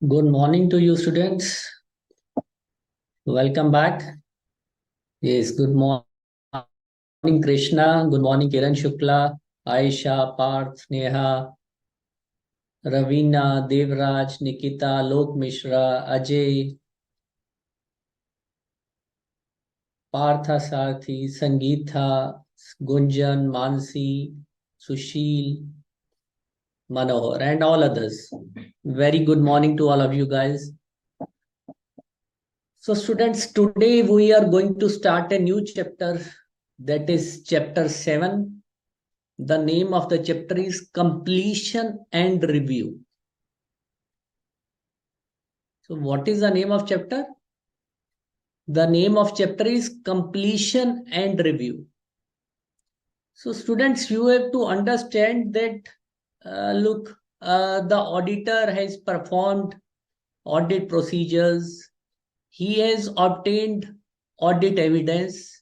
Good morning to you, students. Welcome back. Yes, good morning, Krishna. Good morning, Kiran Shukla, Aisha, Parth, Neha, Ravina, Devraj, Nikita, Lok Mishra, Ajay, Partha Sarthi, Sangeetha, Gunjan, Mansi, Sushil, Manohar, and all others. Very good morning to all of you guys. So, students, today we are going to start a new chapter, that is chapter 7. The name of the chapter is Completion and Review. So, what is the name of chapter? The name of chapter is Completion and Review. So, students, you have to understand that, the auditor has performed audit procedures, he has obtained audit evidence.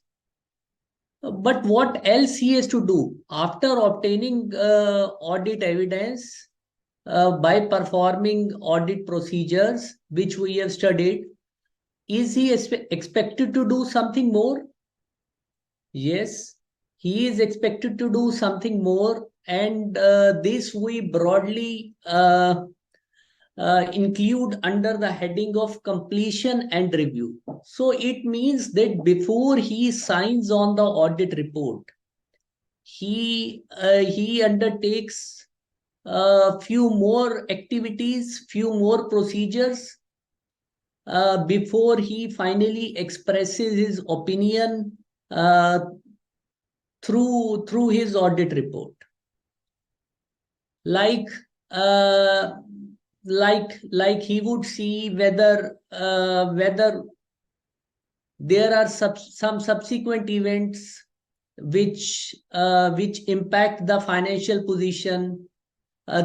But what else he has to do after obtaining audit evidence by performing audit procedures, which we have studied? Is he expected to do something more? Yes, he is expected to do something more, and this we broadly include under the heading of completion and review. So it means that before he signs on the audit report, he undertakes a few more activities, few more procedures before he finally expresses his opinion uh, through his audit report. Like uh, like he would see whether there are some subsequent events which impact the financial position.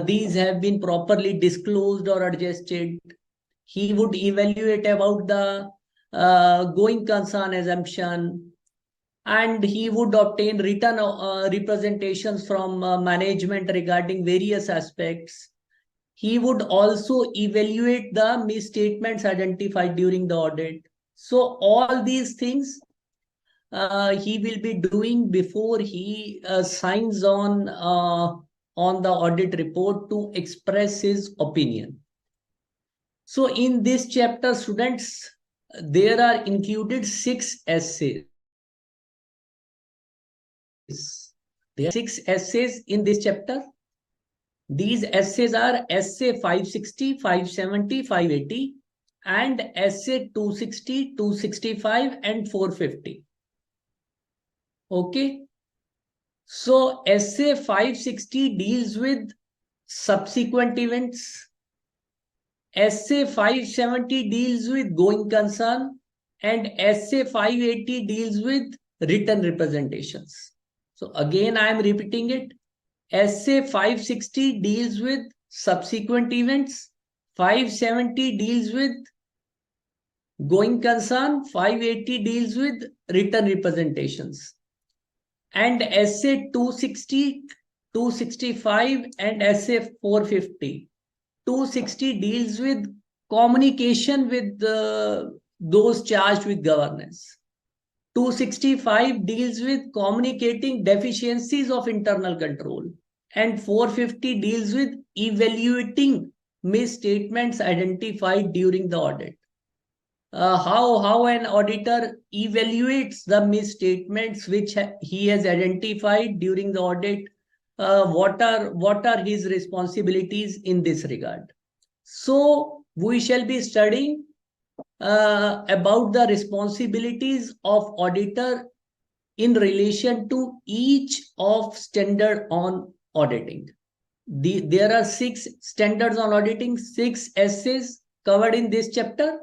These have been properly disclosed or adjusted. He would evaluate about the going concern assumption, and he would obtain written representations from management regarding various aspects. He would also evaluate the misstatements identified during the audit. So all these things he will be doing before he signs on the audit report to express his opinion. So in this chapter, students, there are included 6 essays. There are 6 essays in this chapter. These essays are essay 560, 570, 580, and essay 260, 265, and 450. Okay. So essay 560 deals with subsequent events. Essay 570 deals with going concern, and essay 580 deals with written representations. So again, I am repeating it. Essay 560 deals with subsequent events. 570 deals with going concern. 580 deals with written representations. And essay 260, 265, and essay 450. 260 deals with communication with those charged with governance. 265 deals with communicating deficiencies of internal control. And 450 deals with evaluating misstatements identified during the audit. How an auditor evaluates the misstatements which he has identified during the audit. What are his responsibilities in this regard? So we shall be studying about the responsibilities of auditor in relation to each of standard on auditing. There are 6 standards on auditing, 6 essays covered in this chapter.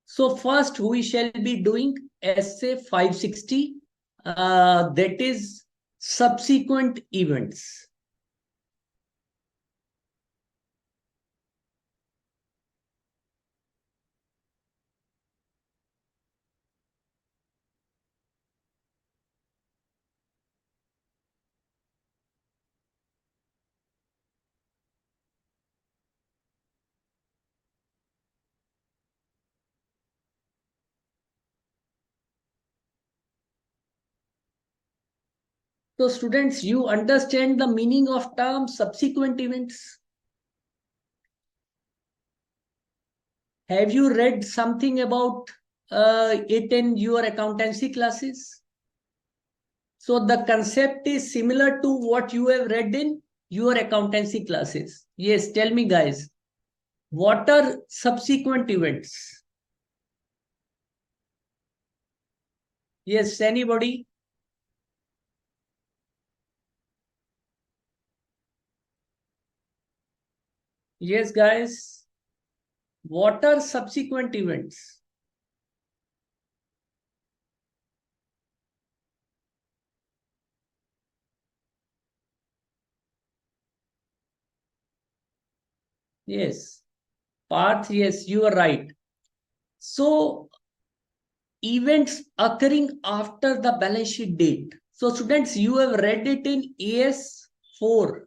So first we shall be doing essay 560, that is subsequent events. So students, you understand the meaning of term subsequent events? Have you read something about it in your accountancy classes? So the concept is similar to what you have read in your accountancy classes. Yes, tell me guys, what are subsequent events? Yes, anybody? Yes, guys. What are subsequent events? Yes. Parth, yes, you are right. So, events occurring after the balance sheet date. So, students, you have read it in AS4.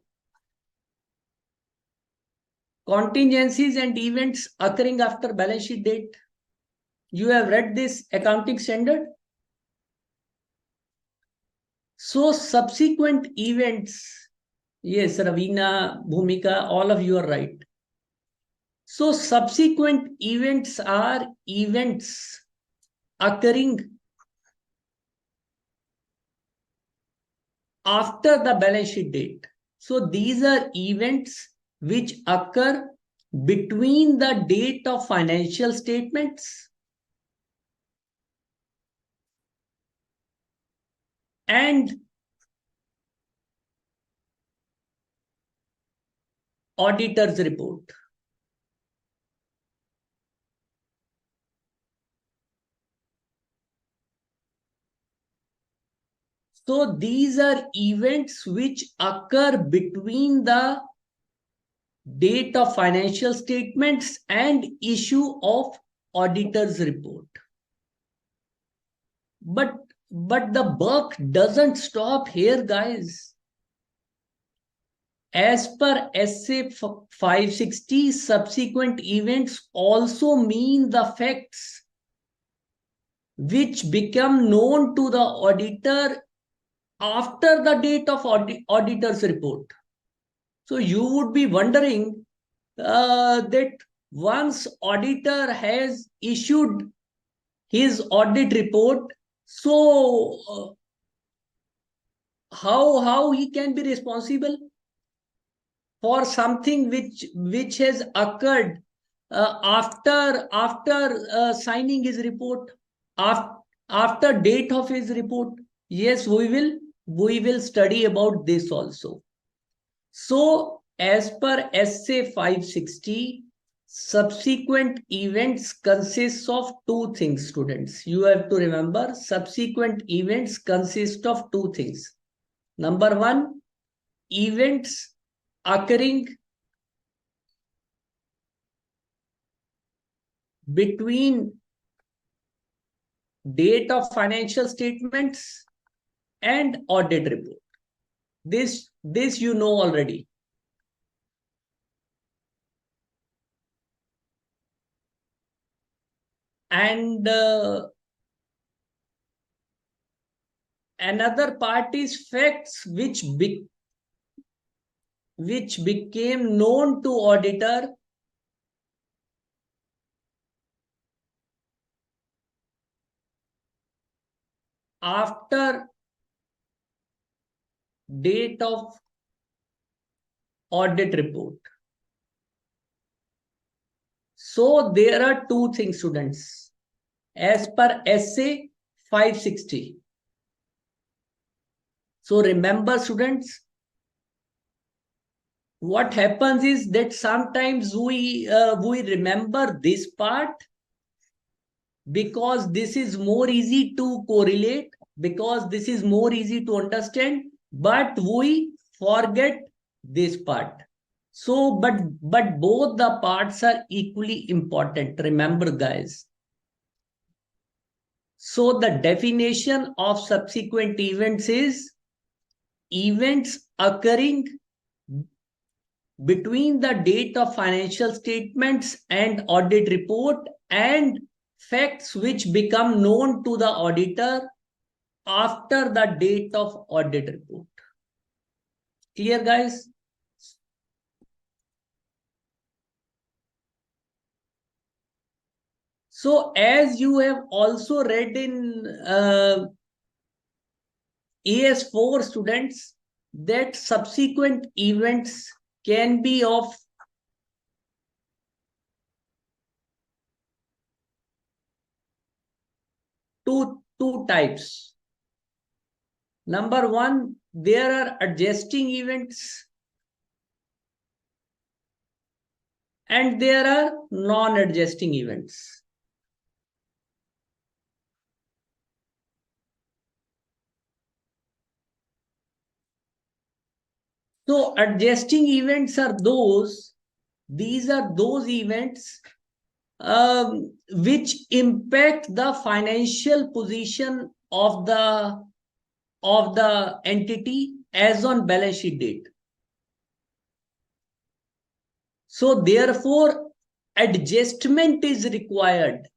Contingencies and events occurring after balance sheet date. You have read this accounting standard. So, subsequent events. Yes, Ravina, Bhumika, all of you are right. So, subsequent events are events occurring after the balance sheet date. So these are events which occur between the date of financial statements and auditor's report. So these are events which occur between the date of financial statements and issue of auditor's report. But the buck doesn't stop here, guys. As per SA 560, subsequent events also mean the facts which become known to the auditor after the date of auditor's report. So you would be wondering that once auditor has issued his audit report, so how he can be responsible for something which has occurred after signing his report, after date of his report. Yes, we will study about this also. So as per SA 560, subsequent events consists of two things, students. You have to remember, subsequent events consist of two things. Number one, events occurring between date of financial statements and audit report. This you know already. And another part is facts which became known to auditor after date of audit report. So there are two things, students, as per SA 560. So remember, students, what happens is that sometimes we remember this part because this is more easy to correlate, because this is more easy to understand, but we forget this part. So but both the parts are equally important, remember guys. So the definition of subsequent events is events occurring between the date of financial statements and audit report and facts which become known to the auditor after the date of audit report. Clear, guys? So as you have also read in AS4 students, that subsequent events can be of two types. Number one, there are adjusting events and there are non-adjusting events. So adjusting events are these are those events which impact the financial position of the entity as on balance sheet date. So therefore, adjustment is required.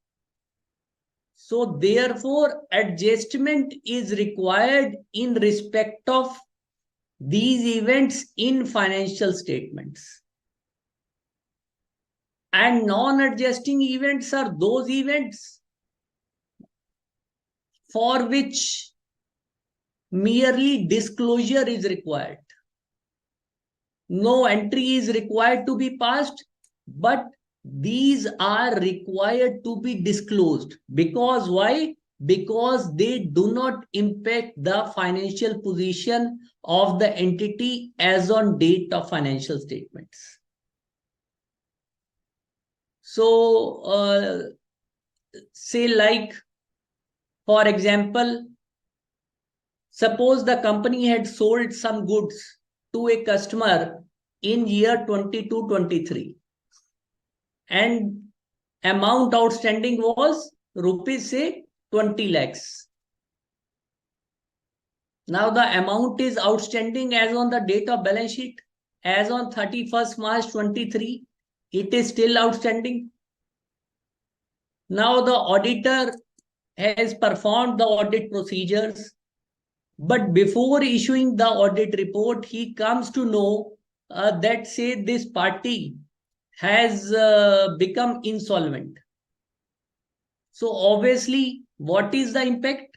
So therefore, adjustment is required in respect of these events in financial statements. And non-adjusting events are those events for which merely disclosure is required. No entry is required to be passed, but these are required to be disclosed. Because why? Because they do not impact the financial position of the entity as on date of financial statements. So, say like, for example, suppose the company had sold some goods to a customer in year 22-23 and amount outstanding was rupees say 20 lakhs. Now the amount is outstanding as on the date of balance sheet, as on 31st March 23, it is still outstanding. Now the auditor has performed the audit procedures, but before issuing the audit report, he comes to know that say this party has become insolvent. So obviously, what is the impact?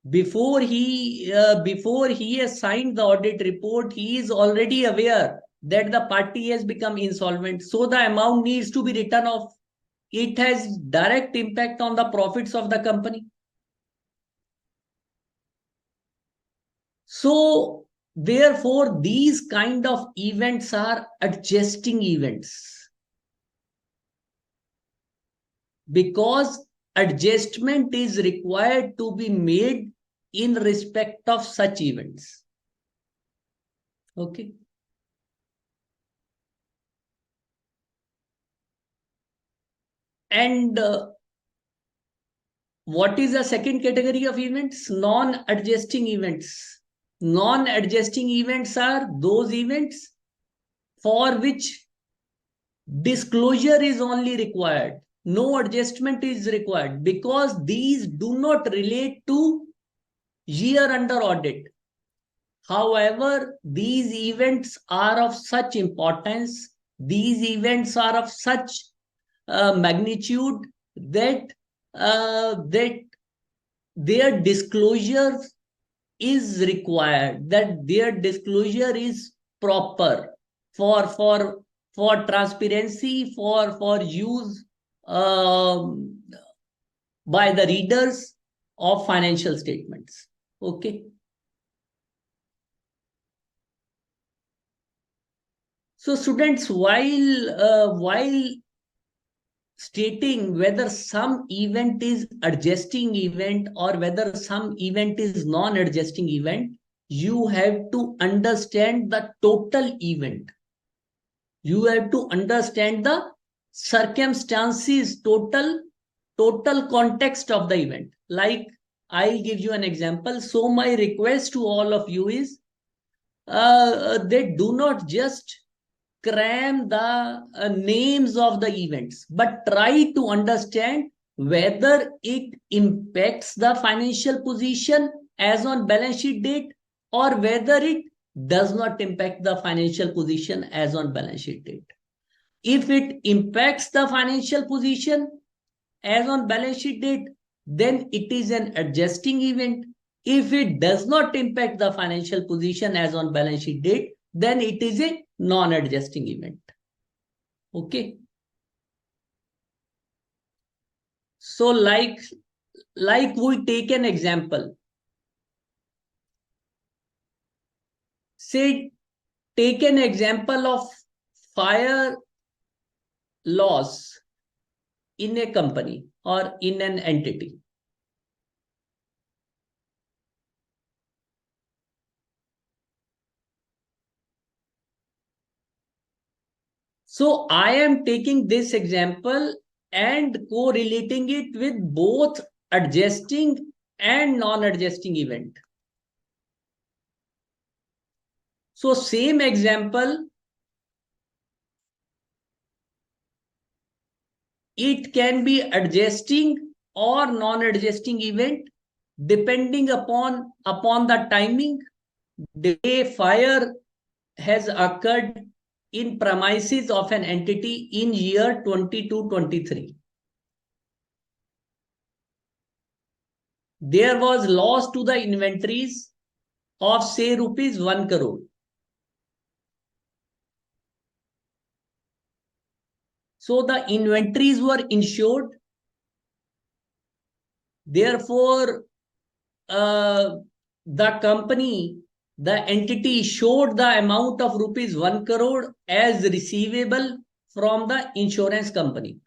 Before he has signed the audit report, he is already aware that the party has become insolvent. So the amount needs to be written off. It has direct impact on the profits of the company. So therefore, these kind of events are adjusting events, because adjustment is required to be made in respect of such events. Okay. And what is the second category of events? Non-adjusting events. Non-adjusting events are those events for which disclosure is only required. No adjustment is required because these do not relate to year under audit. However, these events are of such importance, these events are of such magnitude that their disclosure is required, that their disclosure is proper for transparency, for use by the readers of financial statements. Okay. So students, while stating whether some event is adjusting event or whether some event is non-adjusting event, you have to understand the total event. You have to understand the circumstances, total context of the event. Like, I'll give you an example. So my request to all of you is, they do not just cram the names of the events, but try to understand whether it impacts the financial position as on balance sheet date or whether it does not impact the financial position as on balance sheet date. If it impacts the financial position as on balance sheet date, then it is an adjusting event. If it does not impact the financial position as on balance sheet date, then it is a non-adjusting event. Okay. So like we take an example. Say, take an example of fire loss in a company or in an entity. So I am taking this example and correlating it with both adjusting and non-adjusting event. So same example, it can be adjusting or non-adjusting event depending upon the timing. The day fire has occurred in premises of an entity in year 22-23. There was loss to the inventories of say rupees 1 crore. So the inventories were insured. Therefore, the company, the entity showed the amount of rupees 1 crore as receivable from the insurance company.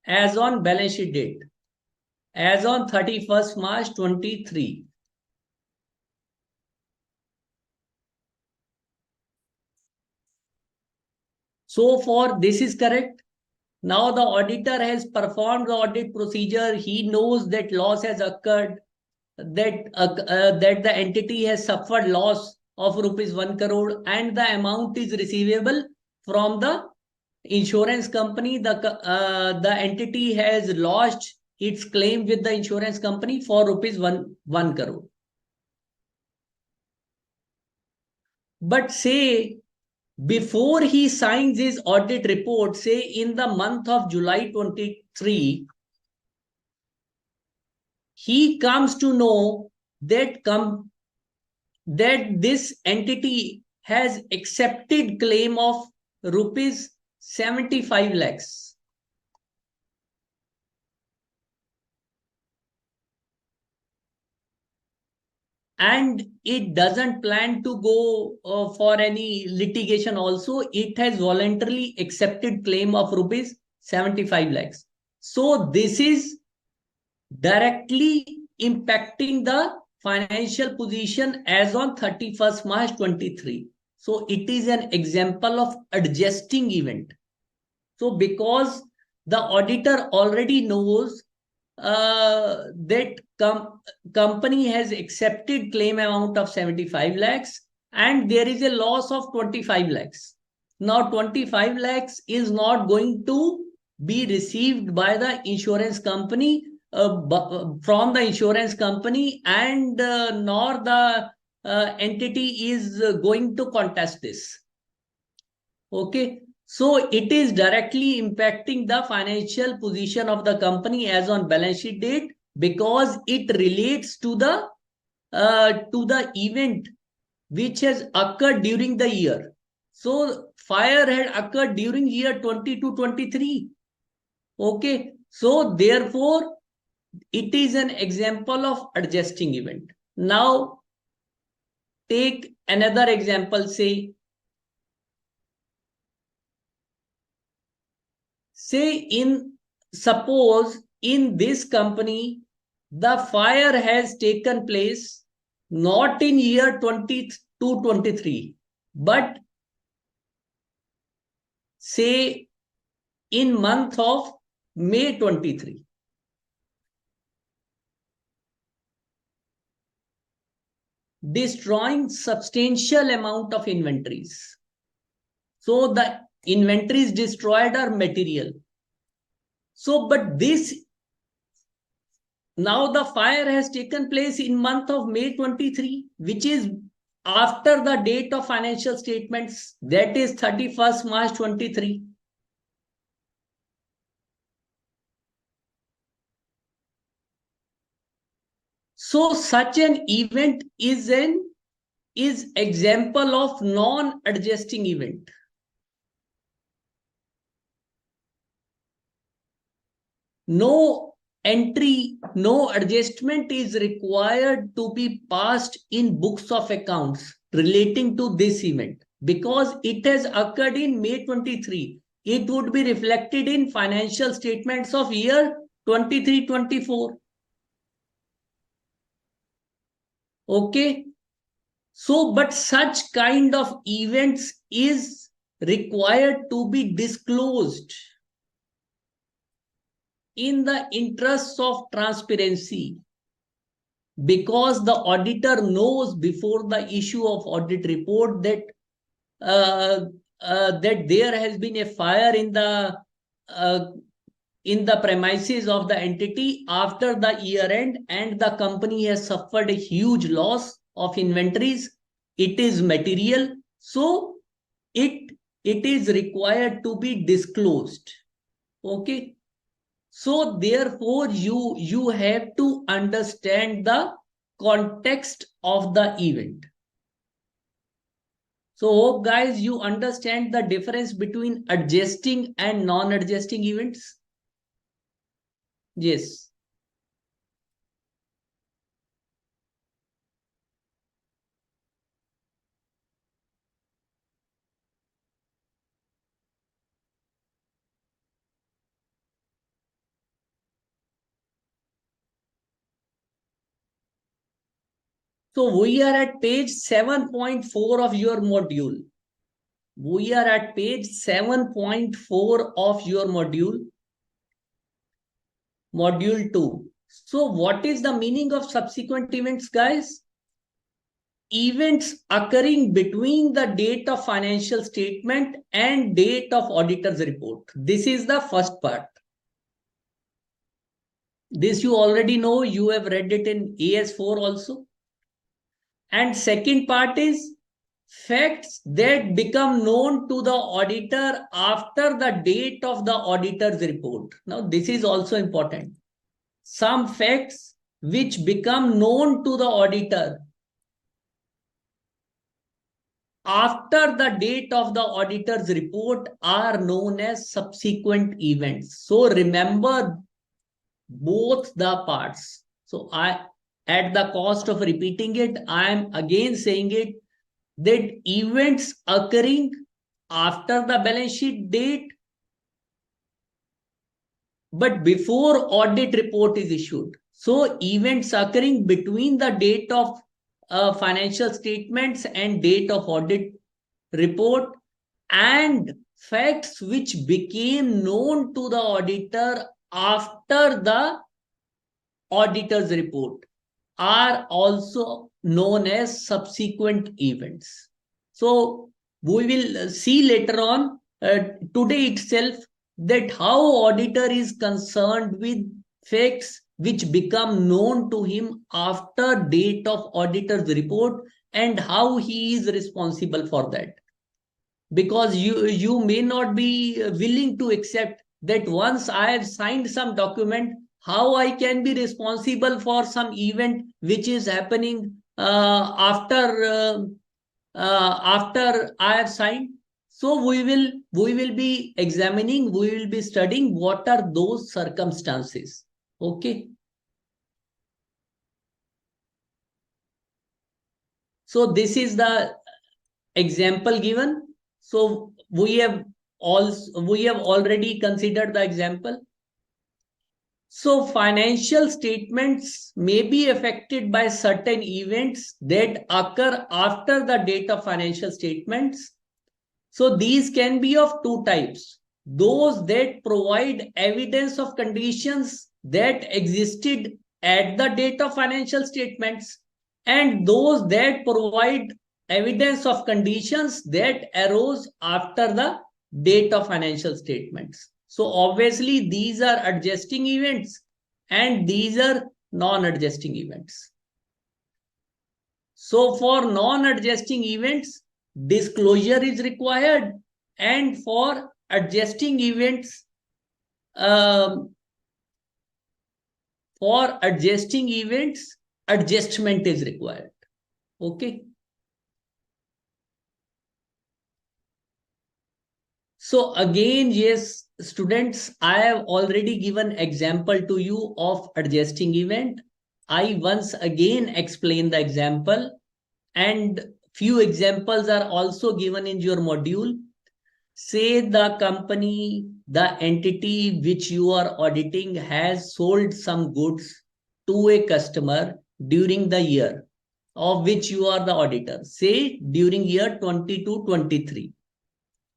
As on balance sheet date, as on 31st March 23. So far, this is correct. Now the auditor has performed the audit procedure. He knows that loss has occurred, that the entity has suffered loss of rupees 1 crore and the amount is receivable from the insurance company. The entity has lodged its claim with the insurance company for rupees 1 crore. But say before he signs his audit report, say in the month of July 23, he comes to know that this entity has accepted claim of rupees 75 lakhs. And it doesn't plan to go for any litigation also. It has voluntarily accepted claim of rupees 75 lakhs. So this is directly impacting the financial position as on 31st March 23. So it is an example of adjusting event. So because the auditor already knows that company has accepted claim amount of 75 lakhs and there is a loss of 25 lakhs. Now 25 lakhs is not going to be received by the insurance company from the insurance company and nor the entity is going to contest this. Okay. So it is directly impacting the financial position of the company as on balance sheet date because it relates to the event which has occurred during the year. So fire had occurred during year 22-23. Okay. So therefore, it is an example of adjusting event. Now, take another example, say suppose in this company the fire has taken place not in year 22-23 but say in month of May 23, destroying substantial amount of inventories. So the inventories destroyed are material. So, but this, now the fire has taken place in month of May 23, which is after the date of financial statements, that is 31st March 23. So such an event is example of non-adjusting event. No entry, no adjustment is required to be passed in books of accounts relating to this event because it has occurred in May 23. It would be reflected in financial statements of year 23-24. Okay. So, but such kind of events is required to be disclosed in the interests of transparency because the auditor knows before the issue of audit report that that there has been a fire uh, in the premises of the entity after the year end and the company has suffered a huge loss of inventories. It is material, so it it is required to be disclosed. Okay. So therefore, you have to understand the context of the event. So hope guys you understand the difference between adjusting and non-adjusting events. Yes. So we are at page 7.4 of your module. We are at page 7.4 of your module 2. So what is the meaning of subsequent events, guys? Events occurring between the date of financial statement and date of auditor's report. This is the first part. This you already know, you have read it in AS4 also. And second part is facts that become known to the auditor after the date of the auditor's report. Now, this is also important. Some facts which become known to the auditor after the date of the auditor's report are known as subsequent events. So remember both the parts. So at the cost of repeating it, I am again saying it that events occurring after the balance sheet date but before audit report is issued. So events occurring between the date of financial statements and date of audit report and facts which became known to the auditor after the auditor's report are also known as subsequent events. So we will see later on today itself that how auditor is concerned with facts which become known to him after date of auditor's report and how he is responsible for that. Because you may not be willing to accept that once I have signed some document, how I can be responsible for some event which is happening after I have signed. So we will be examining, we will be studying what are those circumstances. Okay. So this is the example given. So we have already considered the example. So financial statements may be affected by certain events that occur after the date of financial statements. So these can be of two types. Those that provide evidence of conditions that existed at the date of financial statements and those that provide evidence of conditions that arose after the date of financial statements. So obviously these are adjusting events and these are non-adjusting events. So for non-adjusting events, disclosure is required, and for adjusting events, adjustment is required. Okay. So again, yes, students, I have already given example to you of adjusting event. I once again explain the example, and few examples are also given in your module. Say the company, the entity which you are auditing has sold some goods to a customer during the year of which you are the auditor. Say during year 22-23.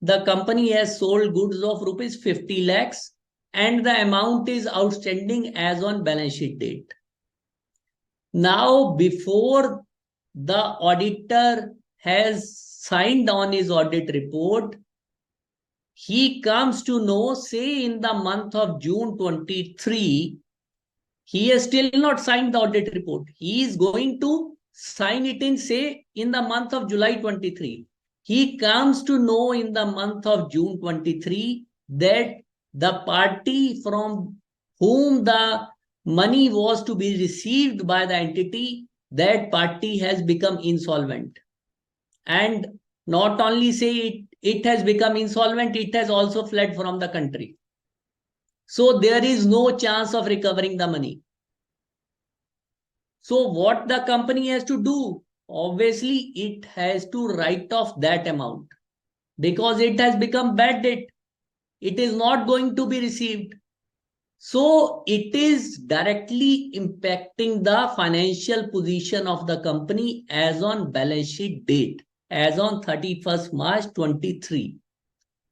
The company has sold goods of rupees 50 lakhs and the amount is outstanding as on balance sheet date. Now, before the auditor has signed on his audit report, he comes to know, say in the month of June 23, he has still not signed the audit report. He is going to sign it in, say, in the month of July 23. He comes to know in the month of June 23 that the party from whom the money was to be received by the entity, that party has become insolvent. And not only say it has become insolvent, it has also fled from the country. So there is no chance of recovering the money. So what the company has to do? Obviously, it has to write off that amount because it has become bad debt. It is not going to be received. So it is directly impacting the financial position of the company as on balance sheet date, as on 31st March 23.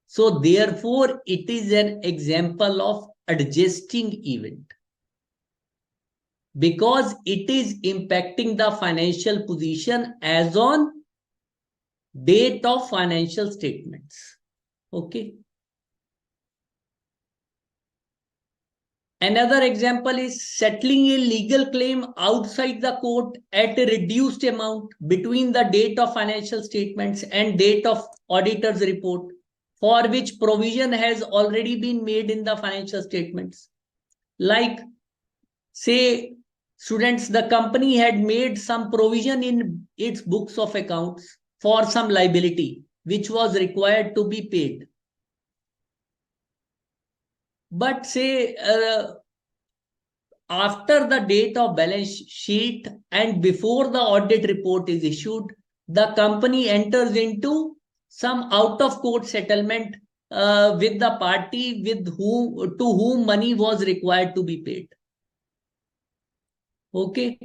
So therefore, it is an example of adjusting event, because it is impacting the financial position as on date of financial statements. Okay. Another example is settling a legal claim outside the court at a reduced amount between the date of financial statements and date of auditor's report, for which provision has already been made in the financial statements. Like, say, students, the company had made some provision in its books of accounts for some liability which was required to be paid. But say after the date of balance sheet and before the audit report is issued, the company enters into some out of court settlement with the party to whom money was required to be paid. Okay.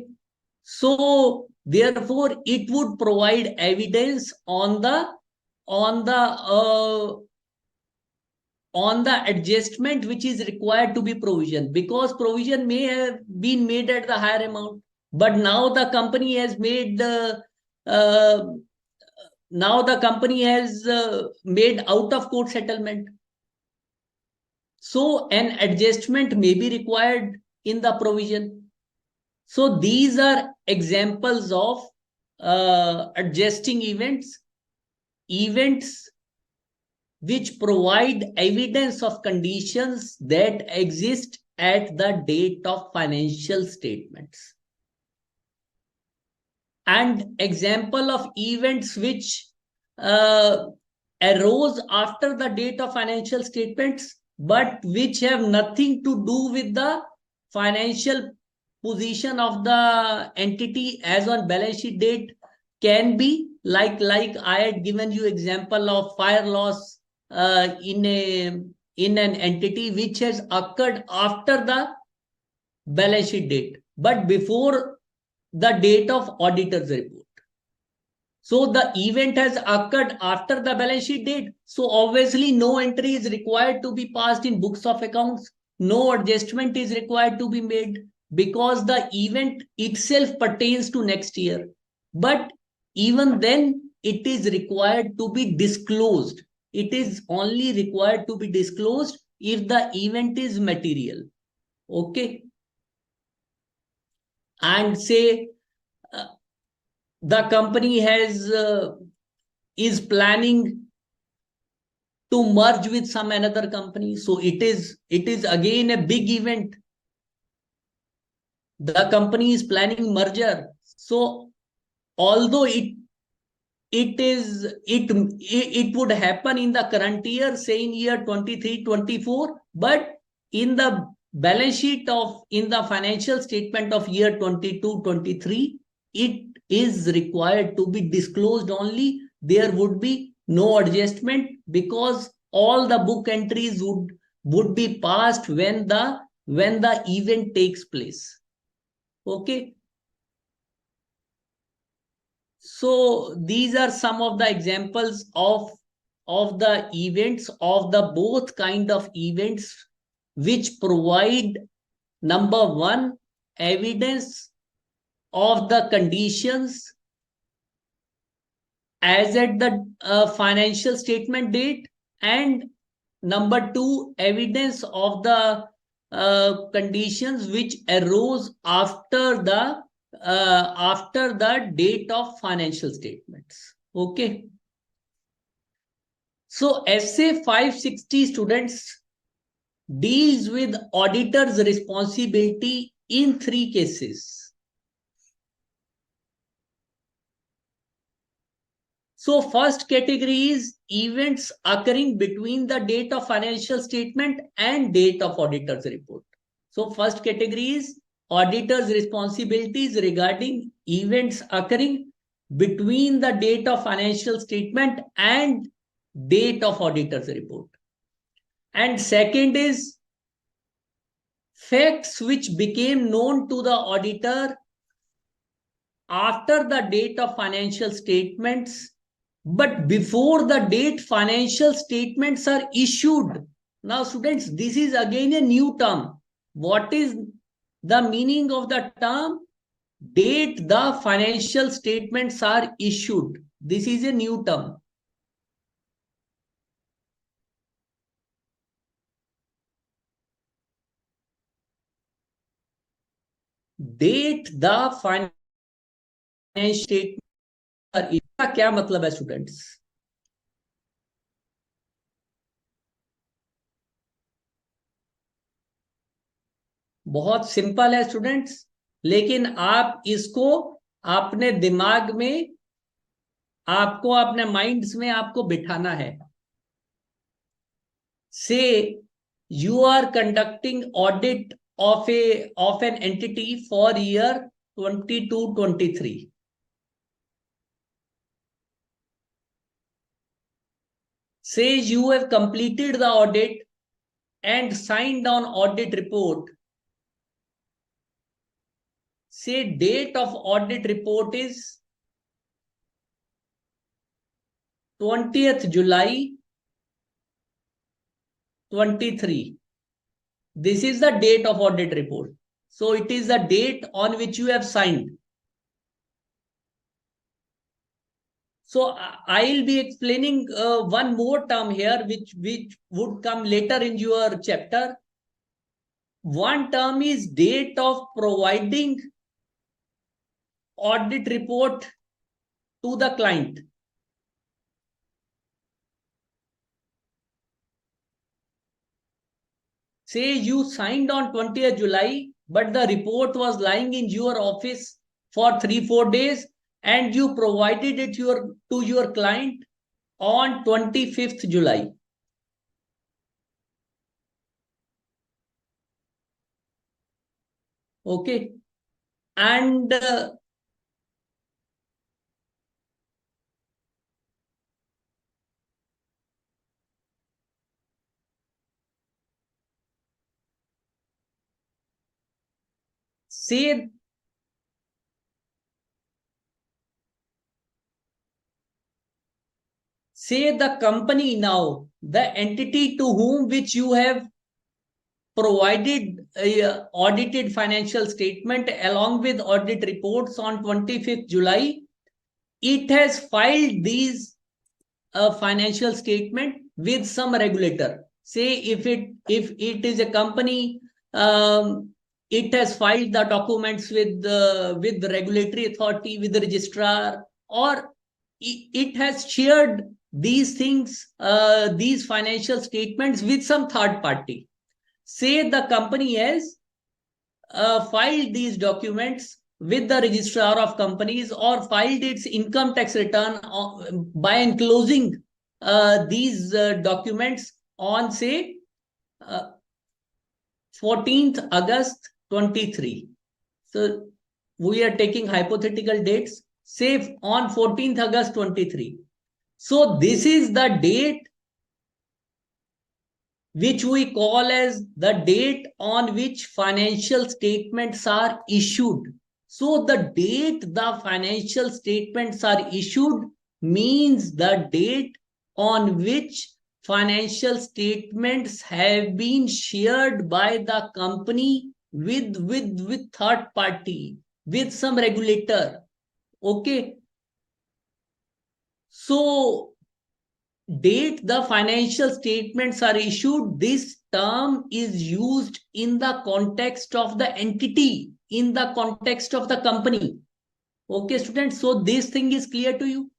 So therefore, it would provide evidence on the adjustment which is required to be provision, because provision may have been made at the higher amount, but now the company has made the made out of court settlement. So an adjustment may be required in the provision. So these are examples of adjusting events which provide evidence of conditions that exist at the date of financial statements. And example of events which arose after the date of financial statements, but which have nothing to do with the financial position of the entity as on balance sheet date, can be like I had given you example of fire loss in an entity which has occurred after the balance sheet date, but before the date of auditor's report. So the event has occurred after the balance sheet date. So obviously no entry is required to be passed in books of accounts. No adjustment is required to be made because the event itself pertains to next year. But even then it is required to be disclosed. It is only required to be disclosed if the event is material. Okay. And say the company is planning to merge with some another company. So it is again a big event. The company is planning merger. So although it would happen in the current year, say in year 23-24, but in the balance sheet in the financial statement of year 22-23, it is required to be disclosed only. There would be no adjustment because all the book entries would be passed when the event takes place. Okay. So these are some of the examples of the events, of the both kind of events which provide, number one, evidence of the conditions as at the financial statement date, and number two, evidence of the conditions which arose after the date of financial statements. Okay. So essay 560 students deals with auditor's responsibility in 3 cases. So first category is events occurring between the date of financial statement and date of auditor's report. So first category is auditor's responsibilities regarding events occurring between the date of financial statement and date of auditor's report. And second is facts which became known to the auditor after the date of financial statements, but before the date financial statements are issued. Now, students, this is again a new term. What is the meaning of the term? Date the financial statements are issued. This is a new term. Date the financial statement are issued. इसका क्या मतलब है students? बहुत simple है students, लेकिन आप इसको अपने दिमाग में, आपको अपने माइंड्स में आपको बिठाना है. से you are conducting audit of an entity for year 22-23. Says you have completed the audit and signed on audit report. Say date of audit report is 20th July 23. This is the date of audit report. So it is the date on which you have signed. So I'll be explaining one more term here, which would come later in your chapter. One term is date of providing audit report to the client. Say you signed on 20th July, but the report was lying in your office for 3-4 days, and you provided it to your client on 25th July. Okay. And say the company now, the entity to whom which you have provided audited financial statement along with audit reports on 25th July, it has filed these financial statement with some regulator. Say if it is a company, it has filed the documents with the regulatory authority, with the registrar, or it has shared these things, these financial statements with some third party. Say the company has filed these documents with the registrar of companies, or filed its income tax return by enclosing these documents on, say, uh, 14th August 23. So we are taking hypothetical dates, say on 14th August 23. So this is the date which we call as the date on which financial statements are issued. So the date the financial statements are issued means the date on which financial statements have been shared by the company with third party, with some regulator. Okay. So date the financial statements are issued, this term is used in the context of the entity, in the context of the company. Okay, students, so this thing is clear to you.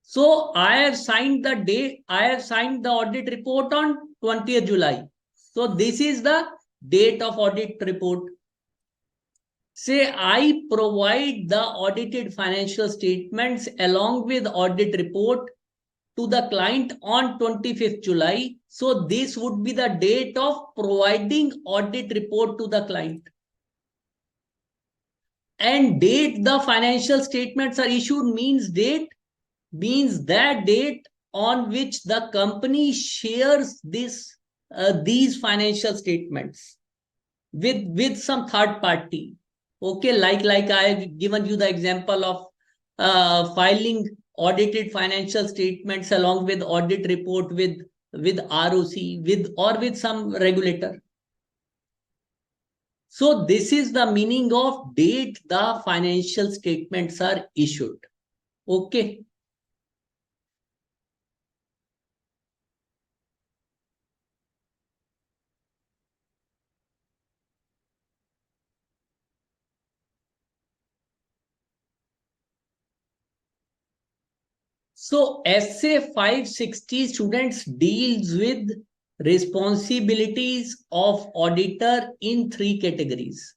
So I have signed the date, I have signed the audit report on 20th July. So this is the date of audit report. Say I provide the audited financial statements along with audit report to the client on 25th July. So this would be the date of providing audit report to the client. And date the financial statements are issued means that date on which the company shares these financial statements with some third party. Okay, like I have given you the example of filing audited financial statements along with audit report with ROC, with some regulator. So this is the meaning of date the financial statements are issued. Okay. So SA 560 students deals with responsibilities of auditor in three categories.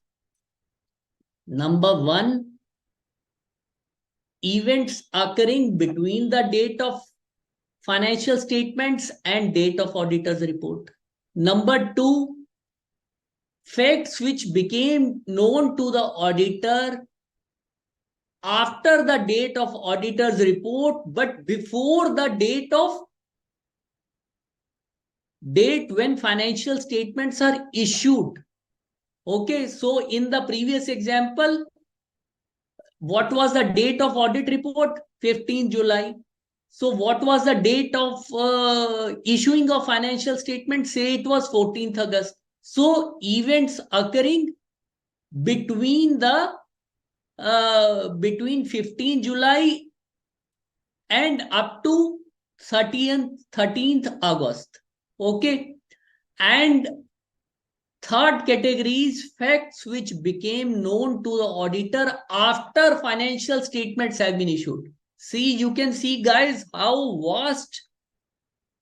Number one, events occurring between the date of financial statements and date of auditor's report. Number two, facts which became known to the auditor after the date of auditor's report, but before the date when financial statements are issued. Okay, so in the previous example, what was the date of audit report? 15th July. So what was the date of issuing of financial statement? Say it was 14th August. So events occurring between between 15th July and up to 13th August. Okay. And third category is facts which became known to the auditor after financial statements have been issued. See, you can see, guys, how vast,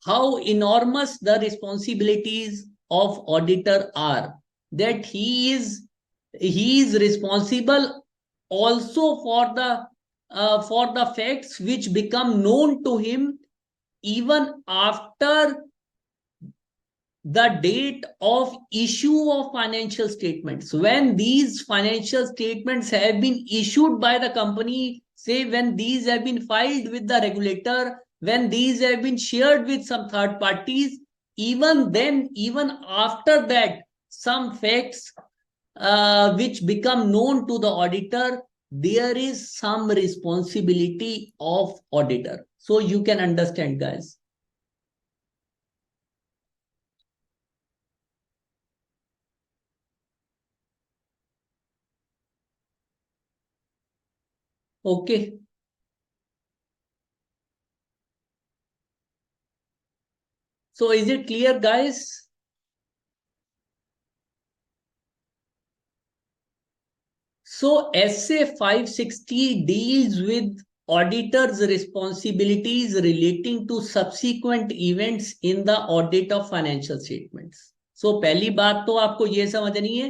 how enormous the responsibilities of auditor are. That he is responsible also for the facts which become known to him even after the date of issue of financial statements. When these financial statements have been issued by the company, say when these have been filed with the regulator, when these have been shared with some third parties, even then, even after that, some facts which become known to the auditor, there is some responsibility of auditor. So you can understand, guys. Okay. So is it clear, guys? So SA 560 deals with auditors' responsibilities relating to subsequent events in the audit of financial statements. So पहली बात तो आपको ये समझनी है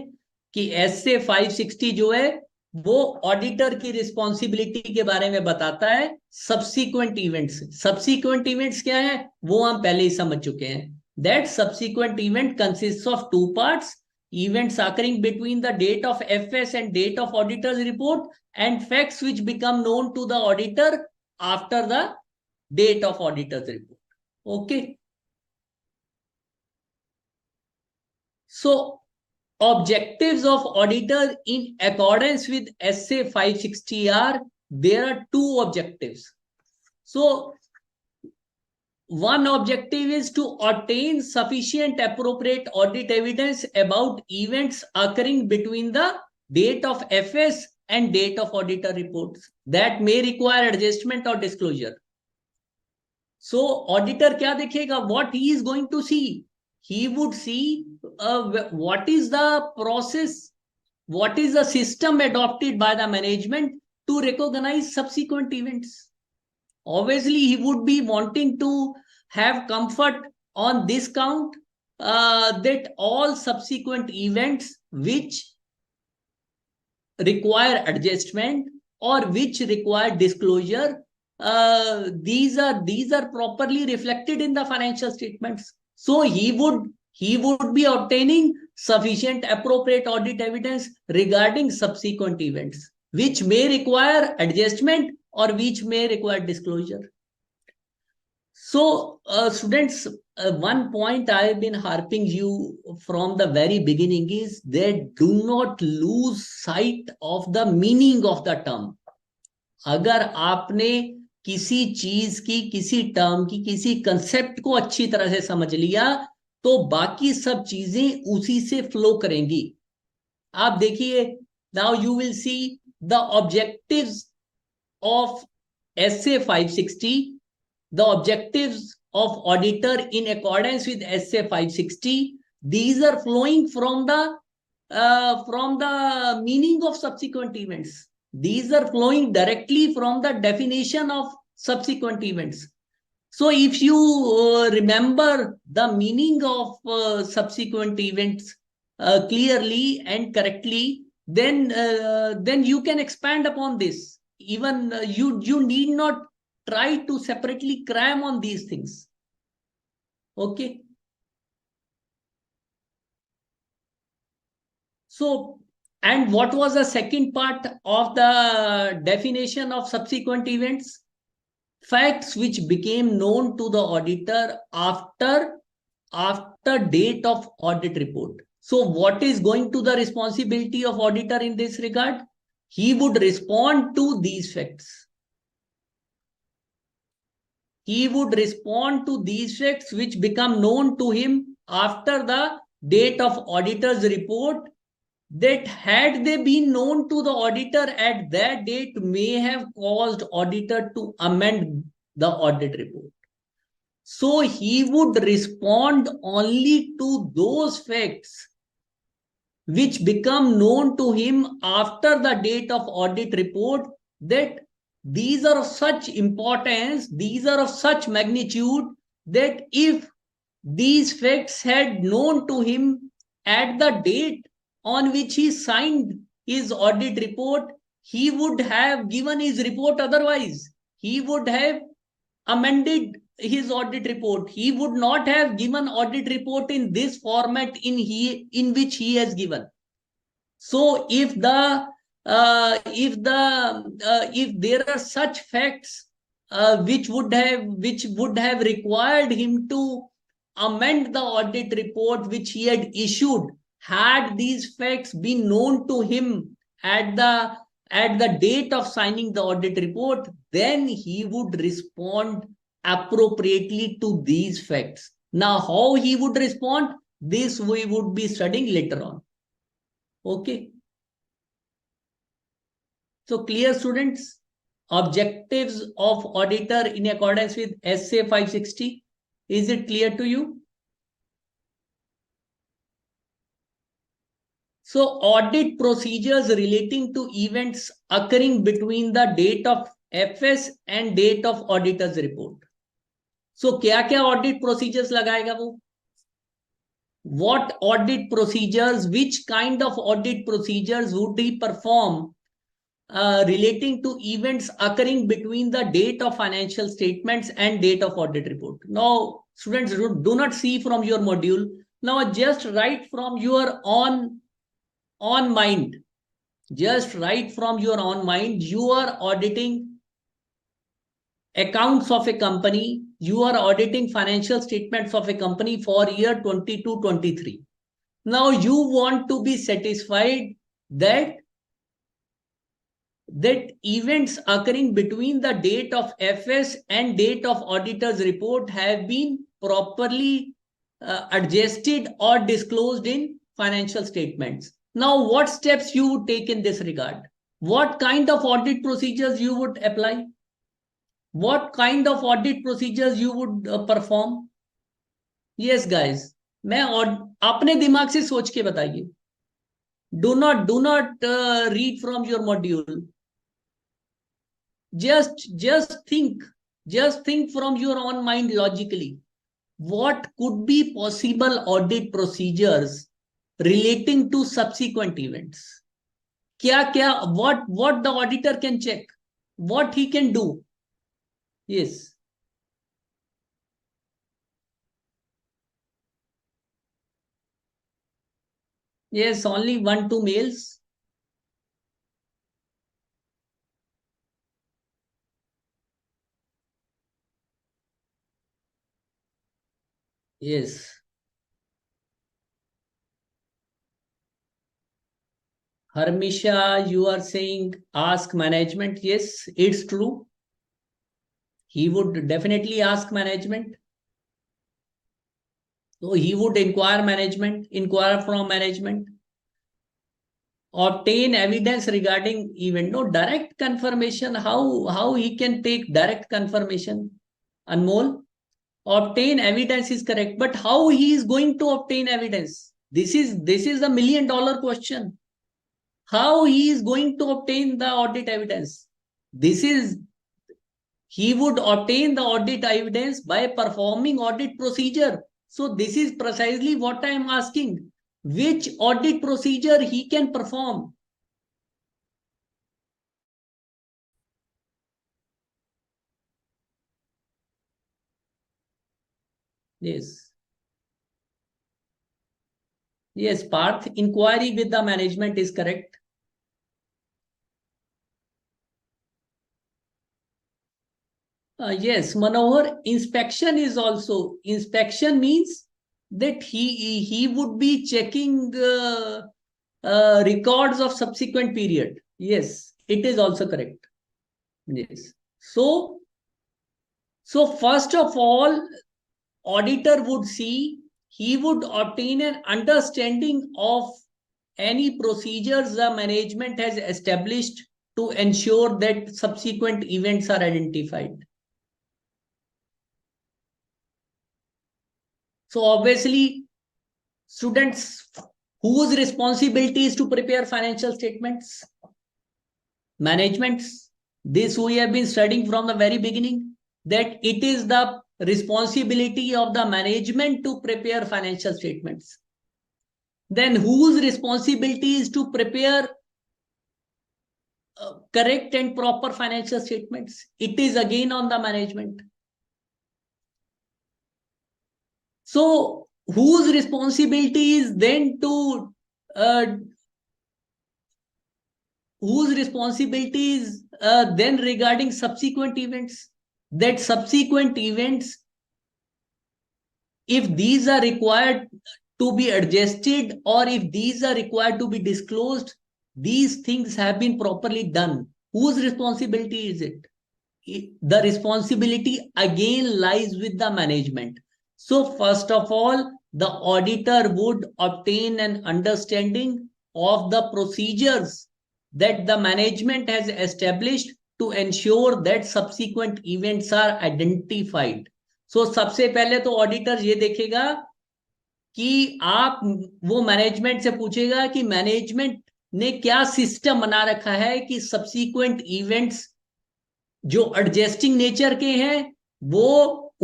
कि SA 560 जो है वो ऑडिटर की रिस्पॉन्सिबिलिटी के बारे में बताता है सब्सीक्वेंट इवेंट्स। सब्सीक्वेंट इवेंट्स क्या है वो हम पहले ही समझ चुके हैं। That subsequent event consist of two parts: events occurring between the date of FS and date of auditor's report, and facts which become known to the auditor after the date of auditor's report. Okay. So objectives of auditor in accordance with SA 560 are, there are two objectives. So one objective is to obtain sufficient appropriate audit evidence about events occurring between the date of FS and date of auditor reports that may require adjustment or disclosure. So auditor क्या देखेगा? What he is going to see? He would see what is the process, what is the system adopted by the management to recognize subsequent events. Obviously he would be wanting to have comfort on this count, that all subsequent events which require adjustment or which require disclosure, these are properly reflected in the financial statements. So he would be obtaining sufficient appropriate audit evidence regarding subsequent events which may require adjustment or which may require disclosure. So students, one point I have been harping you from the very beginning is that do not lose sight of the meaning of the term. अगर आपने किसी चीज की, किसी term की, किसी concept को अच्छी तरह से समझ लिया तो बाकी सब चीजें उसी से फ्लो करेंगी। आप देखिए, now you will see the objectives of SA 560, the objectives of auditor in accordance with SA 560, these are flowing from the meaning of subsequent events. These are flowing directly from the definition of subsequent events. So if you remember the meaning of subsequent events clearly and correctly, then you can expand upon this. Even you need not try to separately cram on these things. Okay. So, and what was the second part of the definition of subsequent events? Facts which became known to the auditor after date of audit report. So what is going to the responsibility of auditor in this regard? He would respond to these facts. He would respond to these facts which become known to him after the date of auditor's report, that had they been known to the auditor at that date may have caused auditor to amend the audit report. So he would respond only to those facts which become known to him after the date of audit report, that these are of such importance, these are of such magnitude, that if these facts had known to him at the date on which he signed his audit report, he would have given his report otherwise. He would have amended his audit report. He would not have given audit report in this format in which he has given. So if there are such facts which would have required him to amend the audit report which he had issued, had these facts been known to him at the date of signing the audit report, then he would respond appropriately to these facts. Now, how he would respond, this we would be studying later on. Okay. So clear, students? Objectives of auditor in accordance with SA 560. Is it clear to you? So audit procedures relating to events occurring between the date of FS and date of auditor's report. So क्या क्या audit procedures लगाएगा वो? What audit procedures, which kind of audit procedures would he perform relating to events occurring between the date of financial statements and date of audit report? Now, students, do not see from your module. Now, just write from your own mind. Just write from your own mind. You are auditing accounts of a company. You are auditing financial statements of a company for year 22-23. Now you want to be satisfied that events occurring between the date of FS and date of auditor's report have been properly adjusted or disclosed in financial statements. Now, what steps you would take in this regard? What kind of audit procedures you would apply? What kind of audit procedures you would perform? Yes, guys. मैं अपने दिमाग से सोच के बताइए. Do not read from your module. Just think from your own mind logically. What could be possible audit procedures relating to subsequent events? What the auditor can check, what he can do? Yes. Yes, only 1-2 mails. Yes. Harmisha, you are saying ask management. Yes, it's true. He would definitely ask management. So he would inquire from management. Obtain evidence regarding event. No direct confirmation. How he can take direct confirmation? Anmol, obtain evidence is correct, but how he is going to obtain evidence? This is the $1 million question. How he is going to obtain the audit evidence? He would obtain the audit evidence by performing audit procedure. So this is precisely what I am asking. Which audit procedure he can perform? Yes. Yes, Parth, inquiry with the management is correct. Yes, Manohar, inspection means that he would be checking records of subsequent period. Yes, it is also correct. Yes. So first of all, auditor would see, he would obtain an understanding of any procedures the management has established to ensure that subsequent events are identified. So obviously, students, whose responsibility is to prepare financial statements? Management's. This we have been studying from the very beginning, that it is the responsibility of the management to prepare financial statements. Then whose responsibility is to prepare correct and proper financial statements? It is again on the management. So whose responsibility is then to whose responsibility is then regarding subsequent events? That subsequent events, if these are required to be adjusted or if these are required to be disclosed, these things have been properly done. Whose responsibility is it? The responsibility again lies with the management. So first of all, the auditor would obtain an understanding of the procedures that the management has established to ensure that subsequent events are identified. सबसे पहले तो auditor ये देखेगा कि आप, वो management से पूछेगा कि मैनेजमेंट ने क्या सिस्टम बना रखा है कि सब्सीक्वेंट इवेंट्स जो एडजस्टिंग नेचर के हैं वो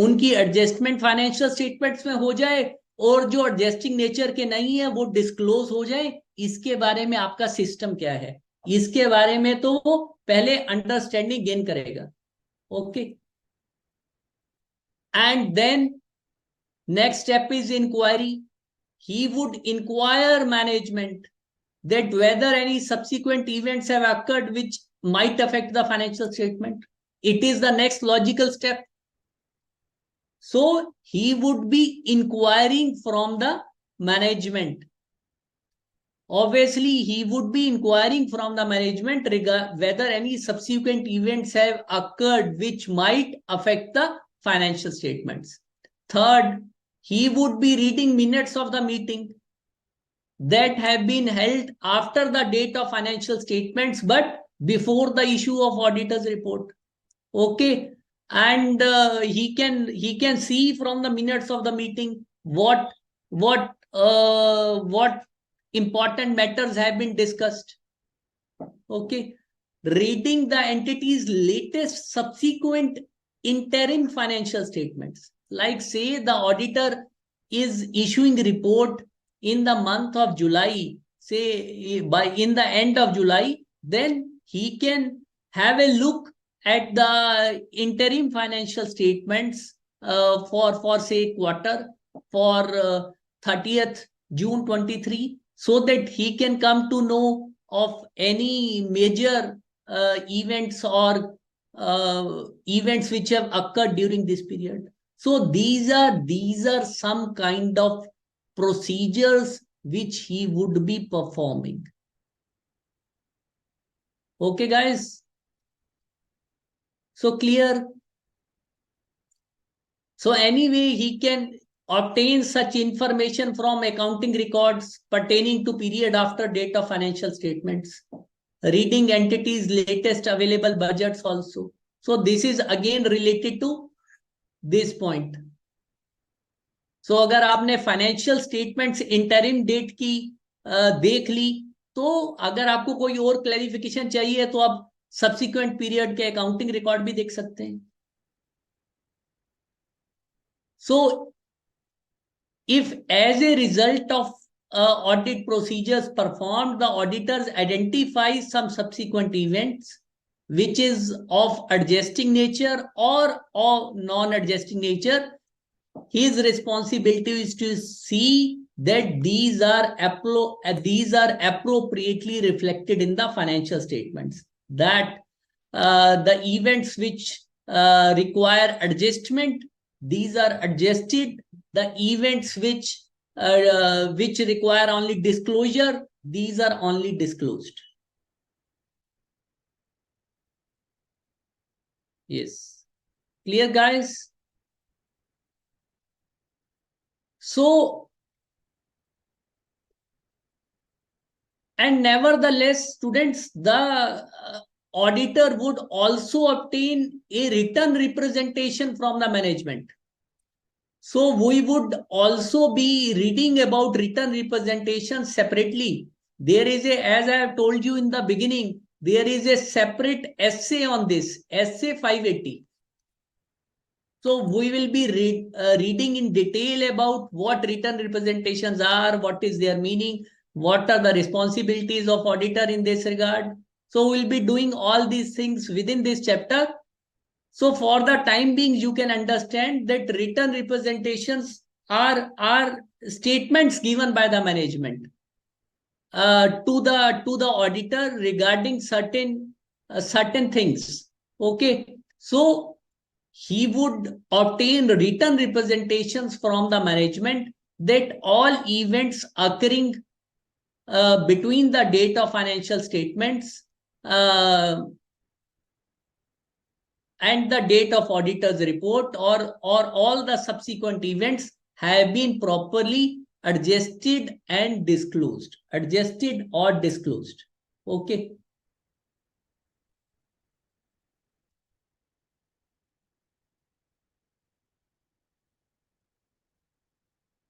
उनकी एडजस्टमेंट फाइनेंशियल स्टेटमेंट्स में हो जाए, और जो एडजस्टिंग नेचर के नहीं है वो डिस्क्लोज हो जाए। इसके बारे में आपका सिस्टम क्या है, इसके बारे में तो वो पहले अंडरस्टैंडिंग गेन करेगा। Okay, and then next step is inquiry. he would inquire management that whether any subsequent events have occurred which might affect the financial statement. It is the next logical step. So he would be inquiring from the management. Obviously he would be inquiring from the management whether any subsequent events have occurred which might affect the financial statements. Third, he would be reading minutes of the meeting that have been held after the date of financial statements but before the issue of auditor's report. Okay, and he can see from the minutes of the meeting what important matters have been discussed. Okay, reading the entity's latest subsequent interim financial statements, like say the auditor is issuing report in the month of July, say by in the end of July, then he can have a look at the interim financial statements for say quarter, for 30th June 23, so that he can come to know of any major events or events which have occurred during this period. So these are some kind of procedures which he would be performing. Okay, guys. So clear. So anyway, he can obtain such information from accounting records pertaining to period after date of financial statements, reading entities latest available budgets also. So this is again related to this point. So अगर आपने financial statements interim date की देख ली, तो अगर आपको कोई और clarification चाहिए तो आप सब्सिक्वेंट पीरियड के अकाउंटिंग रिकॉर्ड भी देख सकते हैं. So if as a result of audit procedures performed, the auditors identify some subsequent events which is of adjusting nature or non-adjusting nature, his responsibility is to see that these are appropriately reflected in the financial statements, that the events which require adjustment, these are adjusted. The events which require only disclosure, these are only disclosed. Yes, clear, guys? So, and nevertheless, students, the auditor would also obtain a written representation from the management. So we would also be reading about written representation separately. There is a, as I have told you in the beginning, there is a separate essay on this, essay 580. So we will be reading in detail about what written representations are, what is their meaning, what are the responsibilities of auditor in this regard. So we'll be doing all these things within this chapter. So for the time being, you can understand that written representations are statements given by the management to the auditor regarding certain things. Okay, so he would obtain written representations from the management that all events occurring between the date of financial statements and the date of auditor's report, or all the subsequent events have been properly adjusted and disclosed, adjusted or disclosed. Okay.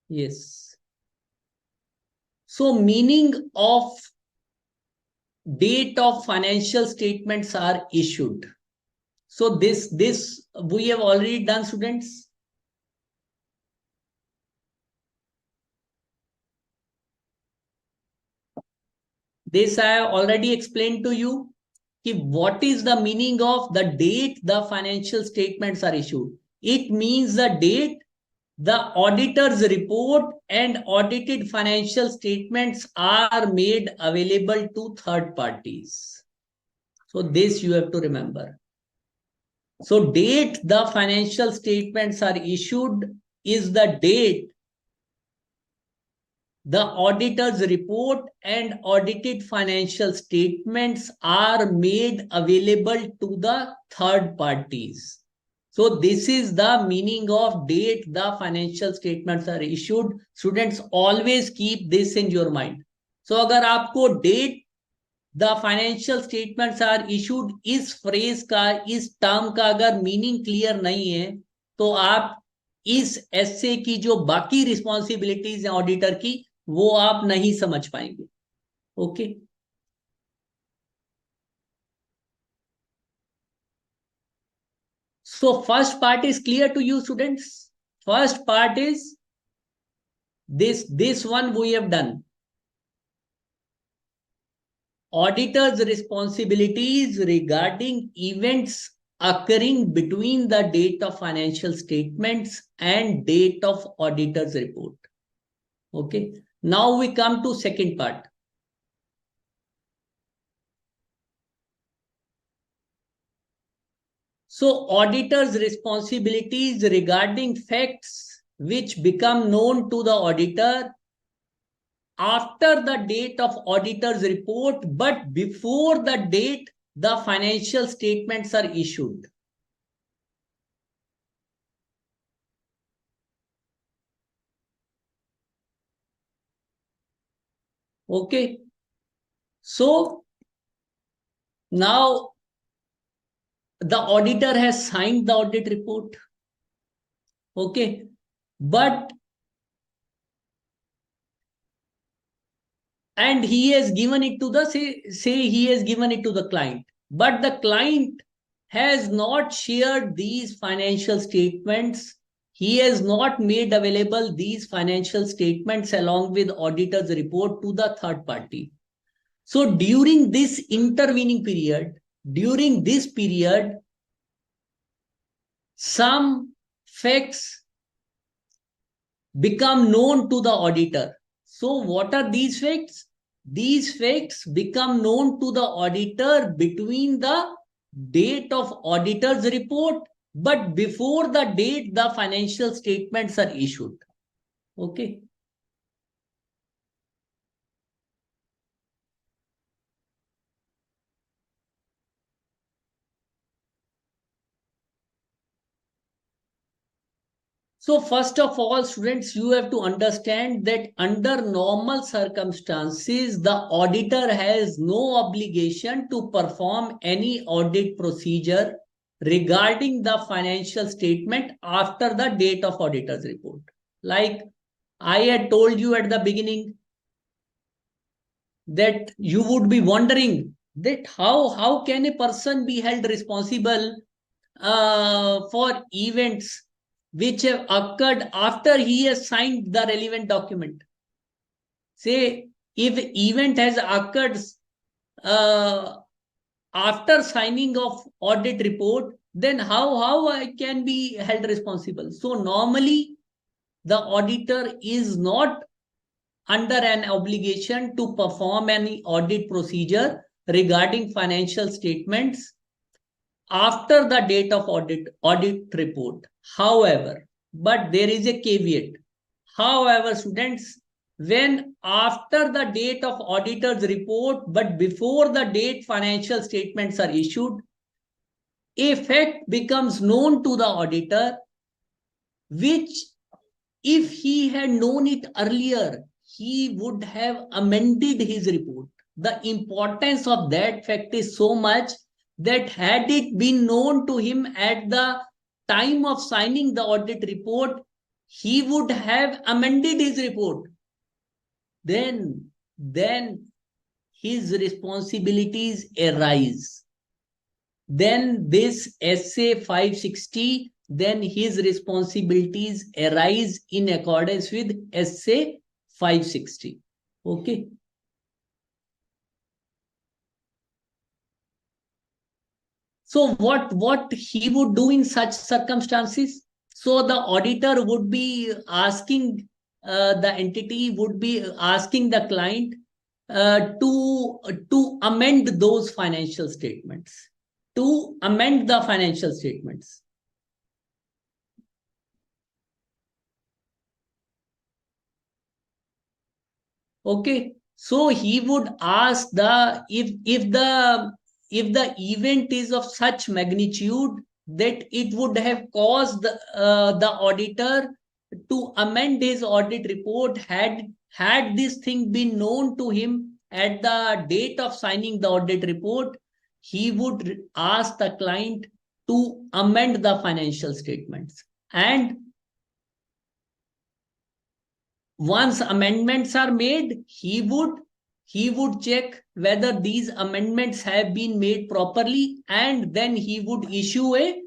Yes. So meaning of date of financial statements are issued. So this we have already done, students. This I have already explained to you. What is the meaning of the date the financial statements are issued? It means the date the auditor's report and audited financial statements are made available to third parties. So this you have to remember. So date the financial statements are issued is the date the auditor's report and audited financial statements are made available to the third parties. So this is the meaning of date the financial statements are issued. Students, always keep this in your mind. So अगर आपको date the financial statements are issued इस phrase का, इस term का अगर meaning clear नहीं है, तो आप इस essay की जो बाकी responsibilities हैं auditor की, वो आप नहीं समझ पाएंगे. Okay. So first part is clear to you, students. First part is this one we have done. Auditor's responsibilities regarding events occurring between the date of financial statements and date of auditor's report. Okay. Now we come to second part. So auditor's responsibilities regarding facts which become known to the auditor after the date of auditor's report, but before the date the financial statements are issued. Okay. So now the auditor has signed the audit report. Okay. But and he has given it to the say he has given it to the client, but the client has not shared these financial statements. He has not made available these financial statements along with auditor's report to the third party. So during this intervening period, during this period, some facts become known to the auditor. So what are these facts? These facts become known to the auditor between the date of auditor's report, but before the date the financial statements are issued. Okay. So first of all, students, you have to understand that under normal circumstances, the auditor has no obligation to perform any audit procedure regarding the financial statement after the date of auditor's report. Like I had told you at the beginning that you would be wondering that how can a person be held responsible for events which have occurred after he has signed the relevant document. Say, if event has occurred uh, after signing of audit report, then how I can be held responsible? So normally, the auditor is not under an obligation to perform any audit procedure regarding financial statements after the date of audit report. However, but there is a caveat. However, students, when after the date of auditor's report, but before the date financial statements are issued, a fact becomes known to the auditor, which if he had known it earlier, he would have amended his report. The importance of that fact is so much that had it been known to him at the time of signing the audit report, he would have amended his report. Then his responsibilities arise. Then this SA 560, then his responsibilities arise in accordance with SA 560. Okay. So what he would do in such circumstances? So the auditor would be asking, the entity would be asking the client to amend those financial statements, to amend the financial statements. Okay, so he would ask the if the event is of such magnitude that it would have caused the auditor to amend his audit report, had this thing been known to him at the date of signing the audit report, he would ask the client to amend the financial statements. And once amendments are made, he would check whether these amendments have been made properly, and then he would issue a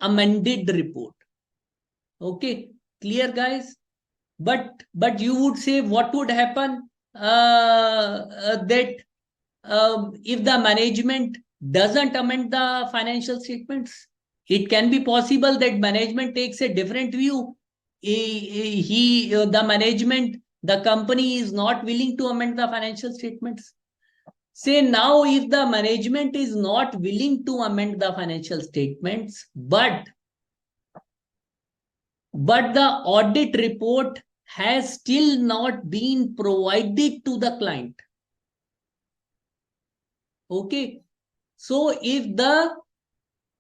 amended report. Okay, clear, guys? But you would say, what would happen that if the management doesn't amend the financial statements? It can be possible that management takes a different view. The management, the company is not willing to amend the financial statements. Say now, if the management is not willing to amend the financial statements, but the audit report has still not been provided to the client. Okay, so if the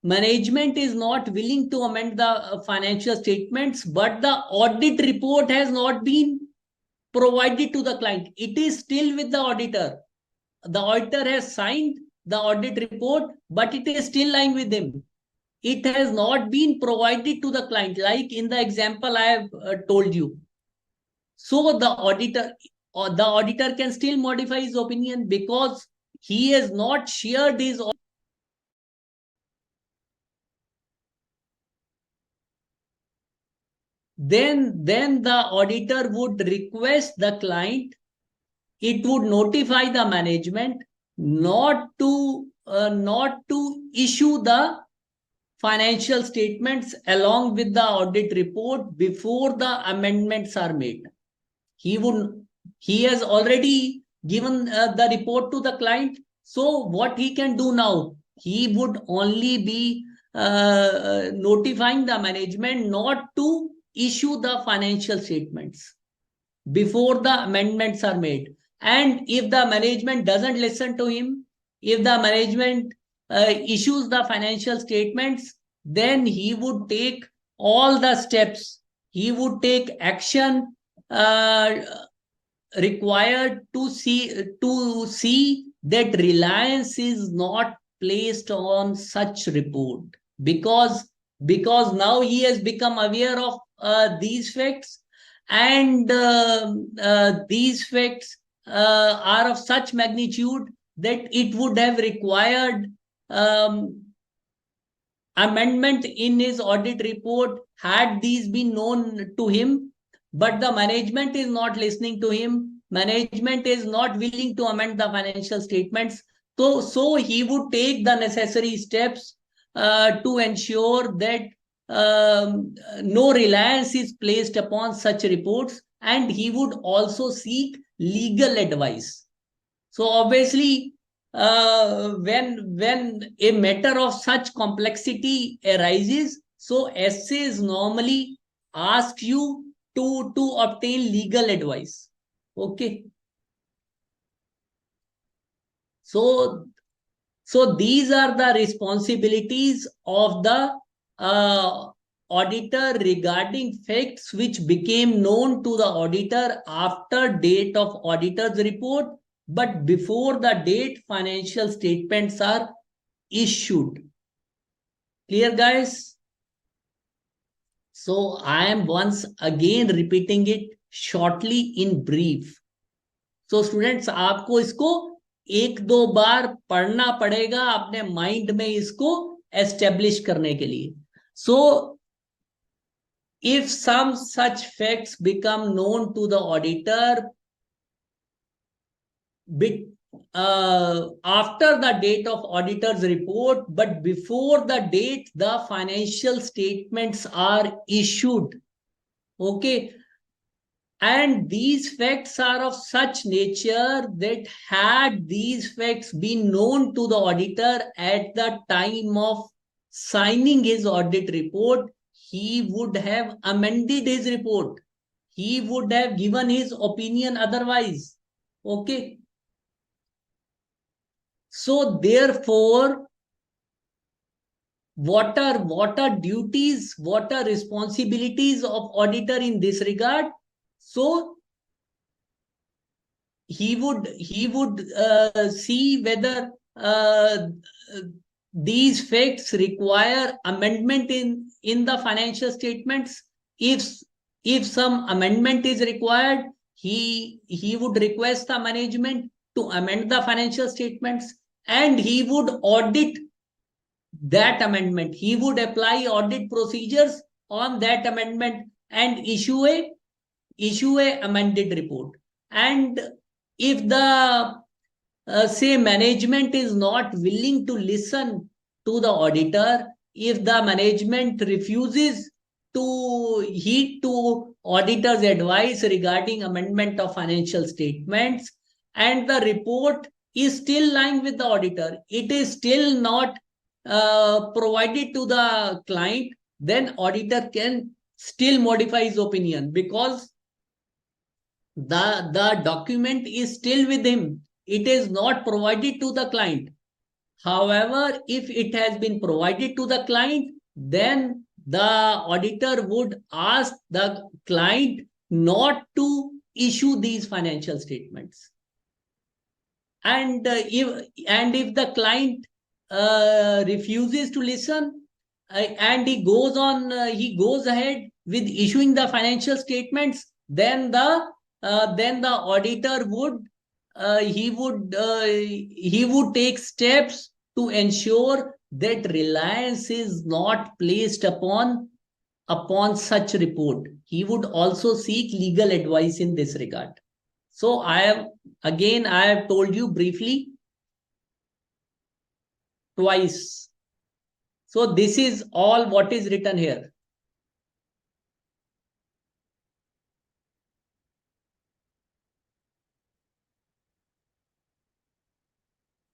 management is not willing to amend the financial statements, but the audit report has not been provided to the client, it is still with the auditor. The auditor has signed the audit report, but it is still lying with him. It has not been provided to the client, like in the example I have told you. So the auditor can still modify his opinion because he has not shared his. Then the auditor would request the client, it would notify the management not to issue the financial statements along with the audit report before the amendments are made. He has already given the report to the client. So what he can do now, he would only be notifying the management not to issue the financial statements before the amendments are made. And if the management doesn't listen to him, if the management issues the financial statements, then he would take all the steps, he would take action uh, required to see that reliance is not placed on such report, because now he has become aware of these facts, and these facts are of such magnitude that it would have required um, amendment in his audit report had these been known to him, but the management is not listening to him. Management is not willing to amend the financial statements. So he would take the necessary steps to ensure that no reliance is placed upon such reports, and he would also seek legal advice. So obviously, when a matter of such complexity arises, so essays normally ask you to obtain legal advice. Okay. So these are the responsibilities of the auditor regarding facts which became known to the auditor after date of auditor's report, but before the date financial statements are issued. Clear, guys? So I am once again repeating it shortly in brief. So students, आपको इसको एक दो बार पढ़ना पड़ेगा अपने mind में इसको establish करने के लिए. So if some such facts become known to the auditor after the date of auditor's report, but before the date the financial statements are issued, okay, and these facts are of such nature that had these facts been known to the auditor at the time of signing his audit report, he would have amended his report. He would have given his opinion otherwise. Okay. So therefore, what are duties, what are responsibilities of auditor in this regard? So he would see whether these facts require amendment in the financial statements. If some amendment is required, he would request the management to amend the financial statements, and he would audit that amendment. He would apply audit procedures on that amendment and issue a amended report. And if the say management is not willing to listen to the auditor, if the management refuses to heed to auditor's advice regarding amendment of financial statements, and the report is still lying with the auditor, it is still not provided to the client, then auditor can still modify his opinion, because the document is still with him. It is not provided to the client. However, if it has been provided to the client, then the auditor would ask the client not to issue these financial statements. And if the client refuses to listen, and he goes ahead with issuing the financial statements, then the auditor would he would take steps to ensure that reliance is not placed upon such report. He would also seek legal advice in this regard. So I have told you briefly twice. So this is all what is written here.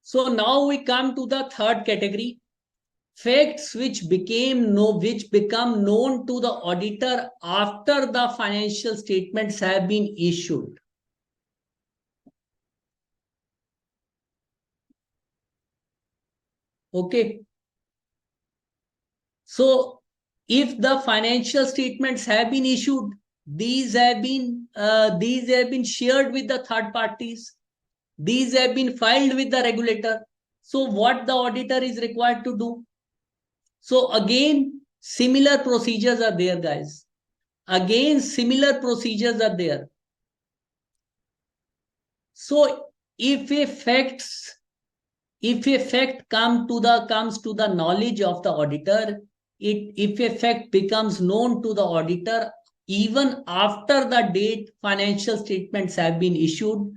So now we come to the third category, facts which become known to the auditor after the financial statements have been issued. Okay. So if the financial statements have been issued, these have been shared with the third parties. These have been filed with the regulator. So what the auditor is required to do? So again, similar procedures are there, guys. Again, similar procedures are there. So if a fact comes to the knowledge of the auditor, if a fact becomes known to the auditor even after the date financial statements have been issued,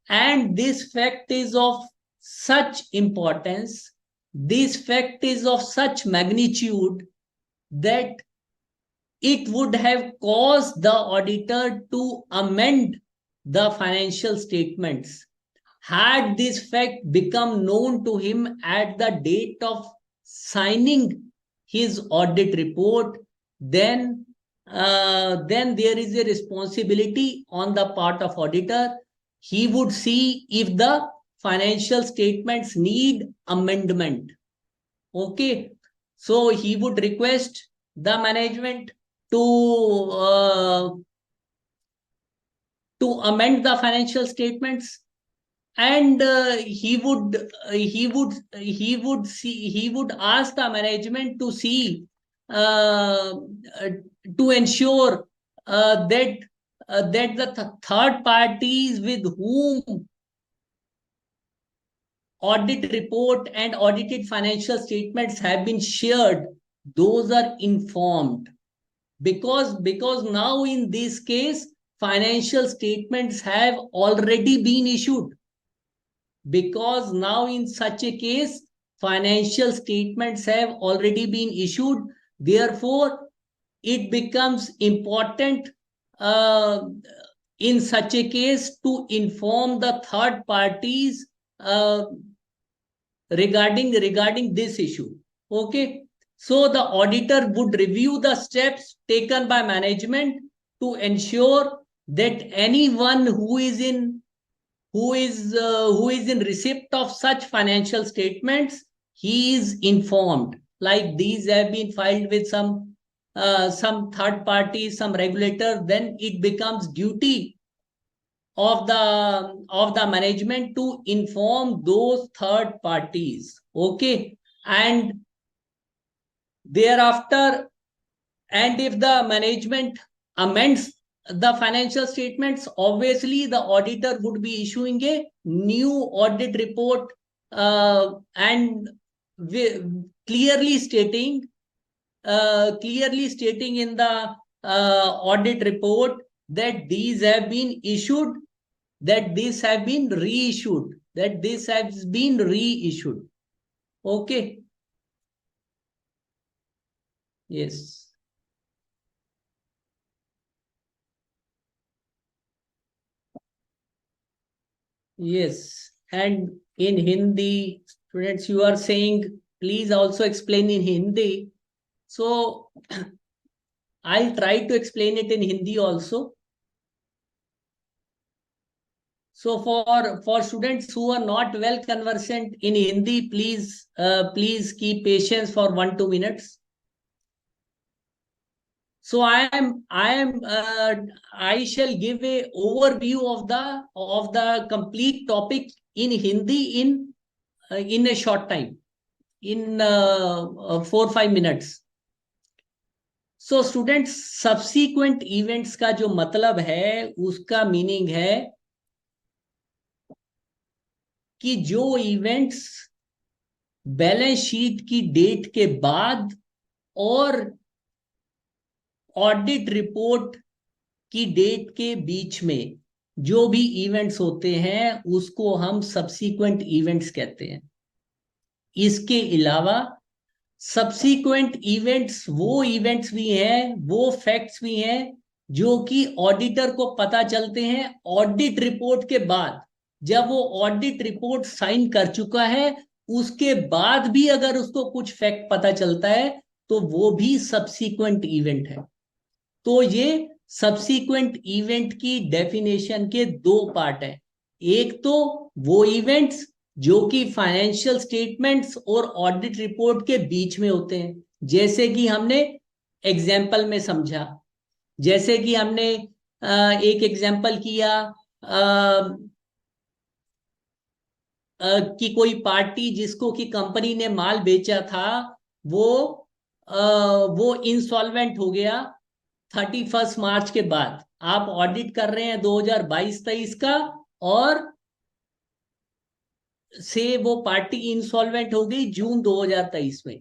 and this fact is of such importance, this fact is of such magnitude that it would have caused the auditor to amend the financial statements. Had this fact become known to him at the date of signing his audit report, then there is a responsibility on the part of auditor. He would see if the financial statements need amendment. Okay. So he would request the management to amend the financial statements, and he would ask the management to see uh, to ensure that the third parties with whom audit report and audited financial statements have been shared, those are informed. Because now in this case, financial statements have already been issued. Because now in such a case, financial statements have already been issued. Therefore, it becomes important uh, in such a case to inform the third parties uh, regarding this issue. Okay, so the auditor would review the steps taken by management to ensure that anyone who is in receipt of such financial statements, he is informed. Like these have been filed with some third party, some regulator, then it becomes duty of the management to inform those third parties. Okay, and thereafter, and if the management amends the financial statements, obviously the auditor would be issuing a new audit report and clearly stating in the audit report that these have been issued, that this have been reissued, that this has been reissued. Okay. Yes. Yes. And in Hindi, students, you are saying, please also explain in Hindi. So I'll try to explain it in Hindi also. So for students who are not well conversant in Hindi, please keep patience for 1-2 minutes. So I shall give a overview of the complete topic in Hindi in a short time, in 4-5 minutes. So students, subsequent events का जो मतलब है, उसका meaning है कि जो events balance sheet की date के बाद और ऑडिट रिपोर्ट की डेट के बीच में जो भी इवेंट्स होते हैं, उसको हम सब्सीक्वेंट इवेंट्स कहते हैं. इसके अलावा सब्सीक्वेंट इवेंट्स वो इवेंट्स भी हैं, वो फैक्ट्स भी हैं जो कि ऑडिटर को पता चलते हैं ऑडिट रिपोर्ट के बाद. जब वो ऑडिट रिपोर्ट साइन कर चुका है, उसके बाद भी अगर उसको कुछ फैक्ट पता चलता है, तो वो भी सब्सीक्वेंट इवेंट है. तो ये सब्सीक्वेंट इवेंट की डेफिनेशन के 2 पार्ट हैं. एक तो वो इवेंट्स जो कि फाइनेंशियल स्टेटमेंट्स और ऑडिट रिपोर्ट के बीच में होते हैं, जैसे कि हमने एग्जाम्पल में समझा. जैसे कि हमने एक एग्जाम्पल किया कि कोई पार्टी जिसको कि कंपनी ने माल बेचा था, वो इंसॉल्वेंट हो गया 31 मार्च के बाद. आप ऑडिट कर रहे हैं 2022-23 का, और से वो पार्टी इंसॉल्वेंट हो गई जून 2023 में.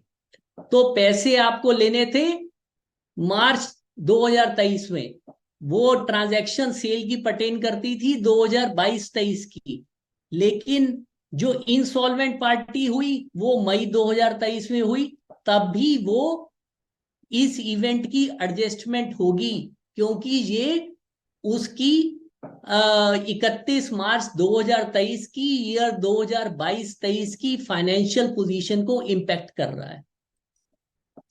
तो पैसे आपको लेने थे मार्च 2023 में. वो ट्रांजैक्शन सेल की पर्टेन करती थी 2022-23 की. लेकिन जो इंसॉल्वेंट पार्टी हुई वो मई 2023 में हुई. तब भी वो इस इवेंट की एडजस्टमेंट होगी, क्योंकि ये उसकी 31 मार्च 2023 की ईयर 2022-23 की फाइनेंशियल पोजीशन को इंपैक्ट कर रहा है.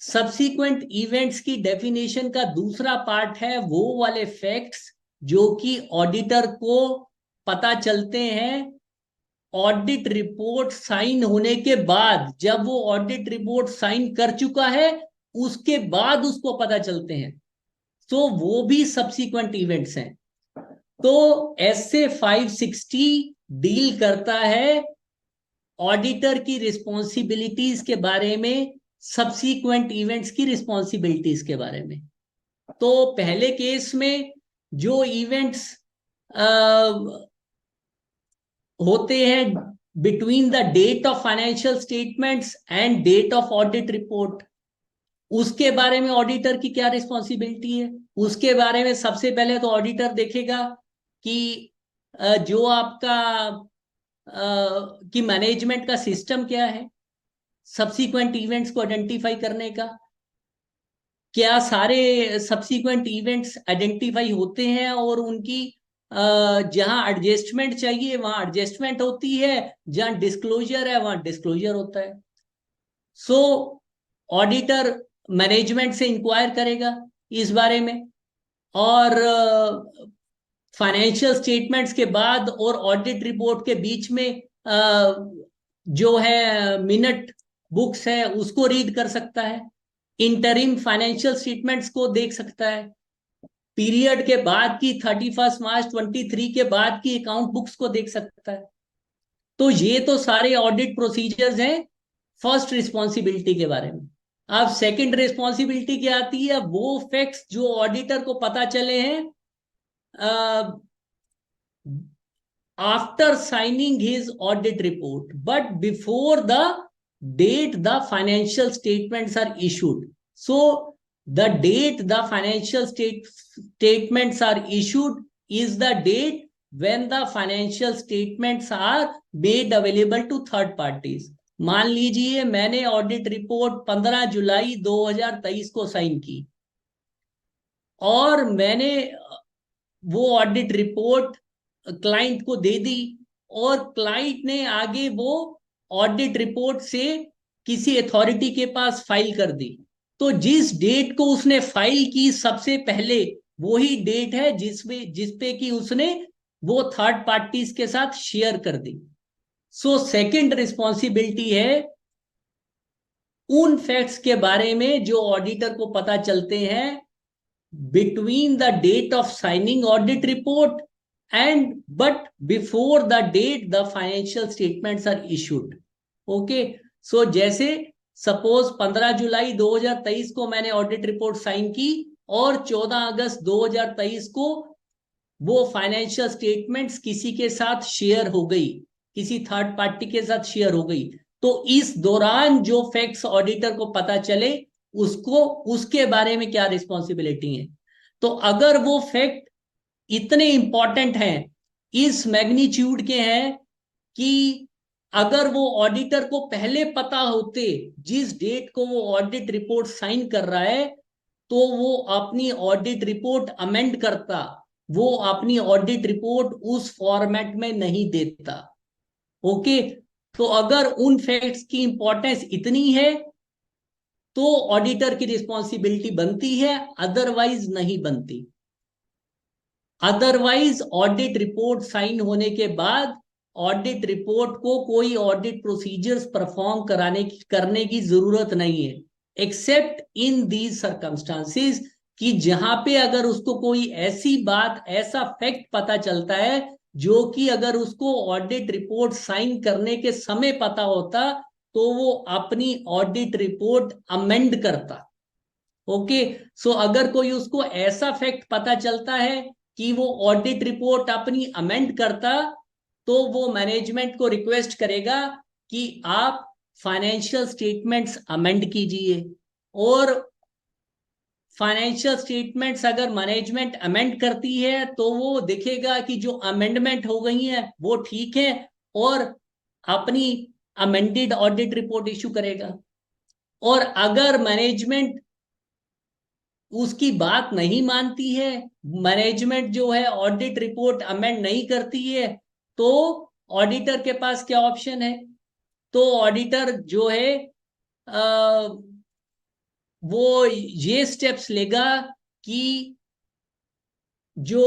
सब्सीक्वेंट इवेंट्स की डेफिनेशन का दूसरा पार्ट है वो वाले फैक्ट्स जो कि ऑडिटर को पता चलते हैं ऑडिट रिपोर्ट साइन होने के बाद. जब वो ऑडिट रिपोर्ट साइन कर चुका है, उसके बाद उसको पता चलते हैं, तो वो भी सब्सीक्वेंट इवेंट्स हैं. तो ऐसे 560 डील करता है ऑडिटर की रिस्पॉन्सिबिलिटीज के बारे में सब्सीक्वेंट इवेंट्स की रिस्पॉन्सिबिलिटीज के बारे में। तो पहले केस में जो इवेंट्स होते हैं between the date of financial statements and date of audit report, उसके बारे में ऑडिटर की क्या रिस्पॉन्सिबिलिटी है। उसके बारे में सबसे पहले तो ऑडिटर देखेगा कि जो आपका कि मैनेजमेंट का सिस्टम क्या है सब्सीक्वेंट इवेंट्स को आइडेंटिफाई करने का, क्या सारे सब्सीक्वेंट इवेंट्स आइडेंटिफाई होते हैं और उनकी जहां एडजस्टमेंट चाहिए वहां एडजस्टमेंट होती है, जहां डिस्क्लोजर है वहां डिस्क्लोजर होता है। सो ऑडिटर मैनेजमेंट से इंक्वायर करेगा इस बारे में, और फाइनेंशियल स्टेटमेंट्स के बाद और ऑडिट रिपोर्ट के बीच में जो है मिनट बुक्स है उसको रीड कर सकता है, इंटरिम फाइनेंशियल स्टेटमेंट्स को देख सकता है, पीरियड के बाद की 31 मार्च 23 के बाद की अकाउंट बुक्स को देख सकता है। तो ये तो सारे ऑडिट प्रोसीजर्स हैं फर्स्ट रिस्पॉन्सिबिलिटी के बारे में। अब सेकंड रिस्पॉन्सिबिलिटी क्या आती है, वो फैक्ट्स जो ऑडिटर को पता चले हैं after signing his audit report, but before the date the financial statements are issued. So the date the financial statements are issued is the date when the financial statements are made available to third parties. मान लीजिए मैंने audit report 15 जुलाई 2023 को sign की और मैंने वो audit report client को दे दी और क्लाइंट ने आगे वो ऑडिट रिपोर्ट से किसी अथॉरिटी के पास फाइल कर दी। तो जिस डेट को उसने फाइल की सबसे पहले वही डेट है जिसपे कि उसने वो थर्ड पार्टीज के साथ शेयर कर दी। सो सेकंड रिस्पॉन्सिबिलिटी है उन फैक्ट्स के बारे में जो ऑडिटर को पता चलते हैं between the date of signing audit report and but before the date the financial statements are issued. Okay, so जैसे सपोज 15 जुलाई 2023 को मैंने ऑडिट रिपोर्ट साइन की और 14 अगस्त 2023 को वो फाइनेंशियल स्टेटमेंट्स किसी के साथ शेयर हो गई, किसी थर्ड पार्टी के साथ शेयर हो गई। तो इस दौरान जो फैक्ट्स ऑडिटर को पता चले उसको उसके बारे में क्या रिस्पॉन्सिबिलिटी है। तो अगर वो फैक्ट इतने इंपॉर्टेंट हैं, इस मैग्नीट्यूड के हैं कि अगर वो ऑडिटर को पहले पता होते जिस डेट को वो ऑडिट रिपोर्ट साइन कर रहा है तो वो अपनी ऑडिट रिपोर्ट अमेंड करता, वो अपनी ऑडिट रिपोर्ट उस फॉर्मेट में नहीं देता। ओके, तो अगर उन फैक्ट्स की इंपॉर्टेंस इतनी है तो ऑडिटर की रिस्पॉन्सिबिलिटी बनती है, अदरवाइज नहीं बनती। अदरवाइज ऑडिट रिपोर्ट साइन होने के बाद ऑडिट रिपोर्ट को कोई ऑडिट प्रोसीजर्स परफॉर्म करने की जरूरत नहीं है, एक्सेप्ट इन दीज सर्कमस्टांसिस कि जहां पे अगर उसको कोई ऐसी बात ऐसा फैक्ट पता चलता है जो कि अगर उसको ऑडिट रिपोर्ट साइन करने के समय पता होता तो वो अपनी ऑडिट रिपोर्ट अमेंड करता। ओके, सो अगर कोई उसको ऐसा फैक्ट पता चलता है कि वो ऑडिट रिपोर्ट अपनी अमेंड करता तो वो मैनेजमेंट को रिक्वेस्ट करेगा कि आप फाइनेंशियल स्टेटमेंट्स अमेंड कीजिए। और फाइनेंशियल स्टेटमेंट्स अगर मैनेजमेंट अमेंड करती है तो वो देखेगा कि जो अमेंडमेंट हो गई है वो ठीक है और अपनी अमेंडेड ऑडिट रिपोर्ट इशू करेगा। और अगर मैनेजमेंट उसकी बात नहीं मानती है, मैनेजमेंट जो है ऑडिट रिपोर्ट अमेंड नहीं करती है, तो ऑडिटर के पास क्या ऑप्शन है, तो ऑडिटर जो है वो ये स्टेप्स लेगा कि जो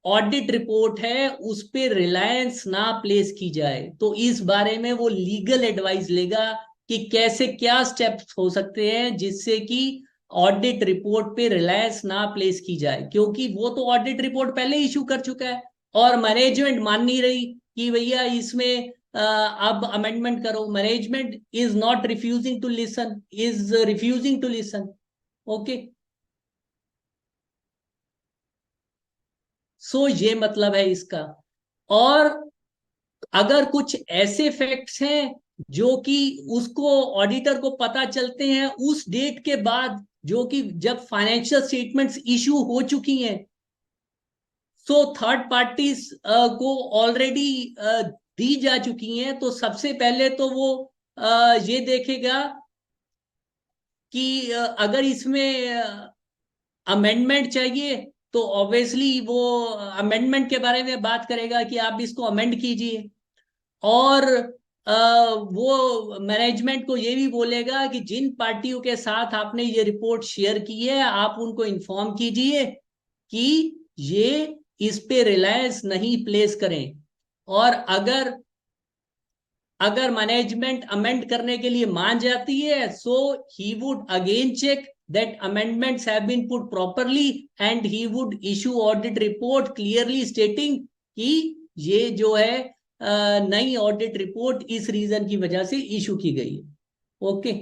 ऑडिट रिपोर्ट है उस पे रिलायंस ना प्लेस की जाए। तो इस बारे में वो लीगल एडवाइस लेगा कि कैसे क्या स्टेप्स हो सकते हैं जिससे कि ऑडिट रिपोर्ट पे रिलायंस ना प्लेस की जाए, क्योंकि वो तो ऑडिट रिपोर्ट पहले इशू कर चुका है और मैनेजमेंट मान नहीं रही कि भैया इसमें अब अमेंडमेंट करो. Management is not refusing to listen, is refusing to listen. Okay, so ये मतलब है इसका. और अगर कुछ ऐसे फैक्ट्स हैं जो कि उसको ऑडिटर को पता चलते हैं उस डेट के बाद, जो कि जब फाइनेंशियल स्टेटमेंट्स इशू हो चुकी हैं, सो थर्ड पार्टीज को ऑलरेडी दी जा चुकी हैं, तो सबसे पहले तो वो ये देखेगा कि अगर इसमें अमेंडमेंट चाहिए तो ऑब्वियसली वो अमेंडमेंट के बारे में बात करेगा कि आप इसको अमेंड कीजिए. और वो मैनेजमेंट को ये भी बोलेगा कि जिन पार्टियों के साथ आपने ये रिपोर्ट शेयर की है आप उनको इन्फॉर्म कीजिए कि ये इस पे रिलायंस नहीं प्लेस करें. और अगर अगर मैनेजमेंट अमेंड करने के लिए मान जाती है, so he would again check that amendments have been put properly and he would issue audit report clearly stating कि ये जो है नई ऑडिट रिपोर्ट इस रीजन की वजह से इशू की गई है. Okay,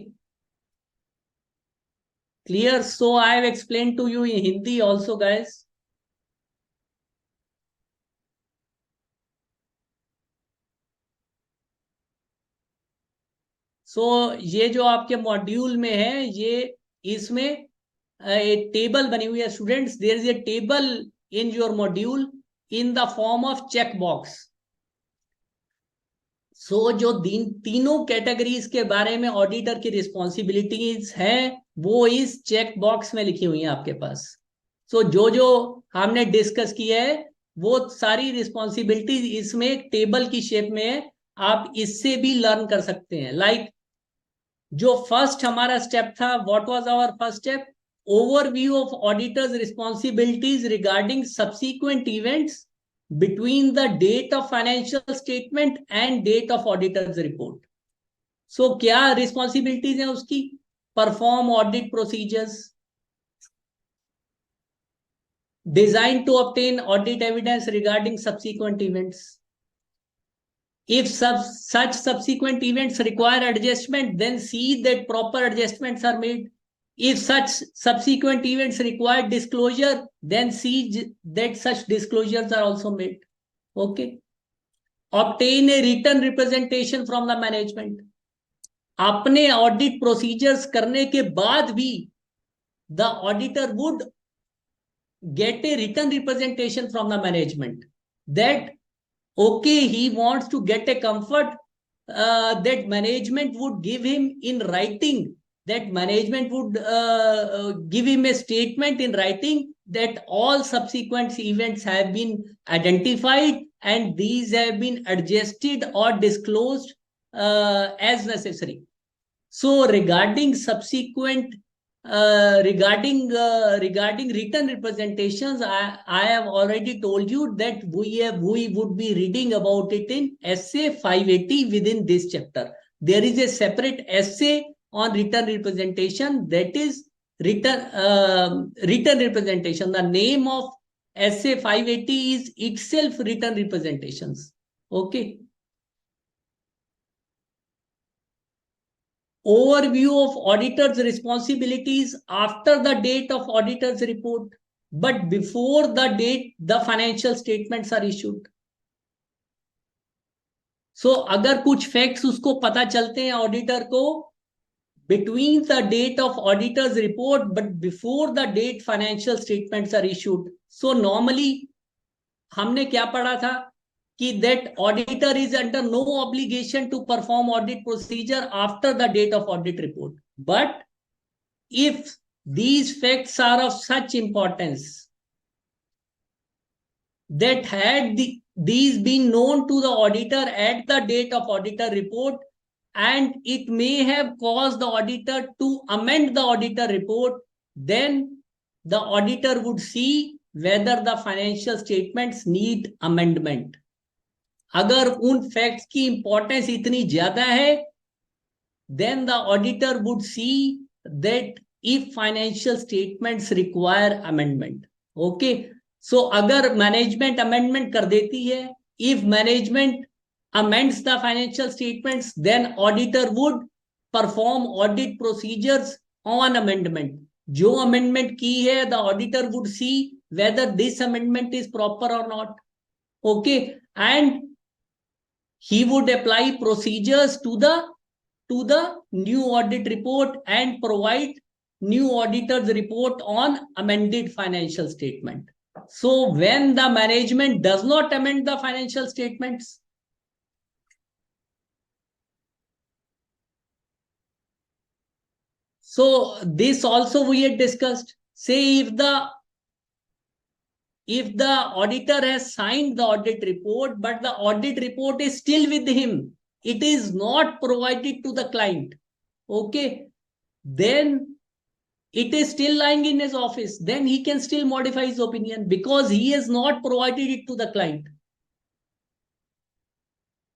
clear? So I have explain to you in Hindi also guys. So ये जो आपके मॉड्यूल में है, ये इसमें एक टेबल बनी हुई है students. There is a table in your module in the form of check box. So जो तीनों कैटेगरीज के बारे में ऑडिटर की रिस्पॉन्सिबिलिटीज हैं वो इस चेक बॉक्स में लिखी हुई हैं आपके पास. सो जो जो हमने डिस्कस किया है वो सारी रिस्पॉन्सिबिलिटीज इसमें एक टेबल की शेप में है. आप इससे भी लर्न कर सकते हैं. लाइक जो फर्स्ट हमारा स्टेप था, what was our first step? Overview of auditors responsibilities regarding subsequent events between the date of financial statement and date of auditor's report. So क्या responsibilities हैं उसकी? Perform audit procedures, design to obtain audit evidence regarding subsequent events. If such subsequent events require adjustment, then see that proper adjustments are made. If such subsequent events require disclosure, then see that such disclosures are also made. Okay. Obtain a written representation from the management. अपने audit procedures करने के बाद भी the auditor would get a written representation from the management that okay, he wants to get a comfort that management would give him in writing, that management would give him a statement in writing that all subsequent events have been identified and these have been adjusted or disclosed as necessary. So regarding subsequent regarding written representations, I have already told you that we would be reading about it in essay 580 within this chapter. There is a separate essay on written representation, that is written representation. The name of essay 580 is itself written representations. Okay. Overview of auditor's responsibilities after the date of auditor's report, but before the date the financial statements are issued. So अगर कुछ facts उसको पता चलते हैं auditor को between the date of auditor's report but before the date financial statements are issued. So normally हमने क्या पढ़ा था कि that auditor is under no obligation to perform audit procedure after the date of audit report. But if these facts are of such importance that had these been known to the auditor at the date of auditor report and it may have caused the auditor to amend the auditor report, then the auditor would see whether the financial statements need amendment. अगर उन facts की importance इतनी ज्यादा है, then the auditor would see that if financial statements require amendment. Okay. So अगर management amendment कर देती है, if management amends the financial statements, then auditor would perform audit procedures on amendment. जो amendment की है, the auditor would see whether this amendment is proper or not. Okay, and he would apply procedures to the new audit report and provide new auditor's report on amended financial statement. So when the management does not amend the financial statements, so this also we had discussed. Say if the auditor has signed the audit report, but the audit report is still with him, it is not provided to the client. Okay, then it is still lying in his office, then he can still modify his opinion because he has not provided it to the client.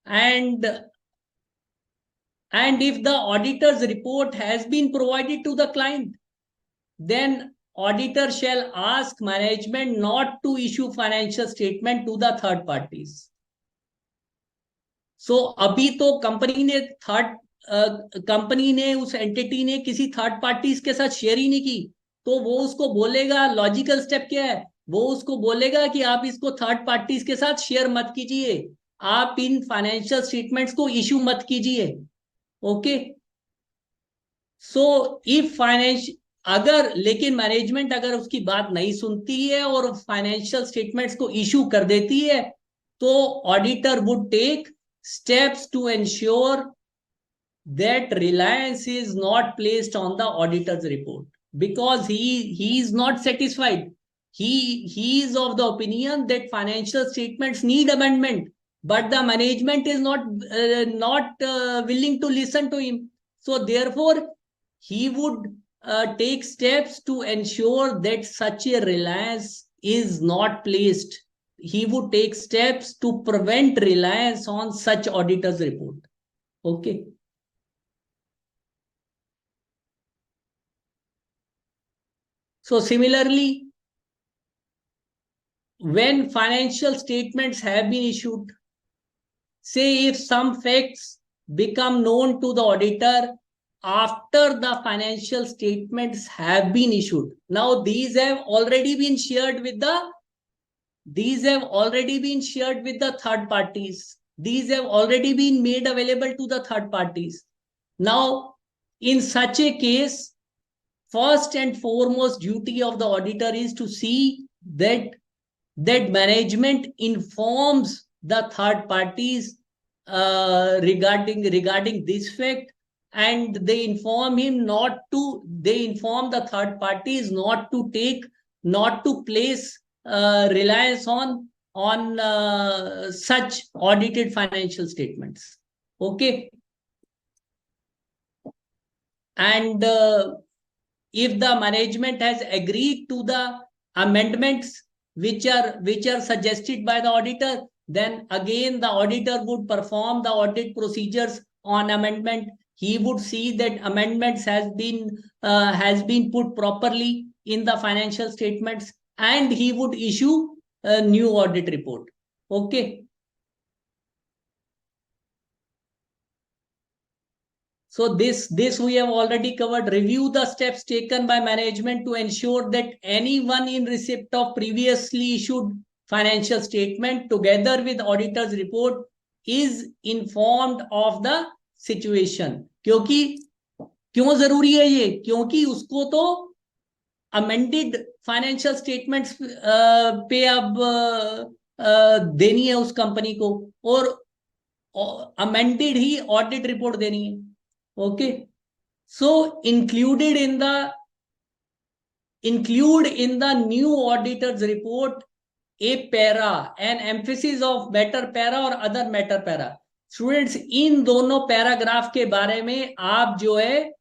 And if the auditor's report has been provided to the client, then auditor shall ask management not to issue financial statement to the third parties. So अभी तो company ने उस entity ने किसी third parties के साथ share ही नहीं की, तो वो उसको बोलेगा, लॉजिकल स्टेप क्या है, वो उसको बोलेगा कि आप इसको थर्ड पार्टीज के साथ शेयर मत कीजिए, आप इन फाइनेंशियल स्टेटमेंट्स को इशू मत कीजिए. ओके, सो इफ फाइनेंशियल, अगर लेकिन मैनेजमेंट अगर उसकी बात नहीं सुनती है और फाइनेंशियल स्टेटमेंट्स को इशू कर देती है, तो auditor would take steps to ensure that reliance is not placed on the auditor's report, because he is not satisfied. He is of the opinion that financial statements need amendment, but the management is not willing to listen to him. So therefore he would take steps to ensure that such a reliance is not placed. He would take steps to prevent reliance on such auditor's report. Okay. So similarly, when financial statements have been issued, say if some facts become known to the auditor after the financial statements have been issued. Now these have already been shared with the third parties. These have already been made available to the third parties. Now, in such a case, first and foremost duty of the auditor is to see that management informs the third parties regarding this fact, and they inform the third parties not to place reliance on such audited financial statements. Okay, and if the management has agreed to the amendments which are suggested by the auditor, then again the auditor would perform the audit procedures on amendment. He would see that amendments has been put properly in the financial statements, and he would issue a new audit report. Okay. So this we have already covered. Review the steps taken by management to ensure that anyone in receipt of previously issued financial statement together with auditor's report is informed of the situation. क्यों जरूरी है ये? क्योंकि उसको तो amended financial statements पे अब देनी है उस कंपनी को, और अमेंडेड ही ऑडिट रिपोर्ट देनी है. Okay, so include in the new auditor's report a para, an emphasis of better para or other matter para. Students, इन दोनों पैराग्राफ के बारे में आप जो है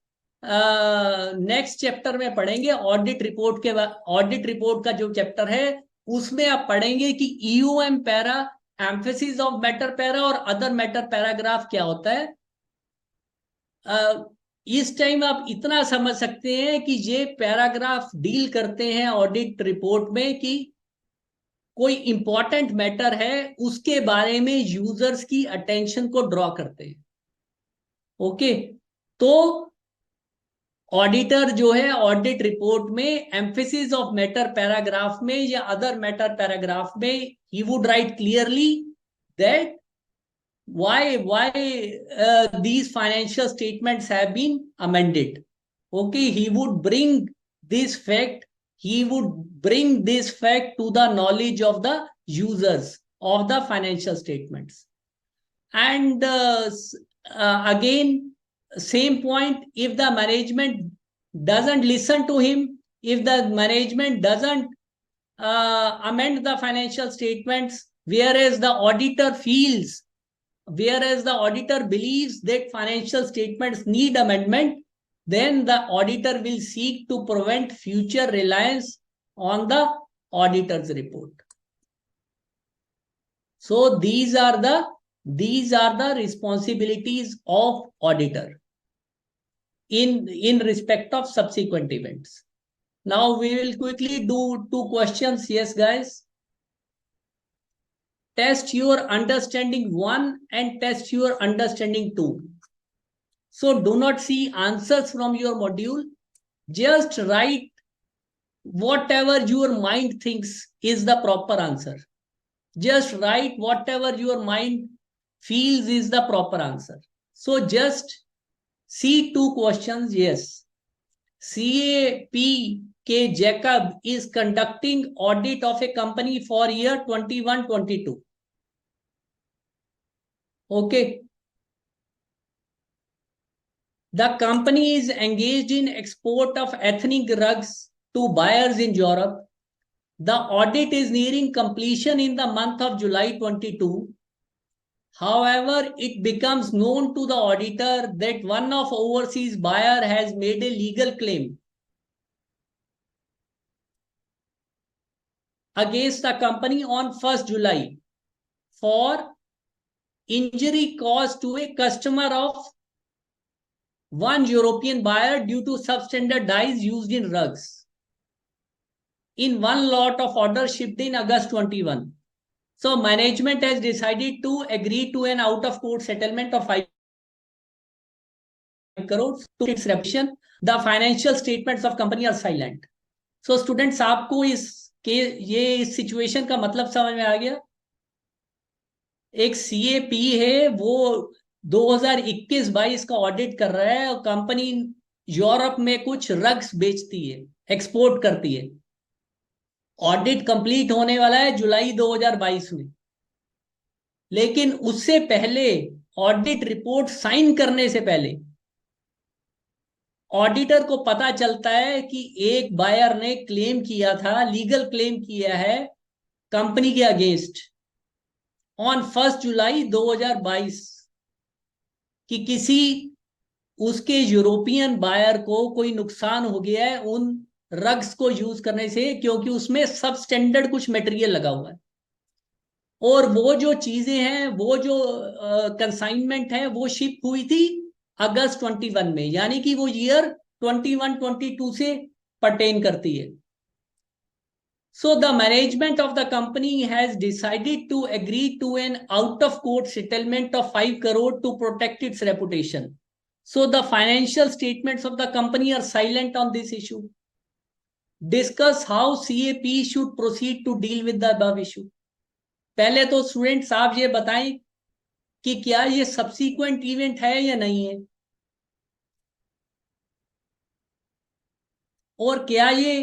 नेक्स्ट चैप्टर में पढ़ेंगे. ऑडिट रिपोर्ट का जो चैप्टर है उसमें आप पढ़ेंगे कि ईयूएम para, emphasis of matter para और अदर मैटर पैराग्राफ क्या होता है. इस टाइम आप इतना समझ सकते हैं कि ये पैराग्राफ डील करते हैं ऑडिट रिपोर्ट में कि कोई इंपॉर्टेंट मैटर है उसके बारे में यूजर्स की अटेंशन को ड्रॉ करते हैं। ओके, तो ऑडिटर जो है ऑडिट रिपोर्ट में एम्फेसिस ऑफ मैटर पैराग्राफ में या अदर मैटर पैराग्राफ में he would write clearly that why these financial statements have been amended. Okay, he would bring this fact to the knowledge of the users of the financial statements. And again, same point, if the management doesn't listen to him, if the management doesn't amend the financial statements, whereas the auditor believes that financial statements need amendment, then the auditor will seek to prevent future reliance on the auditor's report. So these are the responsibilities of auditor in respect of subsequent events. Now we will quickly do 2 questions. Yes, guys. Test your understanding 1 and test your understanding 2. So do not see answers from your module. Just write whatever your mind thinks is the proper answer. Just write whatever your mind feels is the proper answer. So just see 2 questions. Yes. CAP K. Jacob is conducting audit of a company for year 21-22. Okay. The company is engaged in export of ethnic rugs to buyers in Europe. The audit is nearing completion in the month of July 22. However, it becomes known to the auditor that one of overseas buyer has made a legal claim against the company on 1st July for injury caused to a customer of one European buyer due to substandard dyes used in rugs in one lot of orders shipped in August 21. So management has decided to agree to an out-of-court settlement of 5 crores to its reputation. The financial statements of company are silent. So students, आपको इस situation का मतलब समझ में आ गया? एक CAP है, वो 2021-22 का ऑडिट कर रहा है और कंपनी यूरोप में कुछ रग्स बेचती है, एक्सपोर्ट करती है। ऑडिट कंप्लीट होने वाला है जुलाई 2022 में, लेकिन उससे पहले ऑडिट रिपोर्ट साइन करने से पहले ऑडिटर को पता चलता है कि एक बायर ने क्लेम किया था, लीगल क्लेम किया है कंपनी के अगेंस्ट ऑन 1 जुलाई 2022 कि किसी उसके यूरोपियन बायर को कोई नुकसान हो गया है उन रग्स को यूज करने से, क्योंकि उसमें सब स्टैंडर्ड कुछ मटेरियल लगा हुआ है और वो जो चीजें हैं, वो जो कंसाइनमेंट है, वो शिप हुई थी अगस्त 21 में, यानी कि वो ईयर 21-22 से परटेन करती है। So the management of the company has decided to agree to an out-of-court settlement of 5 crore to protect its reputation. So the financial statements of the company are silent on this issue. Discuss how CAP should proceed to deal with the above issue. पहले तो students आप ये बताएं कि क्या ये subsequent event है या नहीं है, और क्या ये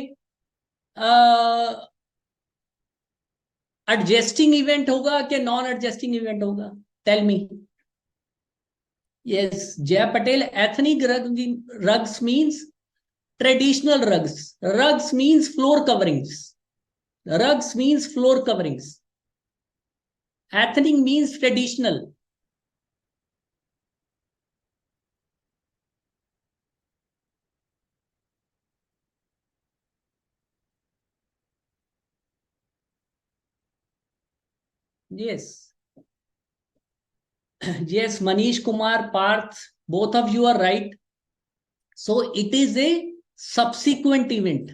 एडजस्टिंग इवेंट होगा कि नॉन एडजस्टिंग इवेंट होगा? Tell me. Yes, Jay Patel, ethnic rugs means traditional rugs. Rugs means floor coverings. Rugs means floor coverings. Ethnic means traditional. Yes. Yes, Manish Kumar, Parth, both of you are right. So it is a subsequent event.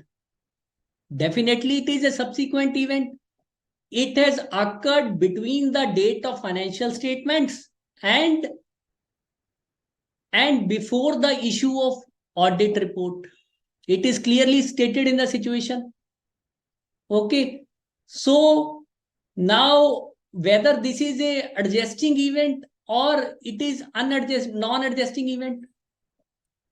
Definitely it is a subsequent event. it has occurred between the date of financial statements and before the issue of audit report. It is clearly stated in the situation. Okay. So now whether this is a adjusting event or it is non-adjusting event,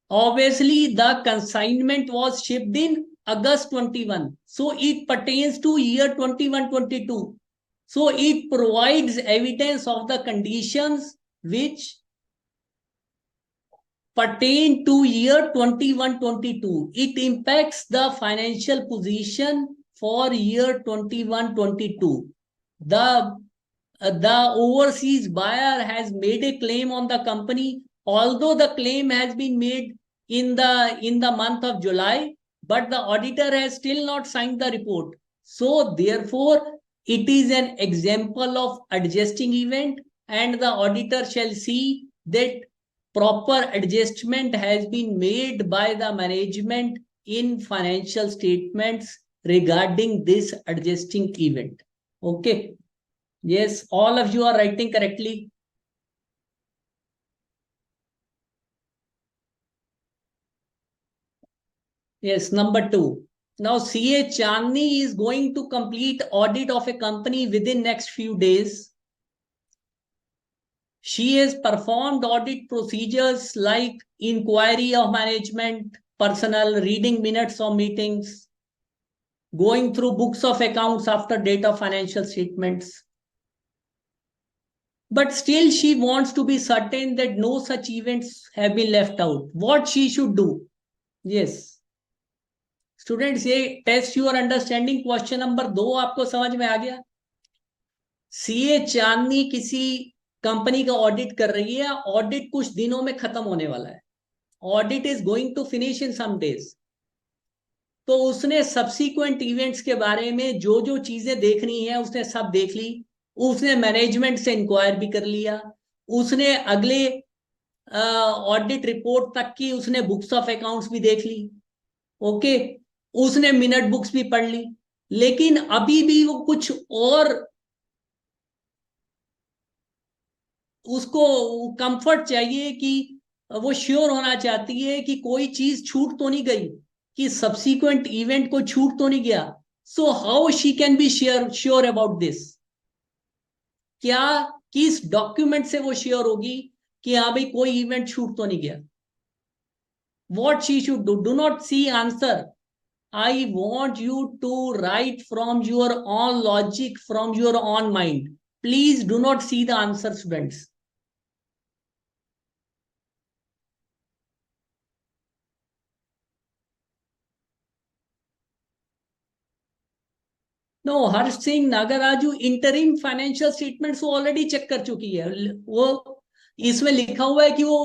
obviously the consignment was shipped in August 21. So it pertains to year 21-22. So it provides evidence of the conditions which pertain to year 21-22. It impacts the financial position for year 21-22. The overseas buyer has made a claim on the company, although the claim has been made in the month of July, but the auditor has still not signed the report. So therefore, it is an example of adjusting event, and the auditor shall see that proper adjustment has been made by the management in financial statements regarding this adjusting event. Okay. Yes, all of you are writing correctly. Yes, number 2. Now CA Chandni is going to complete audit of a company within next few days. She has performed audit procedures like inquiry of management, personnel, reading minutes of meetings, going through books of accounts after date of financial statements. But still she wants to be certain that no such events have been left out. What she should do? Yes. Students ये test your understanding question number 2 आपको समझ में आ गया. CA चांदनी किसी company का audit कर रही है. ऑडिट कुछ दिनों में खत्म होने वाला है. Audit is going to finish in some days. तो उसने सब्सिक्वेंट इवेंट्स के बारे में जो जो चीजें देखनी है उसने सब देख ली. उसने मैनेजमेंट से इंक्वायर भी कर लिया. उसने अगले ऑडिट रिपोर्ट तक की उसने बुक्स ऑफ अकाउंट्स भी देख ली. ओके. उसने मिनट बुक्स भी पढ़ ली. लेकिन अभी भी वो कुछ और उसको कंफर्ट चाहिए कि वो श्योर होना चाहती है कि कोई चीज छूट तो नहीं गई, कि सब्सिक्वेंट इवेंट को छूट तो नहीं गया. So how she can be sure about this? क्या किस डॉक्यूमेंट से वो श्योर होगी कि हाँ भाई कोई इवेंट छूट तो नहीं गया? What she should do? Do not see answer. I want you to write from your own logic, from your own mind. Please do not see the answer, students. No, Harsh Singh Nagaraju interim financial statements वो already check कर चुकी है. वो इसमें लिखा हुआ है कि वो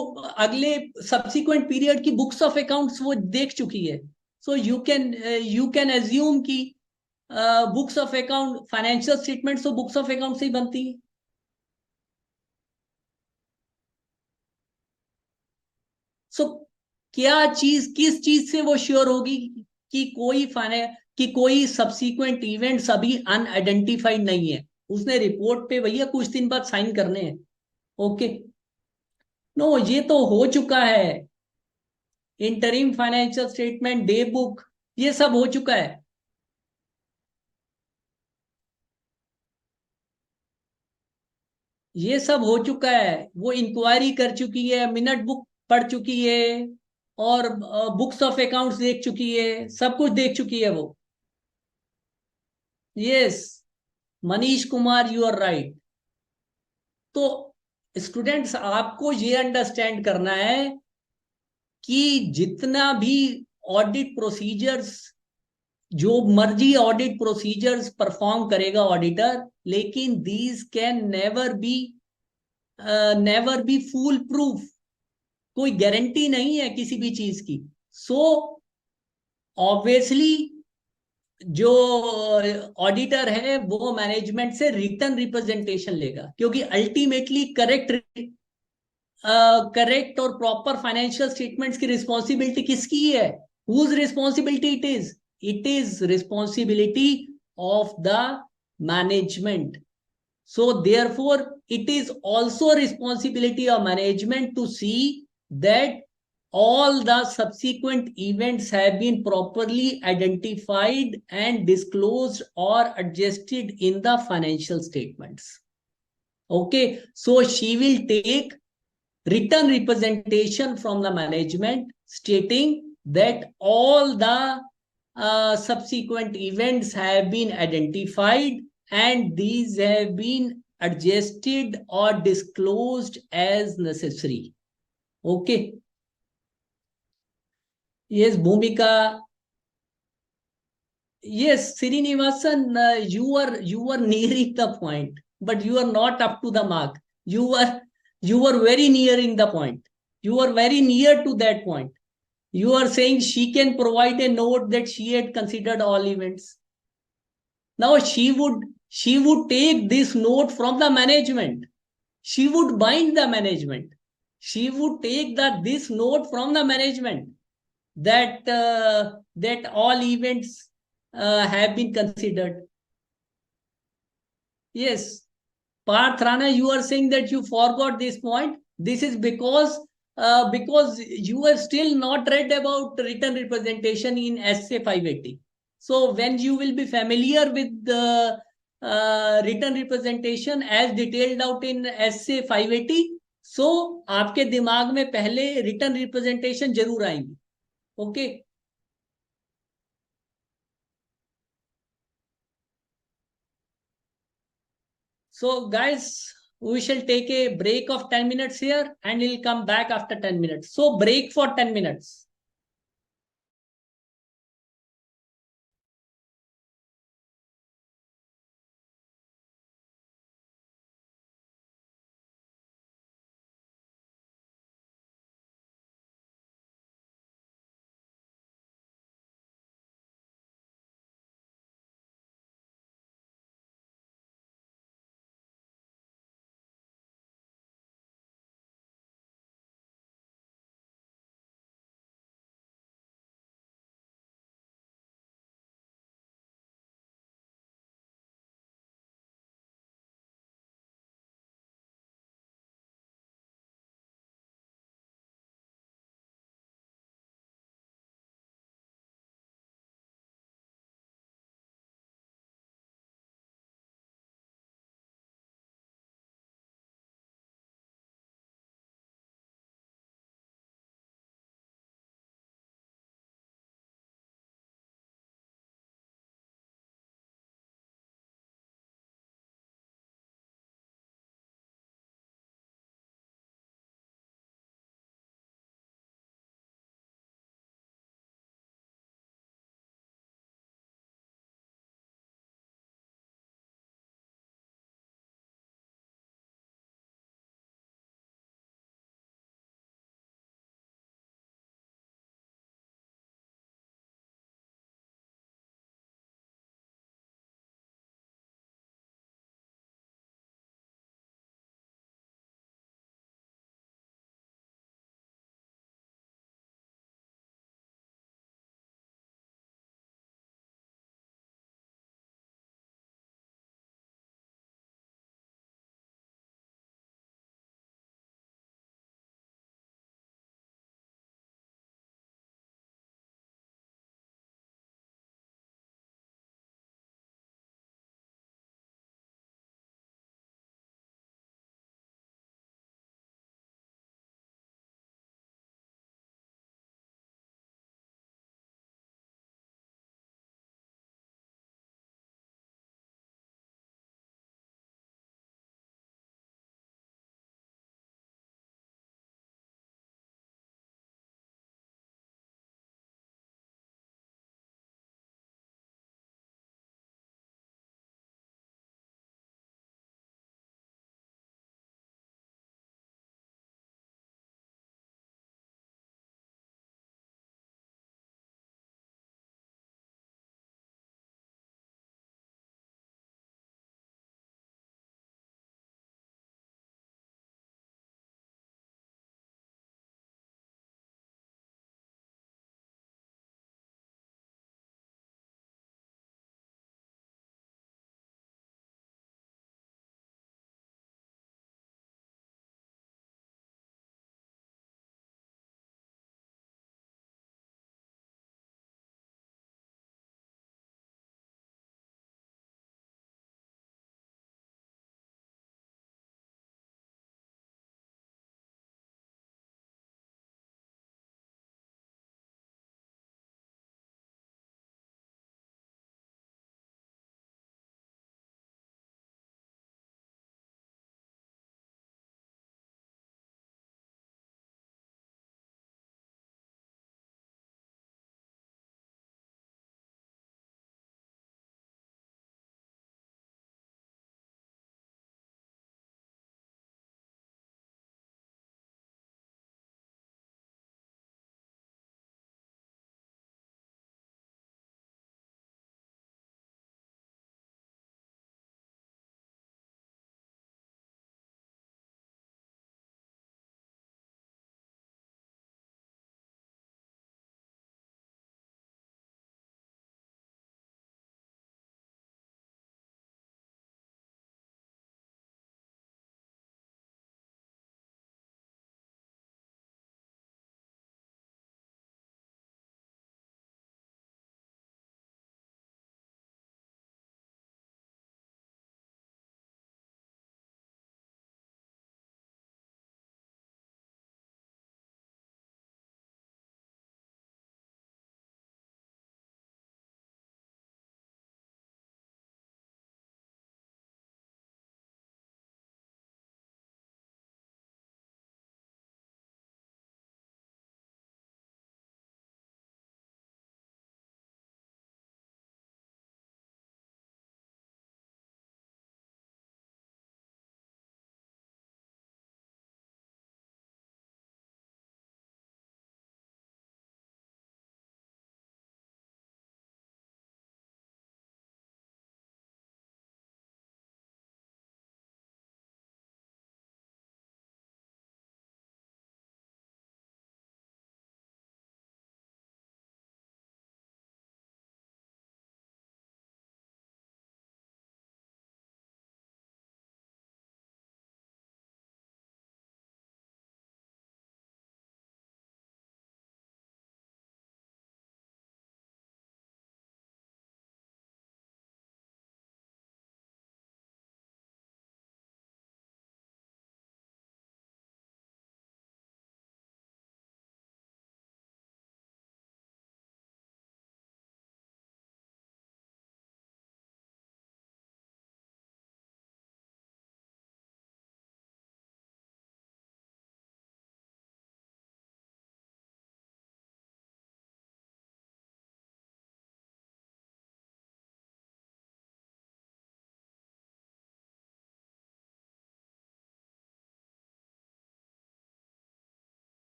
अगले सब्सिक्वेंट पीरियड की बुक्स ऑफ अकाउंट्स वो देख चुकी है. सो यू कैन एज्यूम कि books of account, financial statements तो बुक्स ऑफ अकाउंट से ही बनती है. सो क्या चीज, किस चीज से वो श्योर होगी कि कोई सब्सिक्वेंट इवेंट्स अभी अनआइडेंटिफाइड नहीं है? उसने रिपोर्ट पे भैया कुछ दिन बाद साइन करने हैं. ओके. नो, ये तो हो चुका है. Interim financial statement, day book, ये सब हो चुका है. ये सब हो चुका है. वो इंक्वायरी कर चुकी है, मिनट बुक पढ़ चुकी है, और बुक्स ऑफ अकाउंट्स देख चुकी है, सब कुछ देख चुकी है वो. Yes, Manish Kumar, you are right. तो स्टूडेंट्स आपको ये अंडरस्टैंड करना है कि जितना भी ऑडिट प्रोसीजर्स, जो मर्जी ऑडिट प्रोसीजर्स परफॉर्म करेगा ऑडिटर, लेकिन these can never be full proof. कोई गारंटी नहीं है किसी भी चीज की. सो ऑब्वियसली जो ऑडिटर है वो मैनेजमेंट से रिटर्न रिप्रेजेंटेशन लेगा, क्योंकि अल्टीमेटली करेक्ट और प्रॉपर फाइनेंशियल स्टेटमेंट्स की रिस्पॉन्सिबिलिटी किसकी है? Whose responsibility it is? It is responsibility of the management. So therefore, it is also a responsibility of management to see that all the subsequent events have been properly identified and disclosed or adjusted in the financial statements. Okay, so she will take written representation from the management stating that all the subsequent events have been identified and these have been adjusted or disclosed as necessary. Okay. Yes, Bhumika. Yes, Srinivasan, you are nearing the point, but you are not up to the mark. You are very nearing the point. You are very near to that point. You are saying she can provide a note that she had considered all events. Now she would take this note from the management. She would bind the management. She would take this note from the management that all events have been considered. Yes, Parth Rana, you are saying that you forgot this point. This is because you have still not read about written representation in SA 580. So when you will be familiar with the written representation as detailed out in SA 580, so आपके दिमाग में पहले written representation जरूर आएंगी. Okay. So, guys, we shall take a break of 10 minutes here and we'll come back after 10 minutes. So, break for 10 minutes.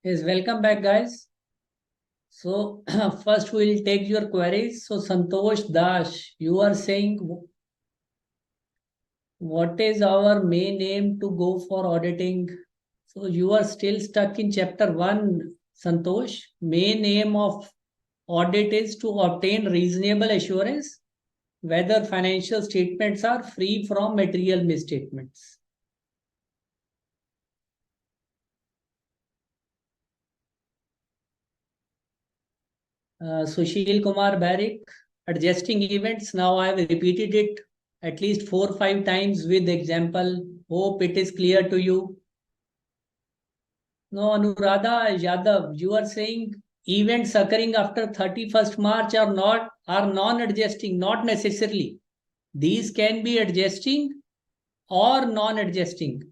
Yes, welcome back, guys. So first we'll take your queries. So Santosh Dash, you are saying what is our main aim to go for auditing? So you are still stuck in chapter 1, Santosh. Main aim of audit is to obtain reasonable assurance whether financial statements are free from material misstatements. Sushil Kumar Barik, adjusting events. Now I have repeated it at least 4 or 5 times with example. Hope it is clear to you. No, Anuradha Yadav, you are saying events occurring after 31st March are non-adjusting, not necessarily. These can be adjusting or non-adjusting.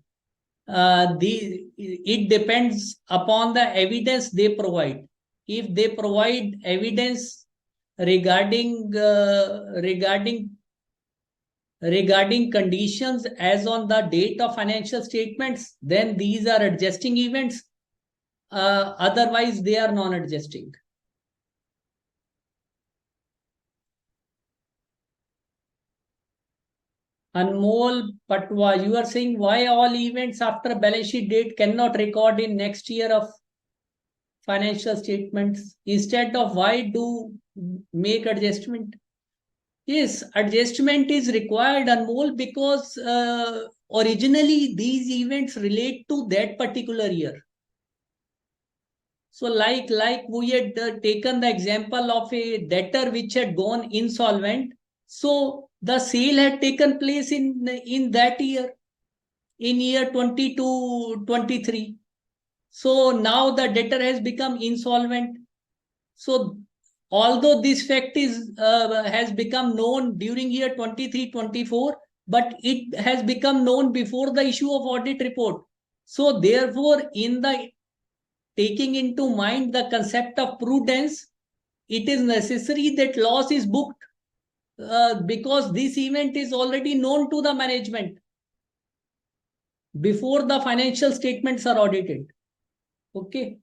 It depends upon the evidence they provide. If they provide evidence regarding conditions as on the date of financial statements, then these are adjusting events. Otherwise, they are non-adjusting. Anmol Patwa, you are saying why all events after balance sheet date cannot record in next year of financial statements instead of why do make adjustment? Yes, adjustment is required, Anmol, because originally these events relate to that particular year. So like we had taken the example of a debtor which had gone insolvent. So the sale had taken place in that year, in year 22-23. So now the debtor has become insolvent. So although this fact has become known during year 23-24, but it has become known before the issue of audit report. So therefore, in the taking into mind the concept of prudence, it is necessary that loss is booked because this event is already known to the management before the financial statements are audited. Okay.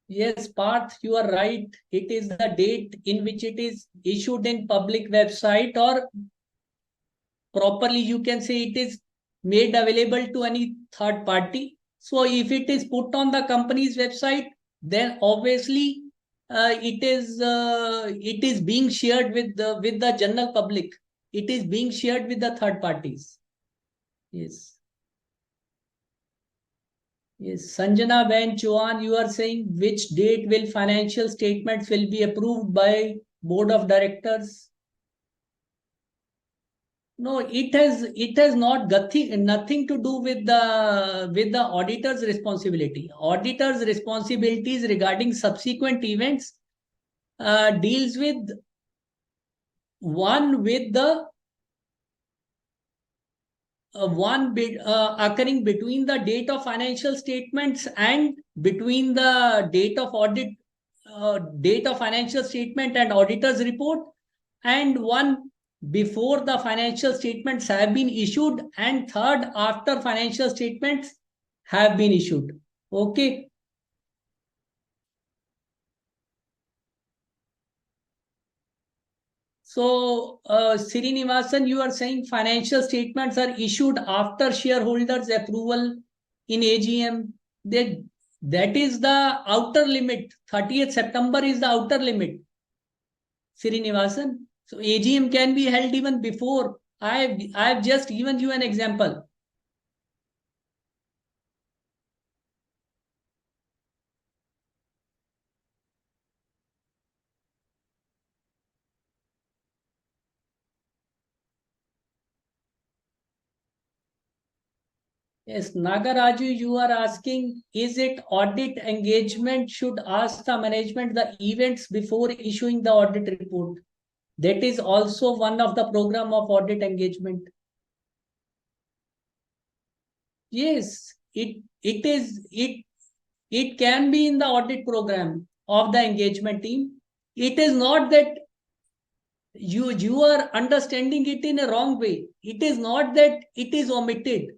Yes, Parth, you are right. It is the date in which it is issued in public website, or properly you can say it is made available to any third party. So if it is put on the company's website, then obviously it is being shared with the general public. It is being shared with the third parties. Yes. Yes, Sanjana Ben Chauhan, you are saying which date will financial statements will be approved by board of directors? No, it has nothing to do with the auditor's responsibility. Auditor's responsibilities regarding subsequent events deals with one with the one bit occurring between the date of financial statements and between the date of financial statement and auditor's report, and one before the financial statements have been issued, and third after financial statements have been issued. Okay. So, Srinivasan, you are saying financial statements are issued after shareholders' approval in AGM. That is the outer limit. 30th September is the outer limit, Srinivasan. So, AGM can be held even before. I have just given you an example. Yes, Nagaraju, you are asking, is it audit engagement should ask the management the events before issuing the audit report? That is also one of the program of audit engagement. Yes, it can be in the audit program of the engagement team. It is not that you are understanding it in a wrong way. It is not that it is omitted.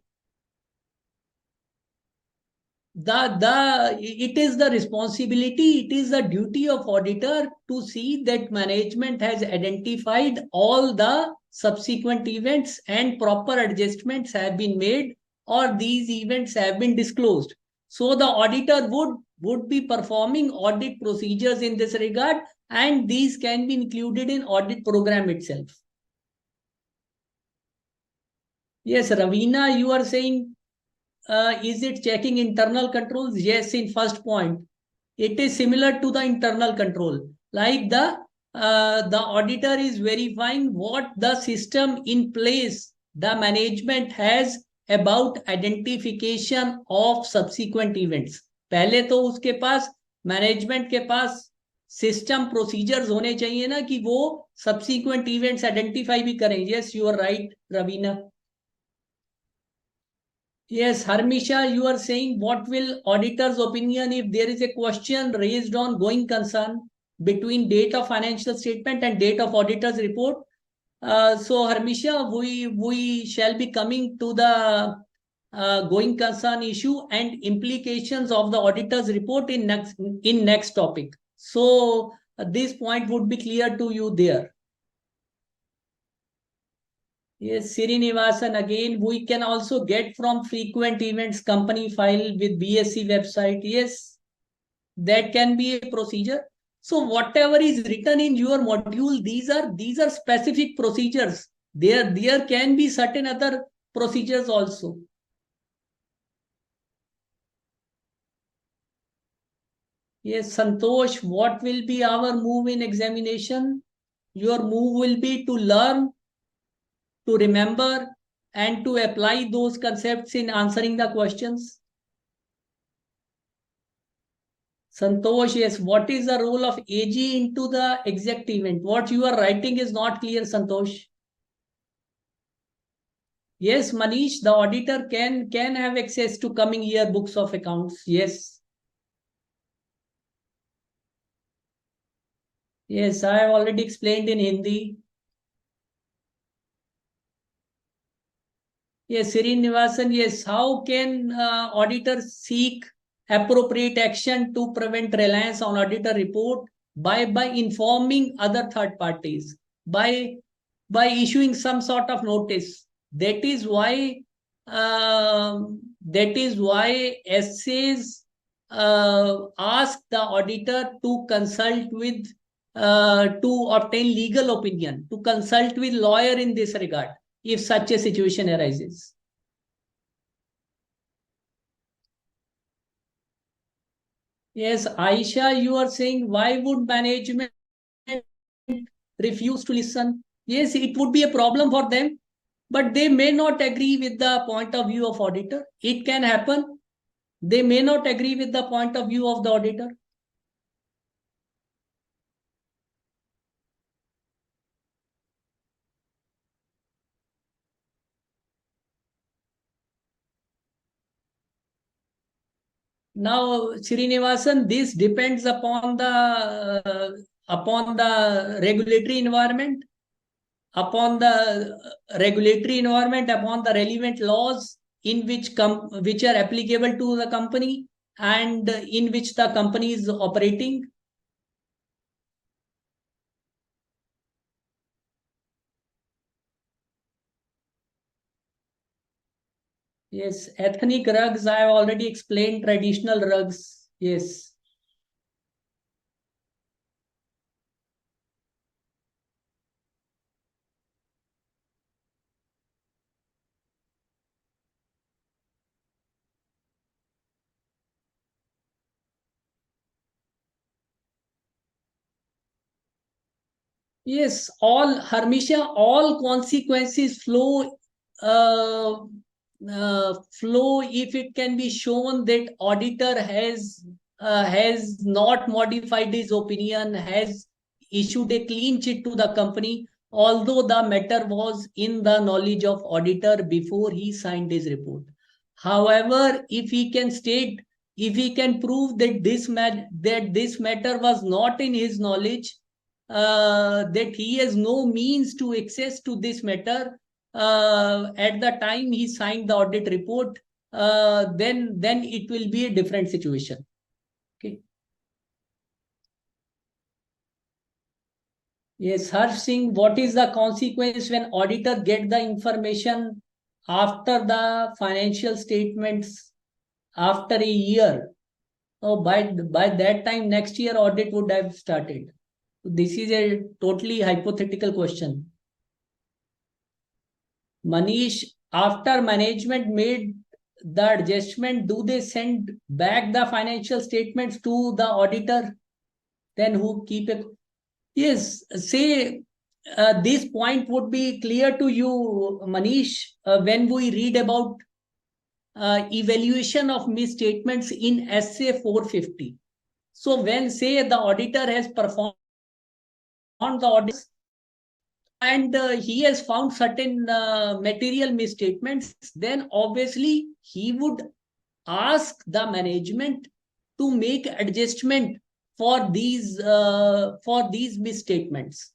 it is the responsibility, it is the duty of auditor to see that management has identified all the subsequent events and proper adjustments have been made, or these events have been disclosed. So the auditor would be performing audit procedures in this regard, and these can be included in audit program itself. Yes, Ravina, you are saying, is it checking internal controls? Yes, in first point. It is similar to the internal control. Like the auditor is verifying what the system in place the management has about identification of subsequent events. पहले तो उसके पास management के पास system procedures होने चाहिए ना कि वो subsequent events identify भी करें. Yes, you are right Raveena. Yes, Harmisha, you are saying what will auditor's opinion if there is a question raised on going concern between date of financial statement and date of auditor's report. So, Harmisha, we shall be coming to the going concern issue and implications of the auditor's report in next topic. So, this point would be clear to you there. Yes, Srinivasan, again, we can also get from frequent events company file with BSc website. Yes, that can be a procedure. So whatever is written in your module, these are specific procedures. There can be certain other procedures also. Yes, Santosh, what will be our move in examination? Your move will be to learn, to remember, and to apply those concepts in answering the questions. Santosh, yes, what is the role of AG into the exact event? What you are writing is not clear, Santosh. Yes, Manish, the auditor can have access to coming year books of accounts. Yes. Yes, I have already explained in Hindi. Yes, Srinivasan, yes. How can auditors seek appropriate action to prevent reliance on auditor report? By informing other third parties, by issuing some sort of notice. That is why essays ask the auditor to consult with to obtain legal opinion, to consult with lawyer in this regard if such a situation arises. Yes, Aisha, you are saying why would management refuse to listen? Yes, it would be a problem for them, but they may not agree with the point of view of auditor. It can happen. They may not agree with the point of view of the auditor. Now, Srinivasan, this depends upon the regulatory environment, upon the upon the relevant laws in which are applicable to the company and in which the company is operating. Yes, ethnic rugs, I have already explained traditional rugs. Yes. Yes, all Harmisha, all consequences uh, flow if it can be shown that auditor has not modified his opinion, has issued a clean chit to the company, although the matter was in the knowledge of auditor before he signed his report. However, if he can prove that this matter was not in his knowledge, that he has no means to access to this matter at the time he signed the audit report, then it will be a different situation. Okay. Yes, Harsh Singh, what is the consequence when auditor get the information after the financial statements after a year? Oh, by that time, next year audit would have started. This is a totally hypothetical question. Manish, after management made the adjustment, do they send back the financial statements to the auditor? Then who keep it? Yes, say this point would be clear to you, Manish, when we read about evaluation of misstatements in SA 450. So when say the auditor has performed the audit and he has found certain material misstatements, then obviously he would ask the management to make adjustment for these misstatements.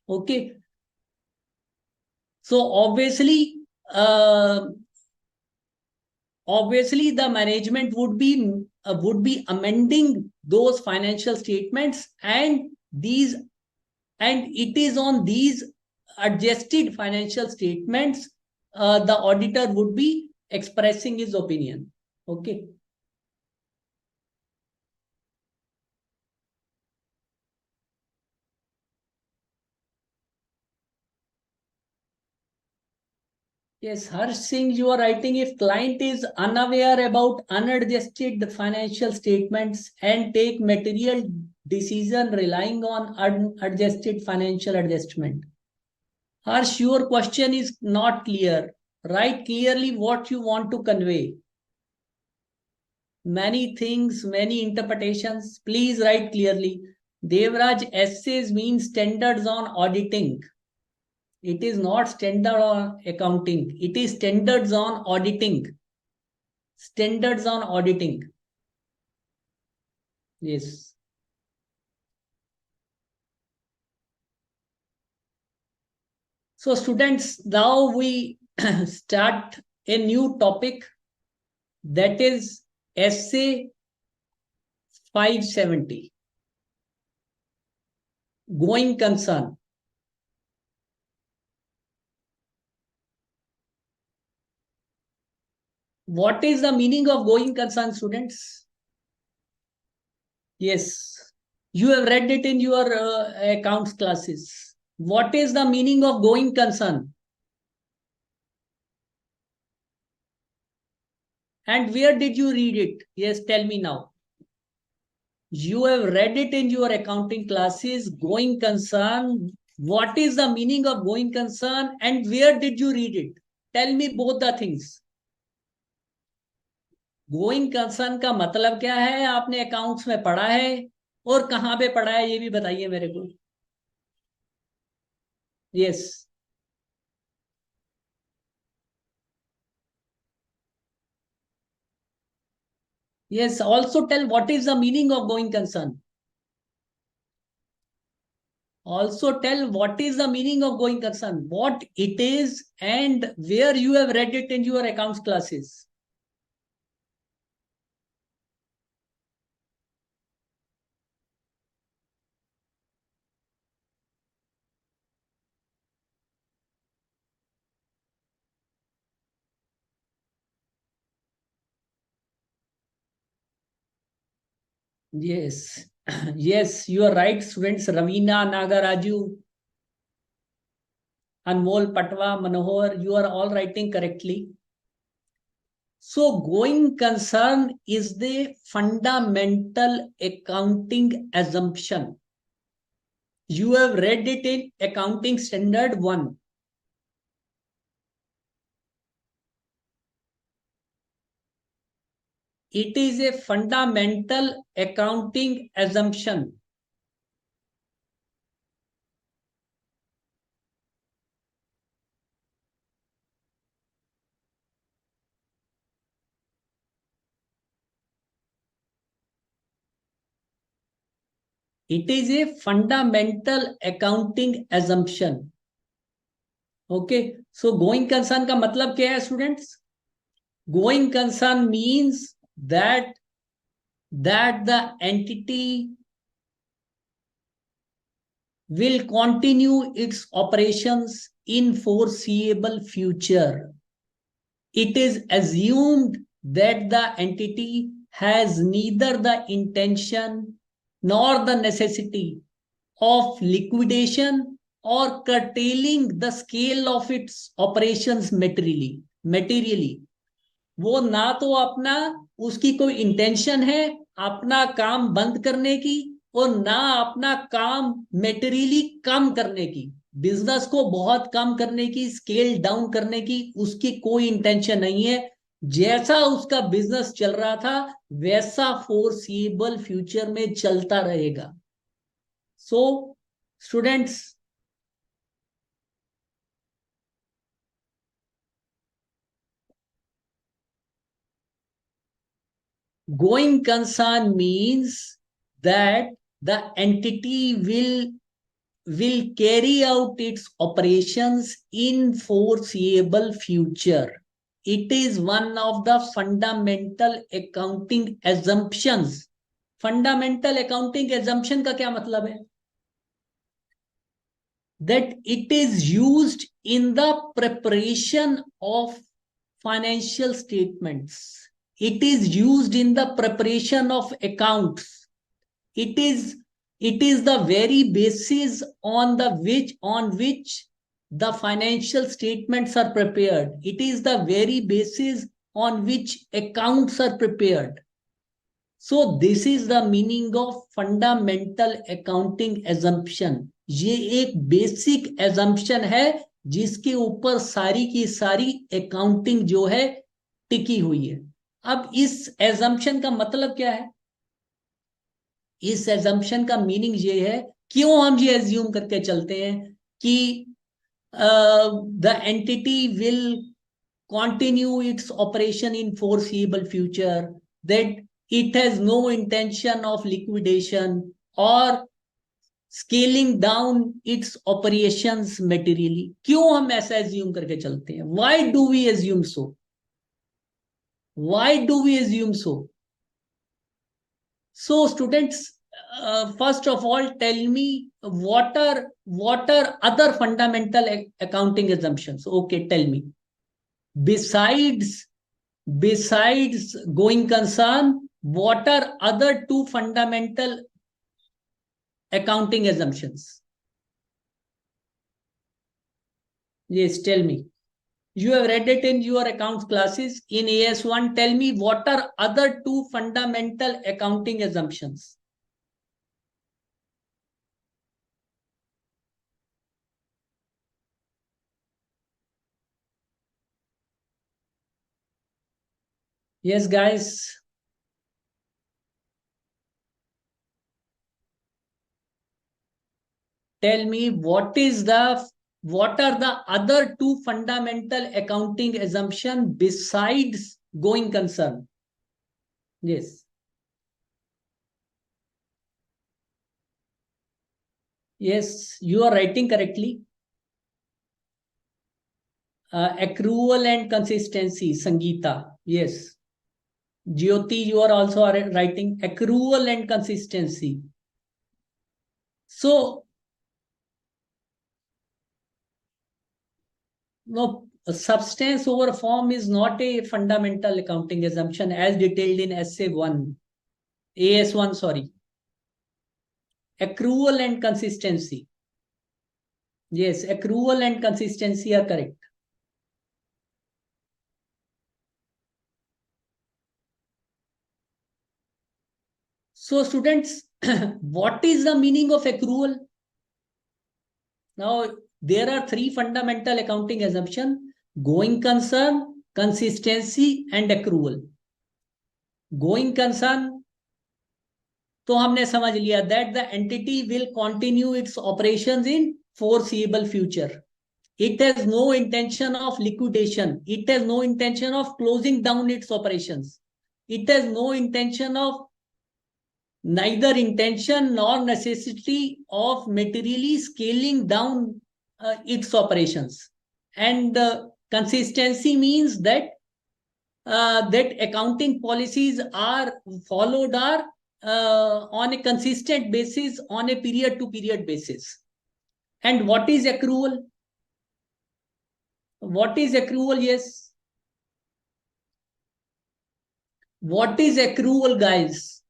Okay, so uh, obviously the management would be amending those financial statements, and it is on these adjusted financial statements the auditor would be expressing his opinion. Okay. Yes, Harsh Singh, you are writing, if client is unaware about unadjusted financial statements and take material decision relying on unadjusted financial adjustment. Harsh, your question is not clear. Write clearly what you want to convey. Many things, many interpretations. Please write clearly. Devraj, essays mean standards on auditing. It is not standard on accounting. It is standards on auditing. Standards on auditing. Yes. So students, now we start a new topic, that is essay 570. Going concern. What is the meaning of going concern, students? Yes. You have read it in your accounts classes. What is the meaning of going concern? And where did you read it? Yes, tell me now. You have read it in your accounting classes, going concern. What is the meaning of going concern and where did you read it? Tell me both the things. Going concern का मतलब क्या है, आपने accounts में पढ़ा है और कहां पे पढ़ा है ये भी बताइए मेरे को. Yes. Yes, also tell what is the meaning of going concern. Also tell what is the meaning of going concern, what it is and where you have read it in your accounts classes. Yes, yes, you are right, students. Ravina, Nagaraju, Anmol, Patwa, Manohar, you are all writing correctly. So, going concern is the fundamental accounting assumption. You have read it in Accounting Standard 1. It is a fundamental accounting assumption. It is a fundamental accounting assumption. Okay, so going concern का मतलब क्या है, students? Going concern means that the entity will continue its operations in foreseeable future. It is assumed that the entity has neither the intention nor the necessity of liquidation or curtailing the scale of its operations materially. वो ना तो अपना उसकी कोई intention है अपना काम बंद करने की और ना अपना काम मेटेरियली कम करने की, बिजनेस को बहुत कम करने की, स्केल डाउन करने की उसकी कोई इंटेंशन नहीं है। जैसा उसका बिजनेस चल रहा था वैसा फोरसीएबल फ्यूचर में चलता रहेगा। So students, going concern means that the entity will carry out its operations in foreseeable future. It is one of the fundamental accounting assumptions. Fundamental accounting assumption का क्या मतलब है? That it is used in the preparation of financial statements. It is used in the preparation of accounts. It is the very basis on which the financial statements are prepared. It is the very basis on which accounts are prepared. So this is the meaning of fundamental accounting assumption. ये एक basic assumption है जिसके ऊपर सारी की सारी accounting जो है टिकी हुई है। अब इस assumption का मतलब क्या है? इस assumption का मीनिंग ये है, क्यों हम ये assume करके चलते हैं कि the entity will continue its operation in foreseeable future, that it has no intention of liquidation or scaling down its operations materially. क्यों हम ऐसा assume करके चलते हैं? Why do we assume so? Why do we assume so? So students, first of all, tell me what are other fundamental accounting assumptions? Okay, tell me. Besides going concern, what are other two fundamental accounting assumptions? Yes, tell me. You have read it in your accounts classes in AS1. Tell me what are other two fundamental accounting assumptions? Yes, guys. Tell me what are the other two fundamental accounting assumption besides going concern? Yes. Yes, you are writing correctly. Accrual and consistency, Sangeeta. Yes. Jyoti, you are also writing accrual and consistency. So, no, substance over form is not a fundamental accounting assumption as detailed in SA1, AS1, sorry. Accrual and consistency. Yes, accrual and consistency are correct. So students, what is the meaning of accrual? Now, there are three fundamental accounting assumptions: going concern, consistency, and accrual. Going concern, तो हमने समझ लिया that the entity will continue its operations in foreseeable future. It has no intention of liquidation. It has no intention of closing down its operations. It has no intention of neither intention nor necessity of materially scaling down its operations. And consistency means that that accounting policies are followed are on a consistent basis, on a period to period basis. And what is accrual? What is accrual? Yes. What is accrual, guys?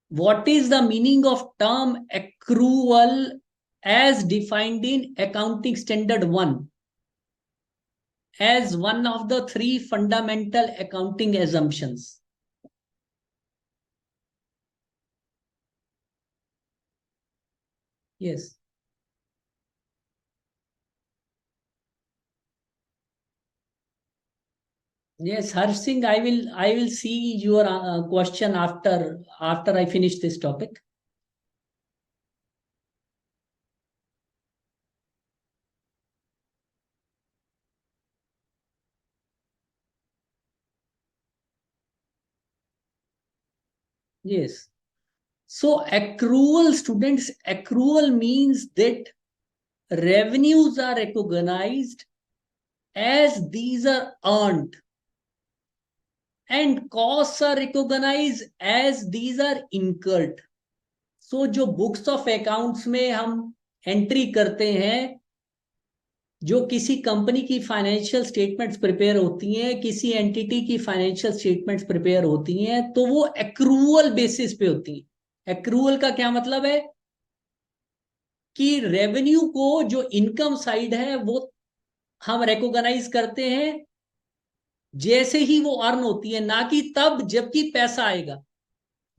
What is the meaning of term accrual as defined in Accounting Standard 1 as one of the three fundamental accounting assumptions? Yes. Yes, Harsh Singh, I will see your question after I finish this topic. Yes. So accrual, students, accrual means that revenues are recognized as these are earned and costs are recognized as these are incurred. So जो books of accounts में हम entry करते हैं, जो किसी company की financial statements prepare होती हैं, किसी एंटिटी की फाइनेंशियल स्टेटमेंट्स प्रिपेयर होती हैं, तो वो एक्रूअल बेसिस पे होती हैं. एक्रूअल का क्या मतलब है कि रेवेन्यू को जो इनकम साइड है वो हम रिकॉग्नाइज करते हैं जैसे ही वो अर्न होती है, ना कि तब जबकि पैसा आएगा.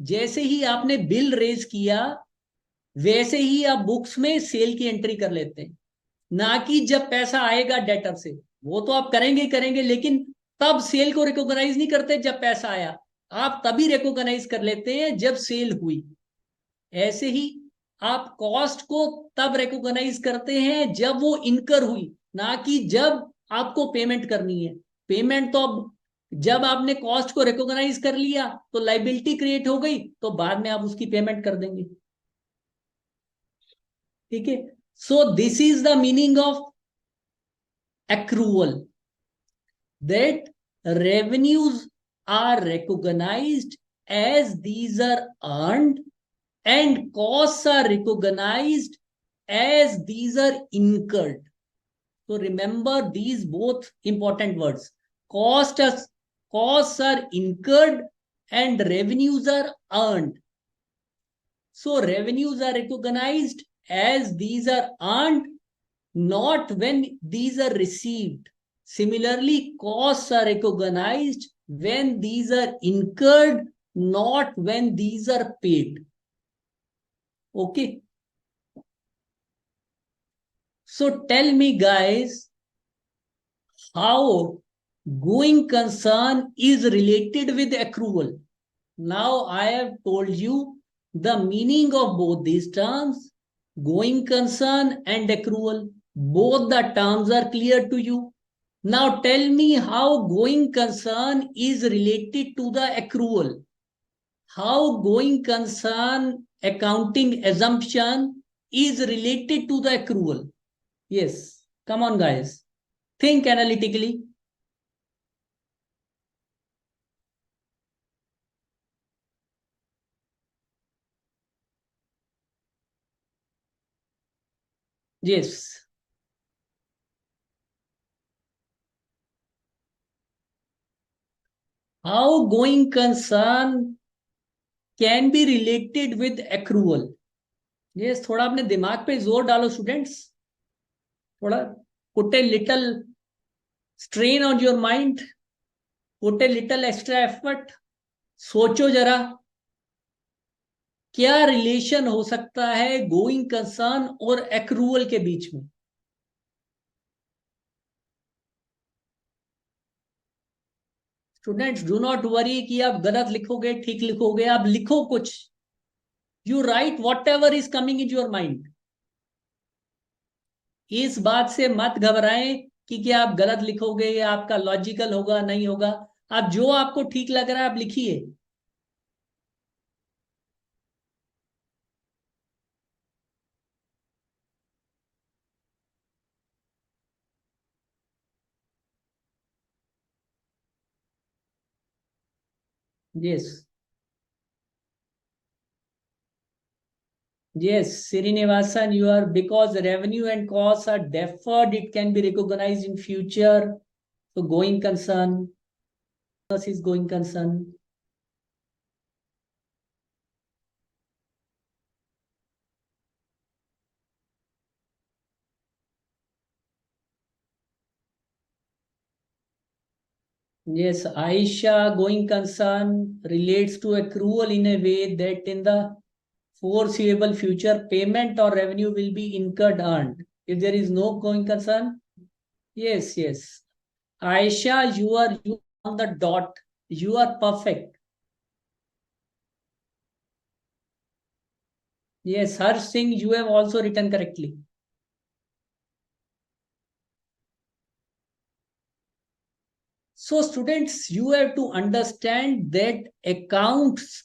जैसे ही आपने बिल रेज किया वैसे ही आप बुक्स में सेल की एंट्री कर लेते हैं, ना कि जब पैसा आएगा डेटर से. वो तो आप करेंगे ही करेंगे, लेकिन तब सेल को रिकॉग्नाइज नहीं करते जब पैसा आया. आप तभी रिकॉग्नाइज कर लेते हैं जब सेल हुई. ऐसे ही आप कॉस्ट को तब रिकॉग्नाइज करते हैं जब वो इनकर हुई, ना कि जब आपको पेमेंट करनी है. पेमेंट तो अब जब आपने कॉस्ट को रिकॉग्नाइज कर लिया तो लाइबिलिटी क्रिएट हो गई, तो बाद में आप उसकी पेमेंट कर देंगे. ठीक है. So this is the meaning of accrual, that revenues are recognized as these are earned and costs are recognized as these are incurred. So remember these both important words. Costs are incurred and revenues are earned. So revenues are recognized as these are earned, not when these are received. Similarly, costs are recognized when these are incurred, not when these are paid. Okay. So tell me, guys, how going concern is related with accrual. Now I have told you the meaning of both these terms, going concern and accrual. Both the terms are clear to you. Now tell me how going concern is related to the accrual. How going concern accounting assumption is related to the accrual. Yes, come on, guys. Think analytically. Yes. How going concern can be related with accrual. Yes, थोड़ा अपने दिमाग पे जोर डालो students. थोड़ा put a little strain on your mind, put a little extra effort. सोचो जरा क्या रिलेशन हो सकता है गोइंग कंसर्न और एक्रूअल के बीच में. स्टूडेंट्स, डू नॉट वरी कि आप गलत लिखोगे ठीक लिखोगे, आप लिखो कुछ. You right what ever is coming in your mind. इस बात से मत घबराएं कि क्या आप गलत लिखोगे या आपका लॉजिकल होगा नहीं होगा. आप जो आपको ठीक लग रहा है आप लिखिए. Yes. Yes, Srinivasan, you are, because revenue and costs are deferred, it can be recognized in future. So going concern, is going concern. Yes, Aisha, going concern relates to accrual in a way that in the foreseeable future, payment or revenue will be incurred earned. If there is no going concern, yes, yes. Aisha, you are on the dot. You are perfect. Yes, Harsh Singh, you have also written correctly. So, students, you have to understand that accounts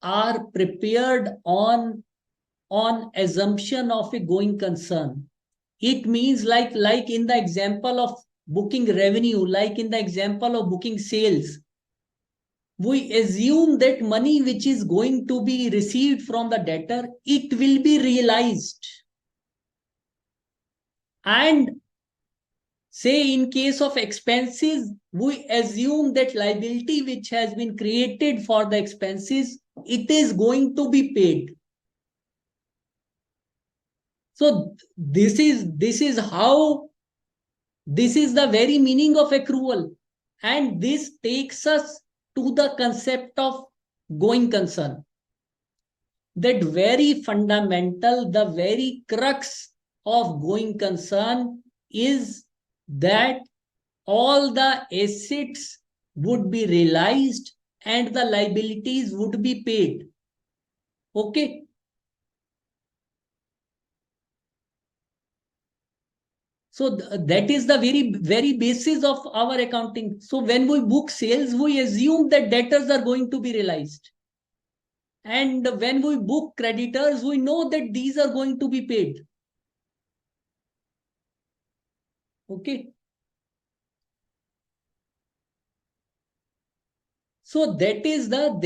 are prepared on assumption of a going concern. It means like in the example of booking revenue, like in the example of booking sales, we assume that money which is going to be received from the debtor, it will be realized. And say in case of expenses, we assume that liability which has been created for the expenses, it is going to be paid. So this is the very meaning of accrual. And this takes us to the concept of going concern. That very fundamental, the very crux of going concern is that all the assets would be realized and the liabilities would be paid. Okay. So that is the very basis of our accounting. So when we book sales, we assume that debtors are going to be realized. And when we book creditors, we know that these are going to be paid. Okay. So that is the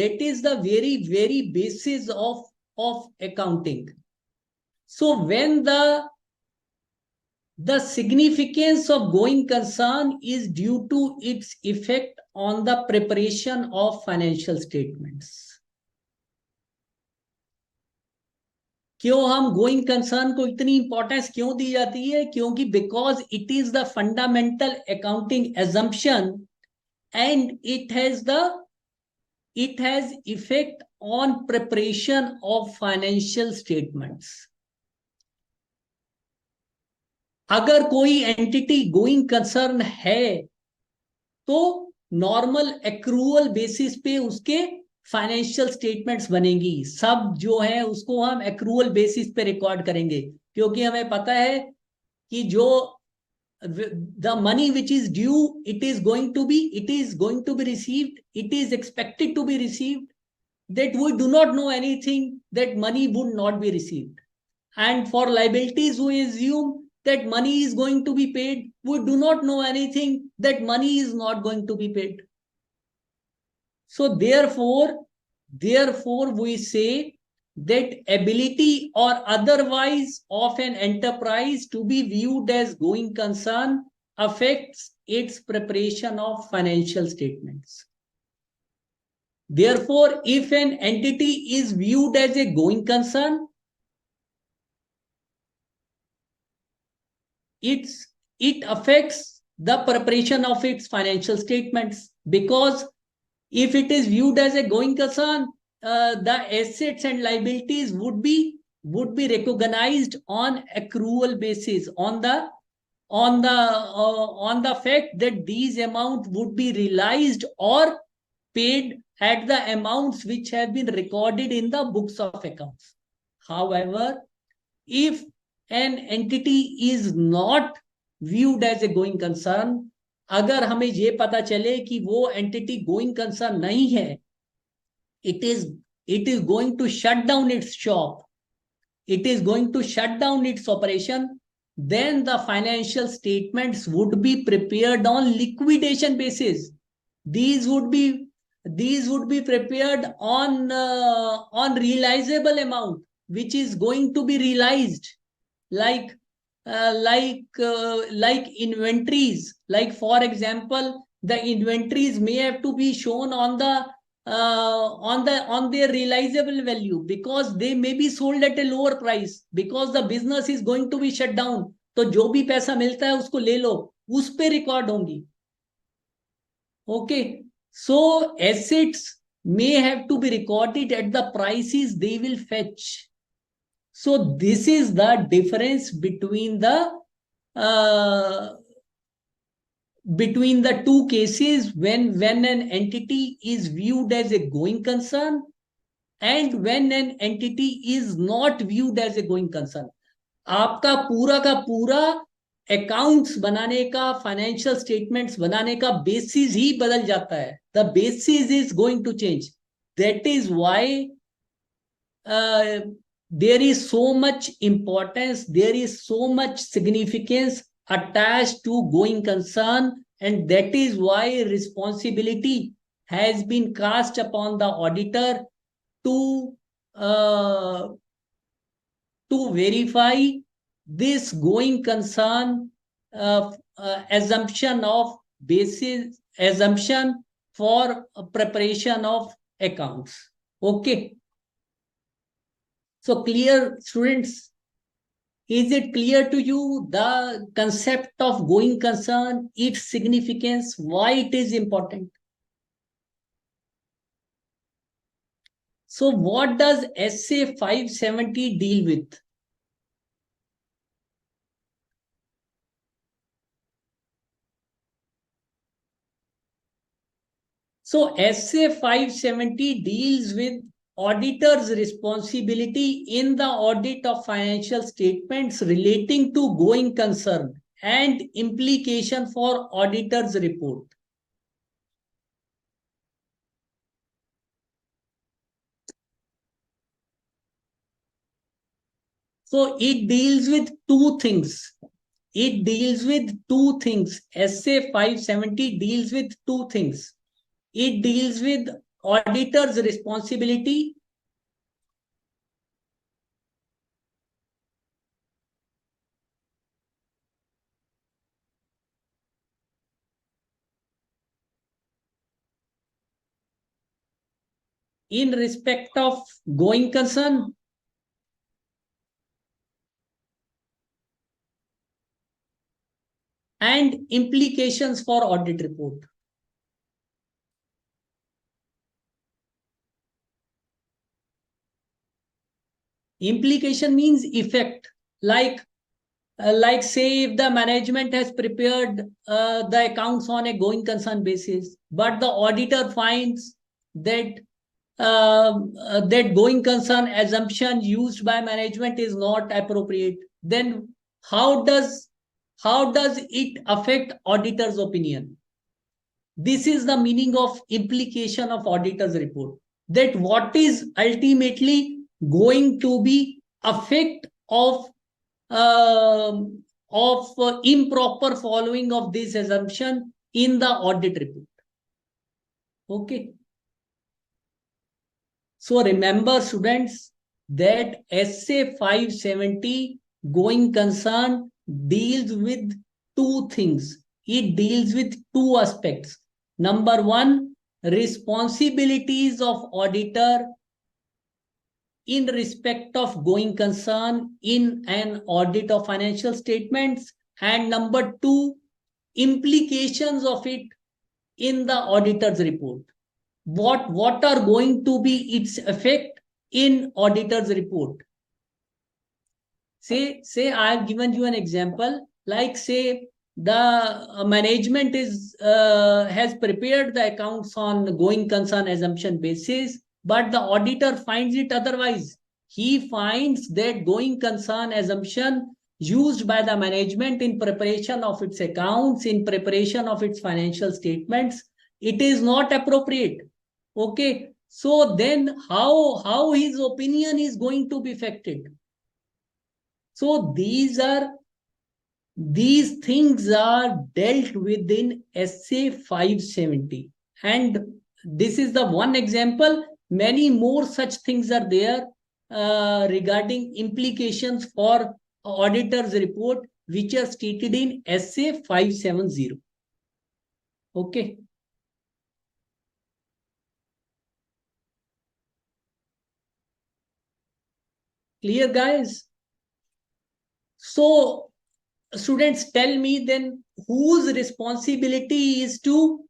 very basis of accounting. So when the significance of going concern is due to its effect on the preparation of financial statements. क्यों हम going concern को इतनी importance क्यों दी जाती है? क्योंकि because it is the fundamental accounting assumption and it has effect on preparation of financial statements. अगर कोई एंटिटी गोइंग कंसर्न है तो नॉर्मल एक्रूअल बेसिस पे उसके फाइनेंशियल स्टेटमेंट्स बनेगी. सब जो है उसको हम एक्रूअल बेसिस पे रिकॉर्ड करेंगे, क्योंकि हमें पता है कि जो the money which is due, it is going to be received, it is expected to be received, that we do not know anything that money would not be received. And for liabilities, we assume that money is going to be paid. We do not know anything that money is not going to be paid. So therefore we say that ability or otherwise of an enterprise to be viewed as going concern affects its preparation of financial statements. Therefore, if an entity is viewed as a going concern, it affects the preparation of its financial statements, because if it is viewed as a going concern, the assets and liabilities would be recognized on accrual basis, on the fact that these amount would be realized or paid at the amounts which have been recorded in the books of accounts. However, if an entity is not viewed as a going concern, अगर हमें ये पता चले कि वो entity going concern नहीं है, it is going to shut down its shop, it is going to shut down its operation, then the financial statements would be prepared on liquidation basis. These would be these would be prepared on realizable amount, which is going to be realized, like like inventories. Like for example, the inventories may have to be shown on the on their realizable value, because they may be sold at a lower price, because the business is going to be shut down. तो जो भी पैसा मिलता है उसको ले लो, उस पे रिकॉर्ड होंगी. Okay, so assets may have to be recorded at the prices they will fetch. So this is the difference between the two cases, when an entity is viewed as a going concern and when an entity is not viewed as a going concern. आपका पूरा का पूरा accounts बनाने का, financial statements बनाने का basis ही बदल जाता है. The basis is going to change. That is why there is so much importance, there is so much significance attached to going concern, and that is why responsibility has been cast upon the auditor to uh, verify this going concern assumption of basis, assumption for preparation of accounts. Okay, so clear, students? Is it clear to you the concept of going concern, its significance, why it is important? So what does SA 570 deal with? So SA 570 deals with auditor's responsibility in the audit of financial statements relating to going concern and implication for auditor's report. So it deals with two things. It deals with two things. SA 570 deals with two things. It deals with auditor's responsibility in respect of going concern and implications for audit report. Implication means effect. Like say if the management has prepared the accounts on a going concern basis, but the auditor finds that that going concern assumption used by management is not appropriate, then how does it affect auditor's opinion? This is the meaning of implication of auditor's report, that what is ultimately going to be effect of improper following of this assumption in the audit report. Okay. So remember, students, that SA 570 going concern deals with two things. It deals with two aspects. Number one, responsibilities of auditor in respect of going concern in an audit of financial statements, and number two, implications of it in the auditor's report. What are going to be its effect in auditor's report? Say I have given you an example, like say the management has prepared the accounts on going concern assumption basis, but the auditor finds it otherwise. He finds that going concern assumption used by the management in preparation of its accounts, in preparation of its financial statements, it is not appropriate. Okay, so then how his opinion is going to be affected? So these things are dealt with in SA 570, and This is the one example. Many more such things are there regarding implications for auditor's report, which are stated in SA 570. Okay. Clear, guys? So, students, tell me then, whose responsibility is to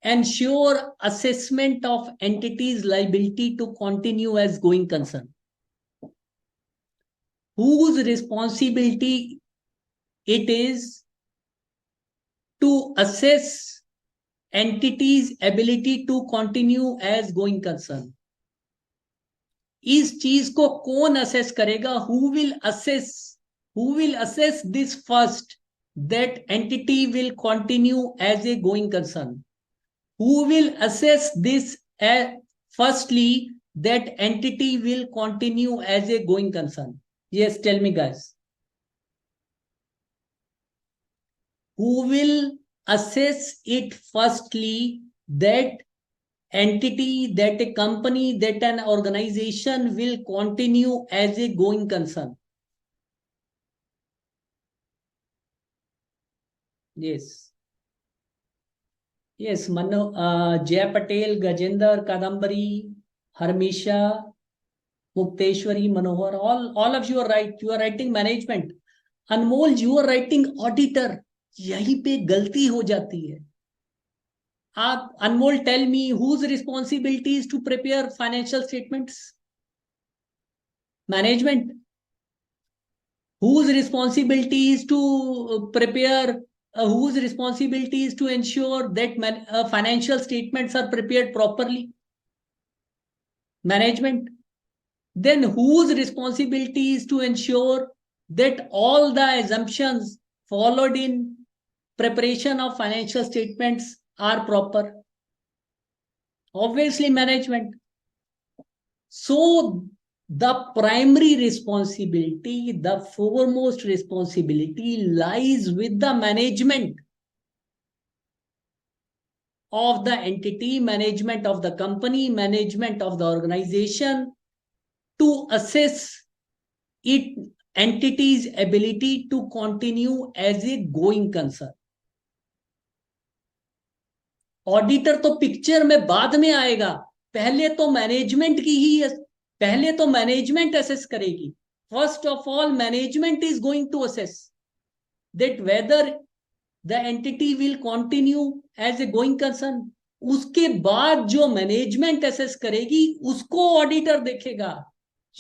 ensure assessment of entities' liability to continue as going concern? Whose responsibility it is to assess entities' ability to continue as going concern? इस चीज को कौन assess करेगा? Who will assess this first, that entity will continue as a going concern? Who will assess this firstly, that entity will continue as a going concern? Yes, tell me, guys. Who will assess it firstly, that entity, that a company, that an organization will continue as a going concern? Yes. Yes, Jay Patel, Gajendra, Kadambari, Harmisha, Mukteshwari, Manohar, all of you are right. You are writing management. Anmol, you are writing auditor. यहीं पे गलती हो जाती है. आप Anmol, tell me, whose responsibility is to prepare financial statements? Management. Whose responsibility is to prepare? Whose responsibility is to ensure that financial statements are prepared properly? Management. Then whose responsibility is to ensure that all the assumptions followed in preparation of financial statements are proper? Obviously, management. So the primary responsibility, the foremost responsibility lies with the management of the entity, management of the company, management of the organization, to assess it entity's ability to continue as a going concern. Auditor तो picture में बाद में आएगा. पहले तो management assess करेगी. First of all, management is going to assess that whether the entity will continue as a going concern. उसके बाद जो मैनेजमेंट असेस करेगी उसको ऑडिटर देखेगा.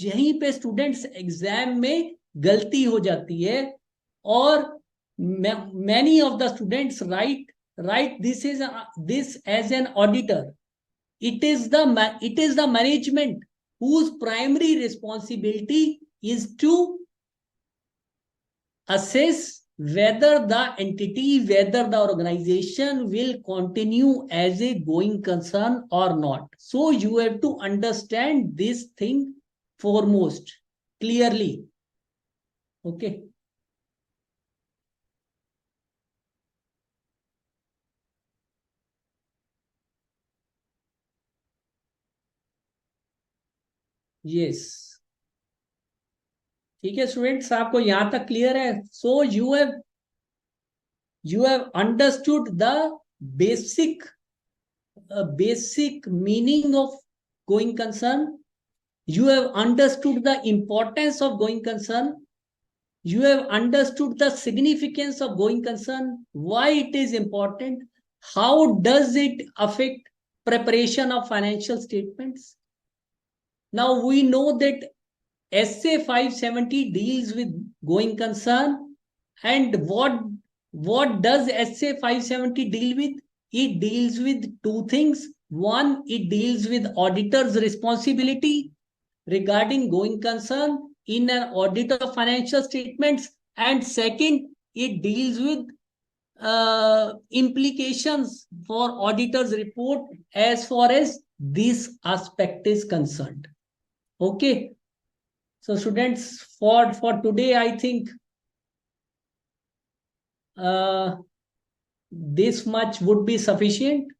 यहीं पे स्टूडेंट्स एग्जाम में गलती हो जाती है, और many of the students write this as an auditor. It is the management whose primary responsibility is to assess whether the entity, whether the organization will continue as a going concern or not. So you have to understand this thing foremost clearly. Okay. Yes. ठीक है students, आपको यहां तक clear है? So you have understood the basic meaning of going concern. You have understood the importance of going concern. You have understood the significance of going concern, why it is important, how does it affect preparation of financial statements. Now we know that SA 570 deals with going concern, and what does SA 570 deal with? It deals with two things. One, it deals with auditor's responsibility regarding going concern in an audit of financial statements, and second, it deals with implications for auditor's report as far as this aspect is concerned. Okay. So students, for today, I think this much would be sufficient.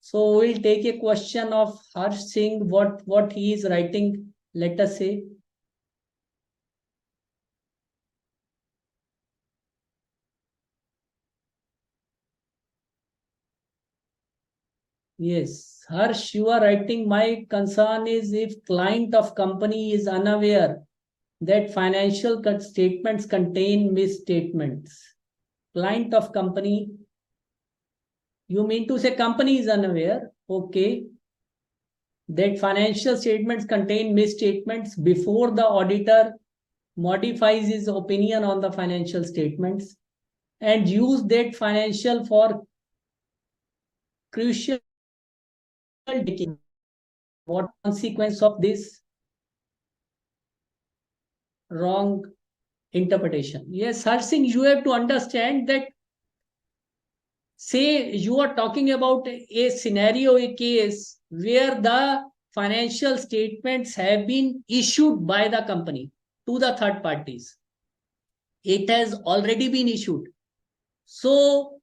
So we'll take a question of Harsh Singh, what he is writing, let us say. Yes, Harsh, you are writing, my concern is if client of company is unaware that financial statements contain misstatements. Client of company, you mean to say company is unaware, okay, that financial statements contain misstatements before the auditor modifies his opinion on the financial statements and use that financial for crucial taking. What consequence of this wrong interpretation? Yes, Harsh Singh, you have to understand that, say you are talking about a scenario, a case where the financial statements have been issued by the company to the third parties. It has already been issued. So,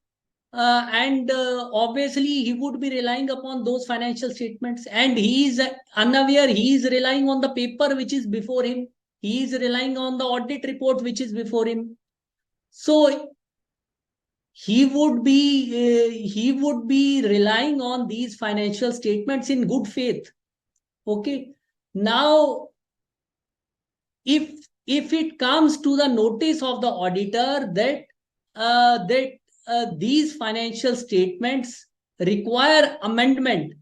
and obviously he would be relying upon those financial statements, and he is unaware, he is relying on the paper which is before him, he is relying on the audit report which is before him. So he would be relying on these financial statements in good faith. Okay. Now, if it comes to the notice of the auditor that these financial statements require amendment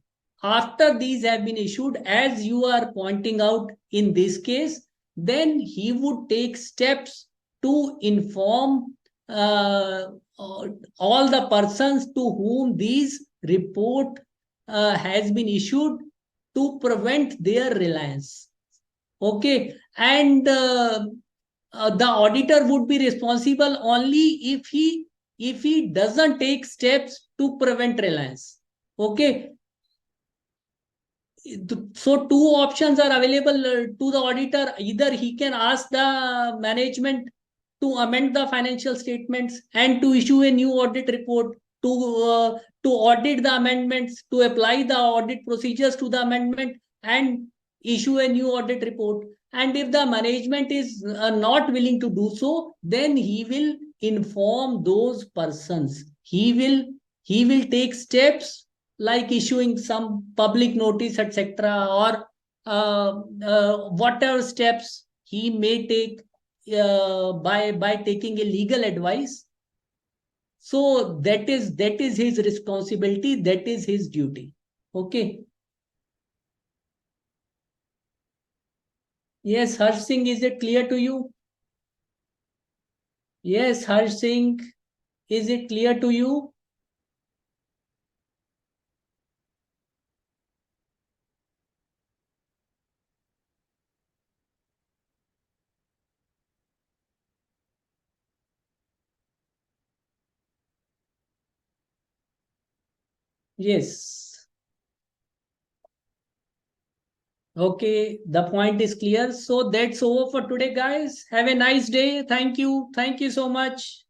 after these have been issued, as you are pointing out in this case, then he would take steps to inform all the persons to whom these report has been issued to prevent their reliance. Okay, and the auditor would be responsible only if he doesn't take steps to prevent reliance. Okay, so two options are available to the auditor. Either he can ask the management to amend the financial statements and to issue a new audit report to audit the amendments, to apply the audit procedures to the amendment and issue a new audit report. And if the management is not willing to do so, then he will inform those persons. He will take steps like issuing some public notice, etc., or whatever steps he may take by taking a legal advice. So that is his responsibility, that is his duty. Okay. Yes, Harsh Singh, is it clear to you? Yes, Harsh Singh, is it clear to you? Yes. Okay, the point is clear. So that's over for today, guys. Have a nice day. Thank you. Thank you so much.